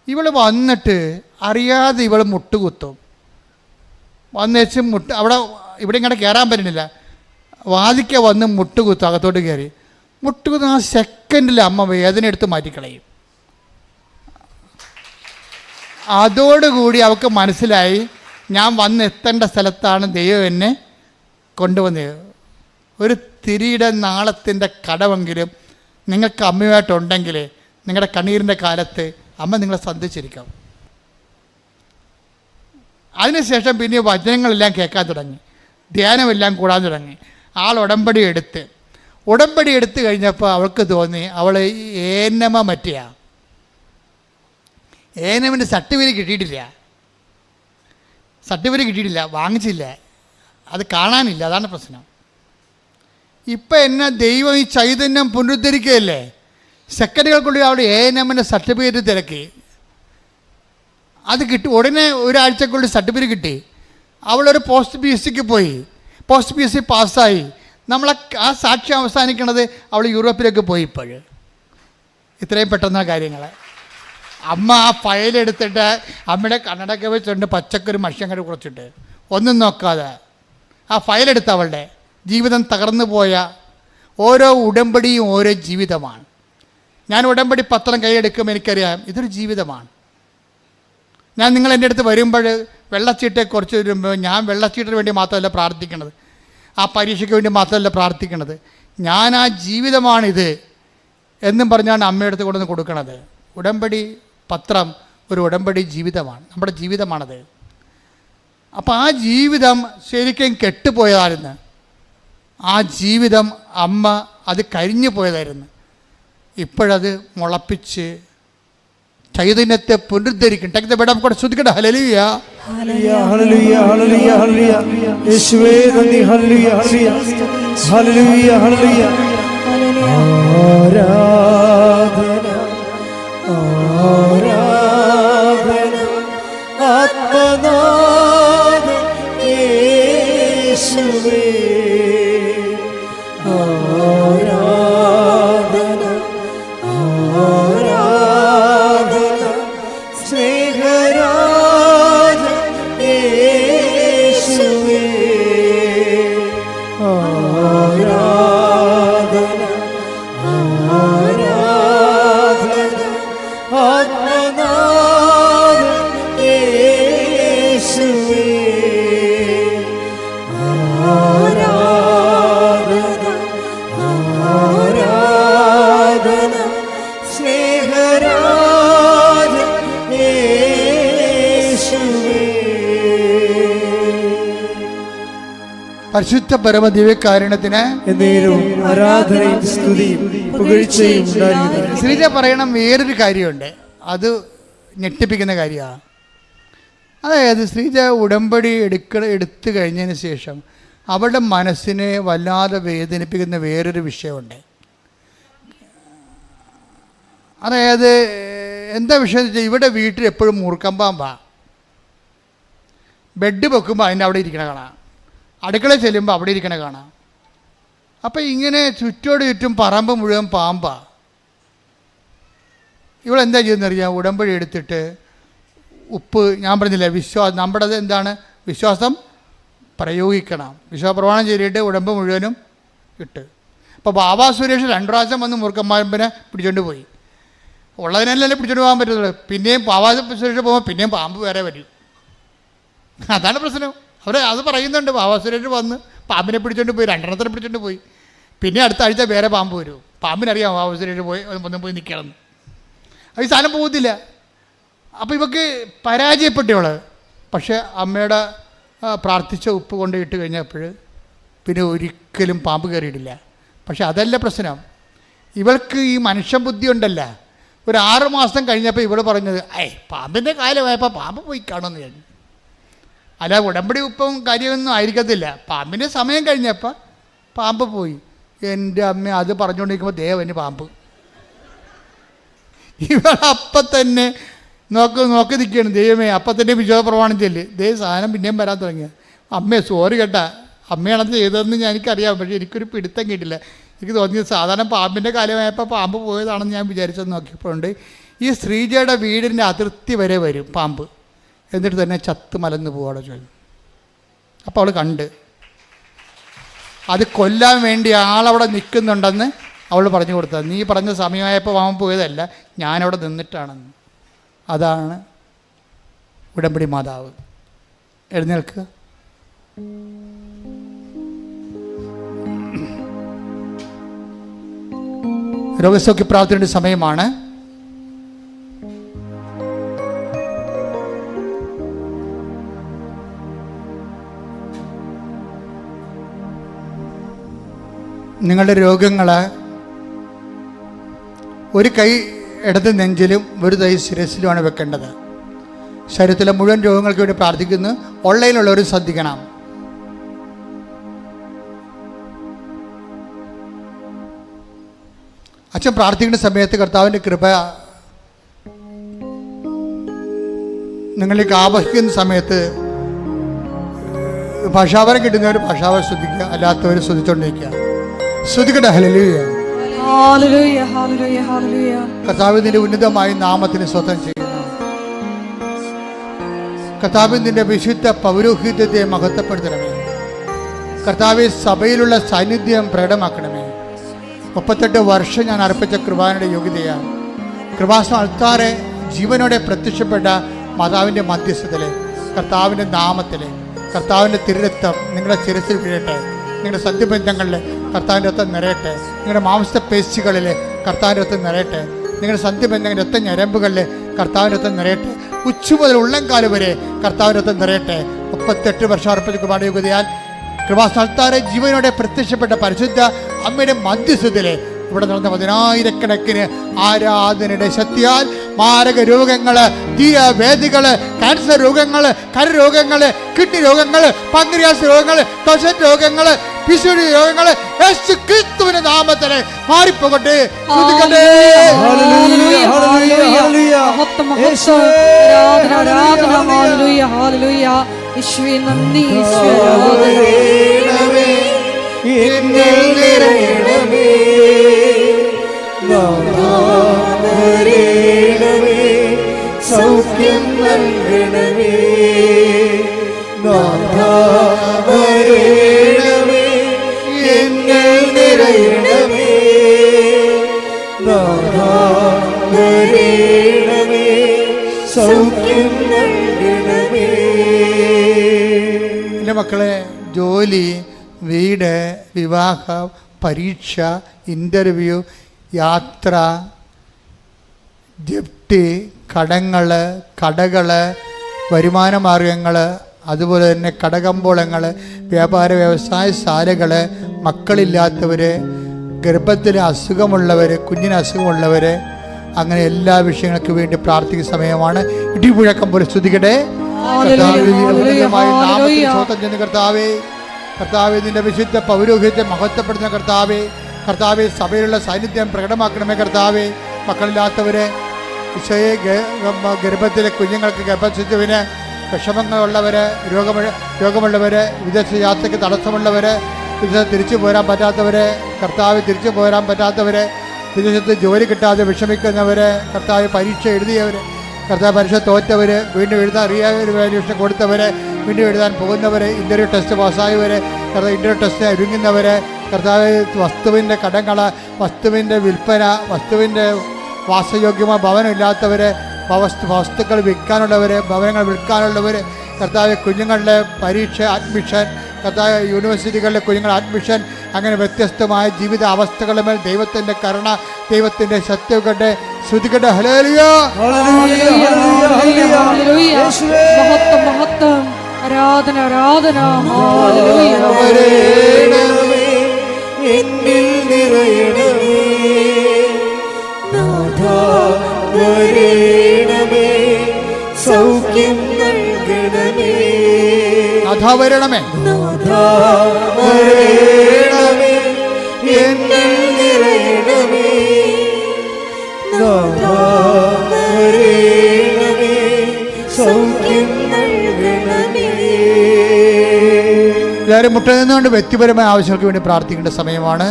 ഇവൾ വന്നിട്ട് അറിയാതെ ഇവൾ മുട്ടുകുത്തും. വന്നേച്ച് അവിടെ ഇവിടെ ഇങ്ങോട്ട് കയറാൻ പറ്റുന്നില്ല, വാതിക്ക വന്ന് മുട്ടുകുത്തും, അകത്തോട്ട് കയറി മുട്ടുകുത്തും. ആ സെക്കൻഡിൽ അമ്മ വേദന എടുത്ത് മാറ്റിക്കളയും. അതോടുകൂടി അവൾക്ക് മനസ്സിലായി, ഞാൻ വന്നെത്തേണ്ട സ്ഥലത്താണ് ദൈവം എന്നെ കൊണ്ടുവന്നത്. ഒരു തിരിയുടെ നാളത്തിൻ്റെ കടമെങ്കിലും നിങ്ങൾക്ക് അമ്മയുമായിട്ടുണ്ടെങ്കിൽ നിങ്ങളുടെ കണ്ണീരിൻ്റെ കാലത്ത് അമ്മ നിങ്ങളെ സന്ധിച്ചിരിക്കാം. അതിനുശേഷം പിന്നെ വചനങ്ങളെല്ലാം കേൾക്കാൻ തുടങ്ങി, ധ്യാനമെല്ലാം കൂടാൻ തുടങ്ങി. ഉടമ്പടി എടുത്ത് കഴിഞ്ഞപ്പോൾ അവൾക്ക് തോന്നി അവൾ ഏനമ മറ്റിയാ, ഏനമിൻ്റെ സർട്ടിഫിക്കറ്റ് കിട്ടിയിട്ടില്ല, വാങ്ങിച്ചില്ല, അത് കാണാനില്ല, അതാണ് പ്രശ്നം. ഇപ്പം എന്നെ ദൈവം ഈ ചൈതന്യം പുനരുദ്ധരിക്കുകയല്ലേ, സെക്കൻഡുകൾക്കുള്ളിൽ അവൾ ഏനമിൻ്റെ സർട്ടിഫിക്കറ്റ് തിരക്കി, അത് കിട്ടി. ഉടനെ ഒരാഴ്ചക്കുള്ളിൽ സർട്ടിഫിക്കറ്റ് കിട്ടി. അവളൊരു പോസ്റ്റ് PSCക്ക് പോയി, പോസ്റ്റ് PSC പാസ്സായി. ആ സാക്ഷ്യം അവസാനിക്കണത് അവൾ യൂറോപ്പിലേക്ക് പോയി. ഇത്രയും പെട്ടെന്ന കാര്യങ്ങൾ. അമ്മ ആ ഫയലെടുത്തിട്ട് അമ്മയുടെ കണ്ണടക്കെ വെച്ചുകൊണ്ട് പച്ചക്കൊരു മനുഷ്യങ്ങട് കുറച്ചിട്ട് ഒന്നും നോക്കാതെ ആ ഫയലെടുത്ത് അവളുടെ ജീവിതം തകർന്നു പോയ ഓരോ ഉടമ്പടിയും ഓരോ ജീവിതമാണ്. ഞാൻ ഉടമ്പടി പത്രം കൈയെടുക്കുമ്പോൾ എനിക്കറിയാം ഇതൊരു ജീവിതമാണ്. ഞാൻ നിങ്ങൾ എൻ്റെ അടുത്ത് വരുമ്പോൾ വെള്ളച്ചീട്ടെ കുറച്ച് വരുമ്പോൾ ഞാൻ വെള്ളച്ചീട്ടിന് വേണ്ടി മാത്രമല്ല പ്രാർത്ഥിക്കണത്, ആ പരീക്ഷയ്ക്ക് വേണ്ടി മാത്രമല്ല പ്രാർത്ഥിക്കണത്, ഞാൻ ആ ജീവിതമാണിത് എന്നും പറഞ്ഞാണ് അമ്മയുടെ അടുത്ത് കൊണ്ടുവന്ന് കൊടുക്കണത്. ഉടമ്പടി പത്രം ഒരു ഉടമ്പടി ജീവിതമാണ്, നമ്മുടെ ജീവിതമാണത്. അപ്പോൾ ആ ജീവിതം ശരിക്കും കെട്ടുപോയതായിരുന്നു. ആ ജീവിതം അമ്മ അത് കഴിഞ്ഞു പോയതായിരുന്നു. ഇപ്പോഴത് മുളപ്പിച്ച് ചൈതന്യത്തെ പുനരുദ്ധരിക്കും. കൂടെ ശ്രദ്ധിക്കട്ടെ. ഹല്ലേലൂയ, ഹല്ലേലൂയ, ഹല്ലേലൂയ, ഹല്ലേലൂയ. യേശുവേ നന്ദി. ഹല്ലേലൂയ, ഹല്ലേലൂയ, ഹല്ലേലൂയ. ആരാധന, ആരാധന ആത്മനാഥ യേശുവേ. ആരാധന, ആരാധന സ്നേഹരാജ യേശുവേ. ആരാധന പരിശുദ്ധ പരമ ദിവ്യകാരുണ്യത്തിന് എന്നേരവും ആരാധനയും സ്തുതിയും പുകഴ്ചയും ഉണ്ടായിരിക്കട്ടെ. ശ്രീജ പറയണം വേറൊരു കാര്യമുണ്ട്, അത് ഞെട്ടിപ്പിക്കുന്ന കാര്യമാണ്. അതായത് ശ്രീജ ഉടമ്പടി എടുത്തു കഴിഞ്ഞതിന് ശേഷം അവളുടെ മനസ്സിനെ വല്ലാതെ വേദനിപ്പിക്കുന്ന വേറൊരു വിഷയമുണ്ട്. അതായത് എന്താ വിഷയം എന്ന് വെച്ചാൽ, ഇവിടെ വീട്ടിൽ എപ്പോഴും മൂർക്കം പാമ്പാ. ബെഡ് വെക്കുമ്പോൾ അതിൻ്റെ അവിടെ ഇരിക്കണ കാണാം, അടുക്കള ചെല്ലുമ്പോൾ അവിടെ ഇരിക്കണ കാണാം. അപ്പം ഇങ്ങനെ ചുറ്റോട് ചുറ്റും പറമ്പ് മുഴുവൻ പാമ്പാ. ഇവളെന്താ ചെയ്യുന്നറിയാം, ഉടമ്പടി എടുത്തിട്ട് ഉപ്പ്, ഞാൻ പറഞ്ഞില്ലേ വിശ്വാസം, നമ്മുടെ എന്താണ് വിശ്വാസം പ്രയോഗിക്കണം. വിശ്വാസ പ്രമാണം ചെയ്തിട്ട് ഉടമ്പ് മുഴുവനും ഇട്ട്. ഇപ്പോൾ ബാബാ സുരേഷ് 2 പ്രാവശ്യം വന്ന് മൂർഖമ്പാമ്പിനെ പിടിച്ചോണ്ട് പോയി. ഉള്ളതിനല്ലേ പിടിച്ചോണ്ട് പോകാൻ പറ്റുള്ളൂ. പിന്നെയും ബാബാ സുരേഷ് പോകുമ്പോൾ പിന്നെയും പാമ്പ് വേറെ വരും. അതാണ് പ്രശ്നം. അവർ അത് പറയുന്നുണ്ട്, ബാബാ സുരേഷ് വന്ന് പാമ്പിനെ പിടിച്ചോണ്ട് പോയി, 2 എണ്ണത്തിനെ പിടിച്ചോണ്ട് പോയി. പിന്നെ അടുത്ത ആഴ്ച വേറെ പാമ്പ് വരും. പാമ്പിനറിയാം ബാബാ സുരേഷ് ഒന്നും പോയി നിൽക്കണം. അത് ഈ സാധനം പോകത്തില്ല. അപ്പോൾ ഇവക്ക് പരാജയപ്പെട്ടവള്. പക്ഷേ അമ്മയുടെ പ്രാർത്ഥിച്ച ഉപ്പ് കൊണ്ട് ഇട്ട് കഴിഞ്ഞപ്പോൾ പിന്നെ ഒരിക്കലും പാമ്പ് കയറിയിട്ടില്ല. പക്ഷെ അതല്ല പ്രശ്നം, ഇവൾക്ക് ഈ മനുഷ്യബുദ്ധി ഉണ്ടല്ല. ഒരു 6 മാസം കഴിഞ്ഞപ്പോൾ ഇവൾ പറഞ്ഞത്, പാമ്പിൻ്റെ കാലമായപ്പോൾ പാമ്പ് പോയി കാണുമെന്ന് ഞാൻ. അല്ല, ഉടമ്പടി ഉപ്പും കാര്യമൊന്നും ആയിരിക്കത്തില്ല. പാമ്പിൻ്റെ സമയം കഴിഞ്ഞപ്പോൾ പാമ്പ് പോയി. എൻ്റെ അമ്മ അത് പറഞ്ഞുകൊണ്ടിരിക്കുമ്പോൾ ദേവന് പാമ്പ്. ഇവളപ്പം തന്നെ നോക്കി നിൽക്കുകയാണ്. ദൈവമേ, അപ്പം തന്നെ വിശ്വാസ പ്രമാണം ചെല്ല്, ദൈവം സാധനം പിന്നെയും വരാൻ തുടങ്ങിയ. അമ്മേ സോറി കേട്ടാ, അമ്മയാണത് ചെയ്തതെന്ന് എനിക്കറിയാം. പക്ഷേ എനിക്കൊരു പിടുത്തം കിട്ടില്ല. എനിക്ക് തോന്നിയത് സാധാരണ പാമ്പിൻ്റെ കാലമായപ്പോൾ പാമ്പ് പോയതാണെന്ന് ഞാൻ വിചാരിച്ചത്. നോക്കിയപ്പോഴുണ്ട് ഈ ശ്രീജയുടെ വീടിൻ്റെ അതിർത്തി വരെ വരും പാമ്പ്, എന്നിട്ട് തന്നെ ചത്ത് മലന്ന് പോവാടെ ചോദിക്കും. അപ്പോൾ അവൾ കണ്ട് അത് കൊല്ലാൻ വേണ്ടി ആളവിടെ നിൽക്കുന്നുണ്ടെന്ന് അവൾ പറഞ്ഞു കൊടുത്തത്. നീ പറഞ്ഞ സമയമായപ്പോൾ പാമ്പ് പോയതല്ല, ഞാനവിടെ നിന്നിട്ടാണെന്ന്. അതാണ് ഉടമ്പടി മാതാവ്. എഴുന്നേൽക്കുക. രോഗസൗഖ്യ പ്രാർത്ഥനയുടെ സമയമാണ്. നിങ്ങളുടെ രോഗങ്ങൾ ഒരു കൈ ഇടത് നെഞ്ചിലും ഒരു കൈ ശിരസിലുമാണ് വെക്കേണ്ടത്. ശരീരത്തിലെ മുഴുവൻ രോഗങ്ങൾക്ക് വേണ്ടി പ്രാർത്ഥിക്കുന്നു. ഓൺലൈനിലുള്ളവരും ശ്രദ്ധിക്കണം. അച്ഛൻ പ്രാർത്ഥിക്കുന്ന സമയത്ത് കർത്താവിൻ്റെ കൃപ നിങ്ങളിലേക്ക് ആവഹിക്കുന്ന സമയത്ത് ഭാഷാവരം കിട്ടുന്നവർ ഭാഷാവരം ശ്രദ്ധിക്കുക, അല്ലാത്തവർ ശ്രദ്ധിച്ചുകൊണ്ടിരിക്കുക. ശ്രദ്ധിക്കട്ടെ. ഹല്ലേലൂയ, ഹല്ലേലൂയ, ഹല്ലേലൂയ, ഹല്ലേലൂയ. കർത്താവ് നിന്റെ ഉന്നതമായ നാമത്തിന് സ്വന്തം ചെയ്യുന്നു. കർത്താവ് നിന്റെ വിശുദ്ധ പൗരോഹിത്യത്തെ മഹത്വപ്പെടുത്തണമേ. കർത്താവ് സഭയിലുള്ള സാന്നിധ്യം പ്രകടമാക്കണമേ. 38 വർഷം ഞാൻ അർപ്പിച്ച കൃപാനയുടെ യോഗ്യതയാണ്. കൃപാസനം അൾത്താറെ ജീവനോടെ പ്രത്യക്ഷപ്പെട്ട മാതാവിൻ്റെ മധ്യസ്ഥതയിൽ കർത്താവിൻ്റെ നാമത്തിൽ കർത്താവിൻ്റെ തിരുരക്തം നിങ്ങളുടെ ശിരസിൽ വീഴട്ടെ. നിങ്ങളുടെ സന്ധിബന്ധങ്ങളിൽ കർത്താവിൻ്റെ രക്തം നിറയട്ടെ. നിങ്ങളുടെ മാംസ പേശികളിൽ കർത്താവിൻ്റെ രക്തം നിറയട്ടെ. നിങ്ങളുടെ സന്ധിബന്ധങ്ങളുടെ രക്ത ഞരമ്പുകളിൽ കർത്താവിൻ്റെ രക്തം നിറയട്ടെ. ഉച്ച മുതൽ ഉള്ളംകാല് വരെ കർത്താവിൻ്റെ രക്തം നിറയട്ടെ. 38 വർഷം അർപ്പിച്ച കൃപാനയുടെ യോഗ്യതയാൽ കൃപാസനത്താറെ ജീവനോടെ പ്രത്യക്ഷപ്പെട്ട പരിശുദ്ധ അമ്മയുടെ മധ്യസ്ഥതയിൽ ഇവിടെ നടന്ന 10,000-കണക്കിന് ആരാധനയുടെ ശക്തിയാൽ മാരക രോഗങ്ങൾ, തീരവേദികൾ, ക്യാൻസർ രോഗങ്ങൾ, കരരോഗങ്ങൾ, കിഡ്നി രോഗങ്ങൾ, പങ്ക്രിയാസ് രോഗങ്ങൾ, ത്വച രോഗങ്ങൾ, പിശുടി രോഗങ്ങൾ യേശു ക്രിസ്തുവിന്റെ നാമത്തിൽ മാറിപ്പോകട്ടെ. സൗഖ്യം നൽകണമേ, എങ്ങൾ നിറയണമേ, സൗഖ്യം നൽകണമേ. എൻ്റെ മക്കളെ, ജോലി, വീട്, വിവാഹം, പരീക്ഷ, ഇൻ്റർവ്യൂ, യാത്ര, ജപ്തി, കടങ്ങൾ, കടകൾ, വരുമാന മാർഗങ്ങൾ, അതുപോലെ തന്നെ കടകമ്പോളങ്ങൾ, വ്യാപാര വ്യവസായശാലകൾ, മക്കളില്ലാത്തവർ, ഗർഭത്തിൽ അസുഖമുള്ളവർ, കുഞ്ഞിന് അസുഖമുള്ളവർ, അങ്ങനെ എല്ലാ വിഷയങ്ങൾക്ക് വേണ്ടി പ്രാർത്ഥിക്കുന്ന സമയമാണ്. ഇടിമുഴക്കം പോലെ സ്തുതിക്കട്ടെ. കർത്താവേ, കർത്താവേ, നിന്റെ വിശുദ്ധ പൗരോഹിത്യത്തെ മഹത്വപ്പെടുന്ന കർത്താവേ, കർത്താവെ സഭയിലുള്ള സാന്നിധ്യം പ്രകടമാക്കണമേ കർത്താവെ. മക്കളില്ലാത്തവരെ, ഈശോയെ, ഗർഭത്തിലെ കുഞ്ഞുങ്ങൾക്ക്, ഗർഭശിശുവിന് വിഷമങ്ങളുള്ളവർ, രോഗമുള്ളവർ, വിദേശ യാത്രയ്ക്ക് തടസ്സമുള്ളവർ, വിദേശത്ത് തിരിച്ചു പോരാൻ പറ്റാത്തവർ, കർത്താവ് തിരിച്ചു പോരാൻ പറ്റാത്തവർ, വിദേശത്ത് ജോലി കിട്ടാതെ വിഷമിക്കുന്നവർ, കർത്താവ് പരീക്ഷ എഴുതിയവർ, കർത്താവ് പരീക്ഷ തോറ്റവർ, വീണ്ടും എഴുതാൻ റിവാലുവേഷൻ കൊടുത്തവർ, വീണ്ടും എഴുതാൻ പോകുന്നവർ, ഇൻ്റർവ്യൂ ടെസ്റ്റ് പാസ്സായവർ, കർത്താവ് ഇൻ്റർവ്യൂ ടെസ്റ്റ് ഒരുങ്ങുന്നവർ, കർത്താവ് വസ്തുവിൻ്റെ കടങ്ങൾ, വസ്തുവിൻ്റെ വിൽപ്പന, വസ്തുവിൻ്റെ വാസയോഗ്യമായ ഭവനമില്ലാത്തവർ, വസ്തുക്കൾ വിൽക്കാനുള്ളവർ, ഭവനങ്ങൾ വിൽക്കാനുള്ളവർ, കർത്താവ് കുഞ്ഞുങ്ങളുടെ പരീക്ഷ, അഡ്മിഷൻ, കർത്താവ് യൂണിവേഴ്സിറ്റികളിലെ കുഞ്ഞുങ്ങളുടെ അഡ്മിഷൻ, അങ്ങനെ വ്യത്യസ്തമായ ജീവിത അവസ്ഥകളുടെ മേൽ ദൈവത്തിൻ്റെ കരുണ, ദൈവത്തിൻ്റെ സത്യങ്ങളുടെ ശ്രുതികട്ടെ. ഹല്ലേലൂയ, മഹത്വം, ആരാധന, ആരാധന. എന്നിൽ നിറയണമേ നാഥാ, വരണമേ, സൗഖ്യം നൽകണമേ നാഥാ, വരണമേ, നാഥാ വരണമേ, എന്നിൽ നിറയണമേ നാഥാ, വരണമേ, സൗഖ്യം നൽകണമേ. എല്ലാവരും മുട്ട നിന്നുകൊണ്ട് വ്യക്തിപരമായ ആവശ്യങ്ങൾക്ക് വേണ്ടി പ്രാർത്ഥിക്കേണ്ട സമയമാണ്.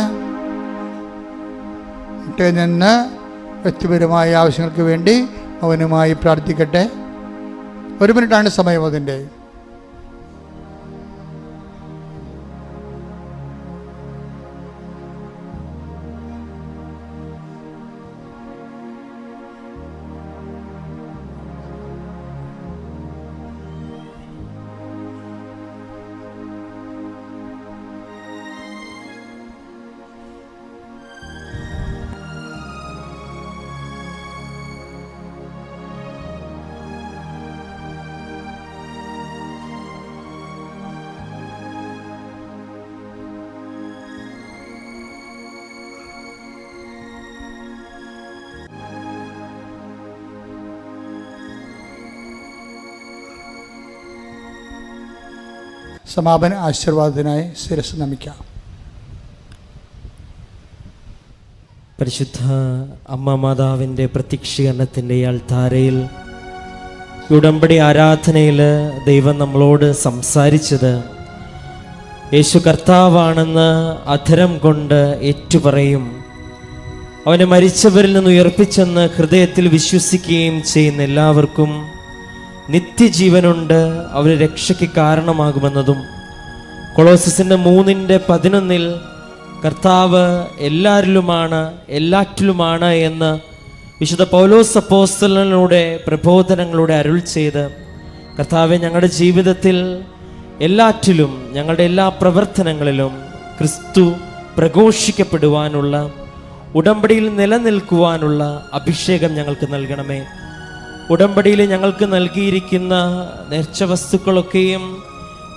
മുട്ടയിൽ നിന്ന് വ്യക്തിപരമായ ആവശ്യങ്ങൾക്ക് വേണ്ടി മൗനമായി പ്രാർത്ഥിക്കട്ടെ. 1 മിനിറ്റാണ് സമയം അതിൻ്റെ. സമാപന ആശീർവാദത്തിനായി ശിരസ് നമിക്കാം. പരിശുദ്ധ അമ്മ മാതാവിൻ്റെ പ്രത്യക്ഷീകരണത്തിൻ്റെ അൾത്താരയിൽ ഉടമ്പടി ആരാധനയിൽ ദൈവം നമ്മളോട് സംസാരിച്ചത് യേശു കർത്താവാണെന്ന് അധരം കൊണ്ട് ഏറ്റുപറയും, അവനെ മരിച്ചവരിൽ നിന്ന് ഉയർപ്പിച്ചെന്ന് ഹൃദയത്തിൽ വിശ്വസിക്കുകയും ചെയ്യുന്ന എല്ലാവർക്കും നിത്യജീവനുണ്ട്, അവന് രക്ഷയ്ക്ക് കാരണമാകുമെന്നതും കൊളോസസിൻ്റെ 3:11 കർത്താവ് എല്ലാവരിലുമാണ്, എല്ലാറ്റിലുമാണ് എന്ന് വിശുദ്ധ പൗലോസ് അപ്പോസ്തലനിലൂടെ പ്രബോധനങ്ങളുടെ അരുൾ ചെയ്ത്, കർത്താവെ, ഞങ്ങളുടെ ജീവിതത്തിൽ എല്ലാറ്റിലും, ഞങ്ങളുടെ എല്ലാ പ്രവർത്തനങ്ങളിലും ക്രിസ്തു പ്രഘോഷിക്കപ്പെടുവാനുള്ള, ഉടമ്പടിയിൽ നിലനിൽക്കുവാനുള്ള അഭിഷേകം ഞങ്ങൾക്ക് നൽകണമേ. ഉടമ്പടിയിൽ ഞങ്ങൾക്ക് നൽകിയിരിക്കുന്ന നേർച്ച വസ്തുക്കളൊക്കെയും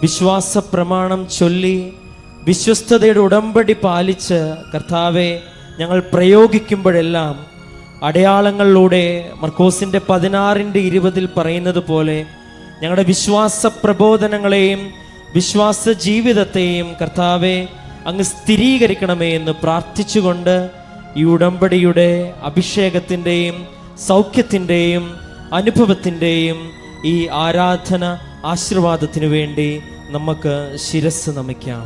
വിശ്വാസ പ്രമാണം ചൊല്ലി വിശ്വസ്തതയുടെ ഉടമ്പടി പാലിച്ച് കർത്താവെ ഞങ്ങൾ പ്രയോഗിക്കുമ്പോഴെല്ലാം അടയാളങ്ങളിലൂടെ മർക്കോസിൻ്റെ 16:20 പറയുന്നത് പോലെ ഞങ്ങളുടെ വിശ്വാസ പ്രബോധനങ്ങളെയും വിശ്വാസ ജീവിതത്തെയും കർത്താവെ അങ്ങ് സ്ഥിരീകരിക്കണമേ എന്ന് പ്രാർത്ഥിച്ചുകൊണ്ട് ഈ ഉടമ്പടിയുടെ അഭിഷേകത്തിൻ്റെയും സൗഖ്യത്തിൻ്റെയും അനുഭവത്തിൻ്റെയും ഈ ആരാധന ആശീർവാദത്തിനു വേണ്ടി നമുക്ക് ശിരസ് നമിക്കാം.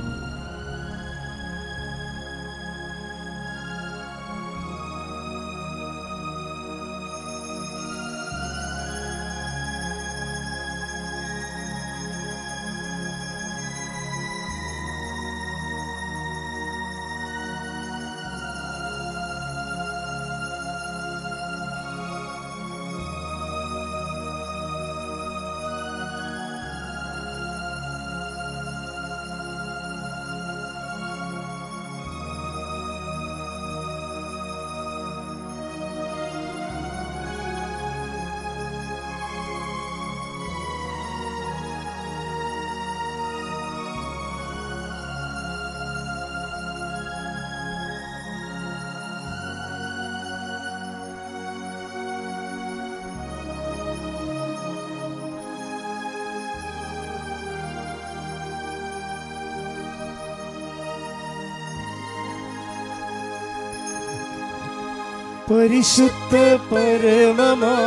പരിശുദ്ധ പരമമാ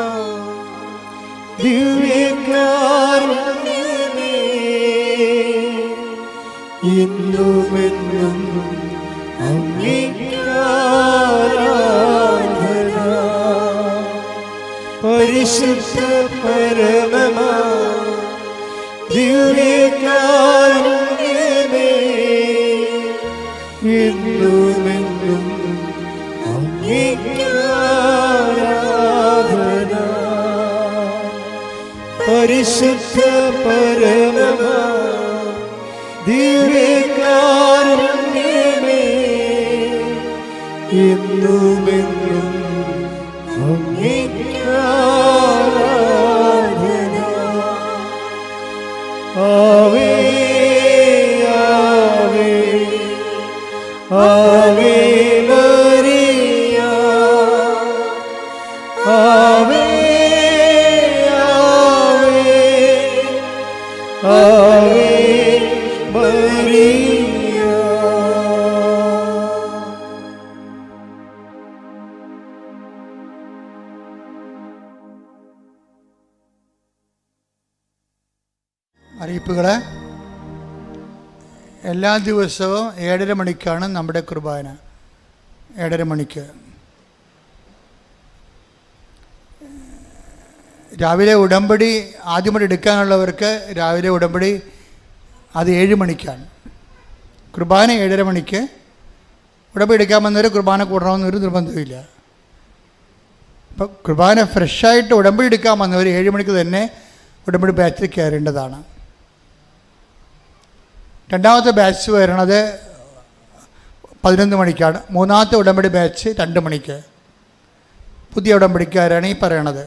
ദിവ്യകാരുണ്യമേ, ഇന്നുമെന്നും അങ്ങേക്കാരാധന. പരിശുദ്ധ പരമമാ ദിവ്യകാരുണ്യമേ, ഇന്നുമെന്നും അങ്ങേക്കാരാധന. പരിശുദ്ധ പരമമാ ദിവ്യകാരുണ്യമേ, എന്നുമെന്നും അങ്ങേക്കാരാധന. ആവേ ആവേ ആവേ മരിയ, ആവേ ആവേ ആവേ മരിയ. അറിയിപ്പുകൾ. എല്ലാ ദിവസവും 7:30 മണിക്കാണ് നമ്മുടെ കുർബാന. 7:30 മണിക്ക്. രാവിലെ ഉടമ്പടി ആദ്യമായിട്ട് എടുക്കാനുള്ളവർക്ക് രാവിലെ ഉടമ്പടി അത് 7 മണിക്കാണ്. കുർബാന 7:30 മണിക്ക്. ഉടമ്പടി എടുക്കാൻ വന്നവർ കുർബാന കൂടണമെന്നൊരു നിർബന്ധമില്ല. അപ്പോൾ കുർബാന ഫ്രഷായിട്ട് ഉടമ്പടി എടുക്കാൻ വന്നവർ 7 മണിക്ക് തന്നെ ഉടമ്പടി ബാച്ചിൽ കയറേണ്ടതാണ്. രണ്ടാമത്തെ ബാച്ച് വരണത് 11 മണിക്കാണ്. മൂന്നാമത്തെ ഉടമ്പടി ബാച്ച് 2 മണിക്ക്. പുതിയ ഉടമ്പടിക്കാരാണ് ഈ പറയണത്.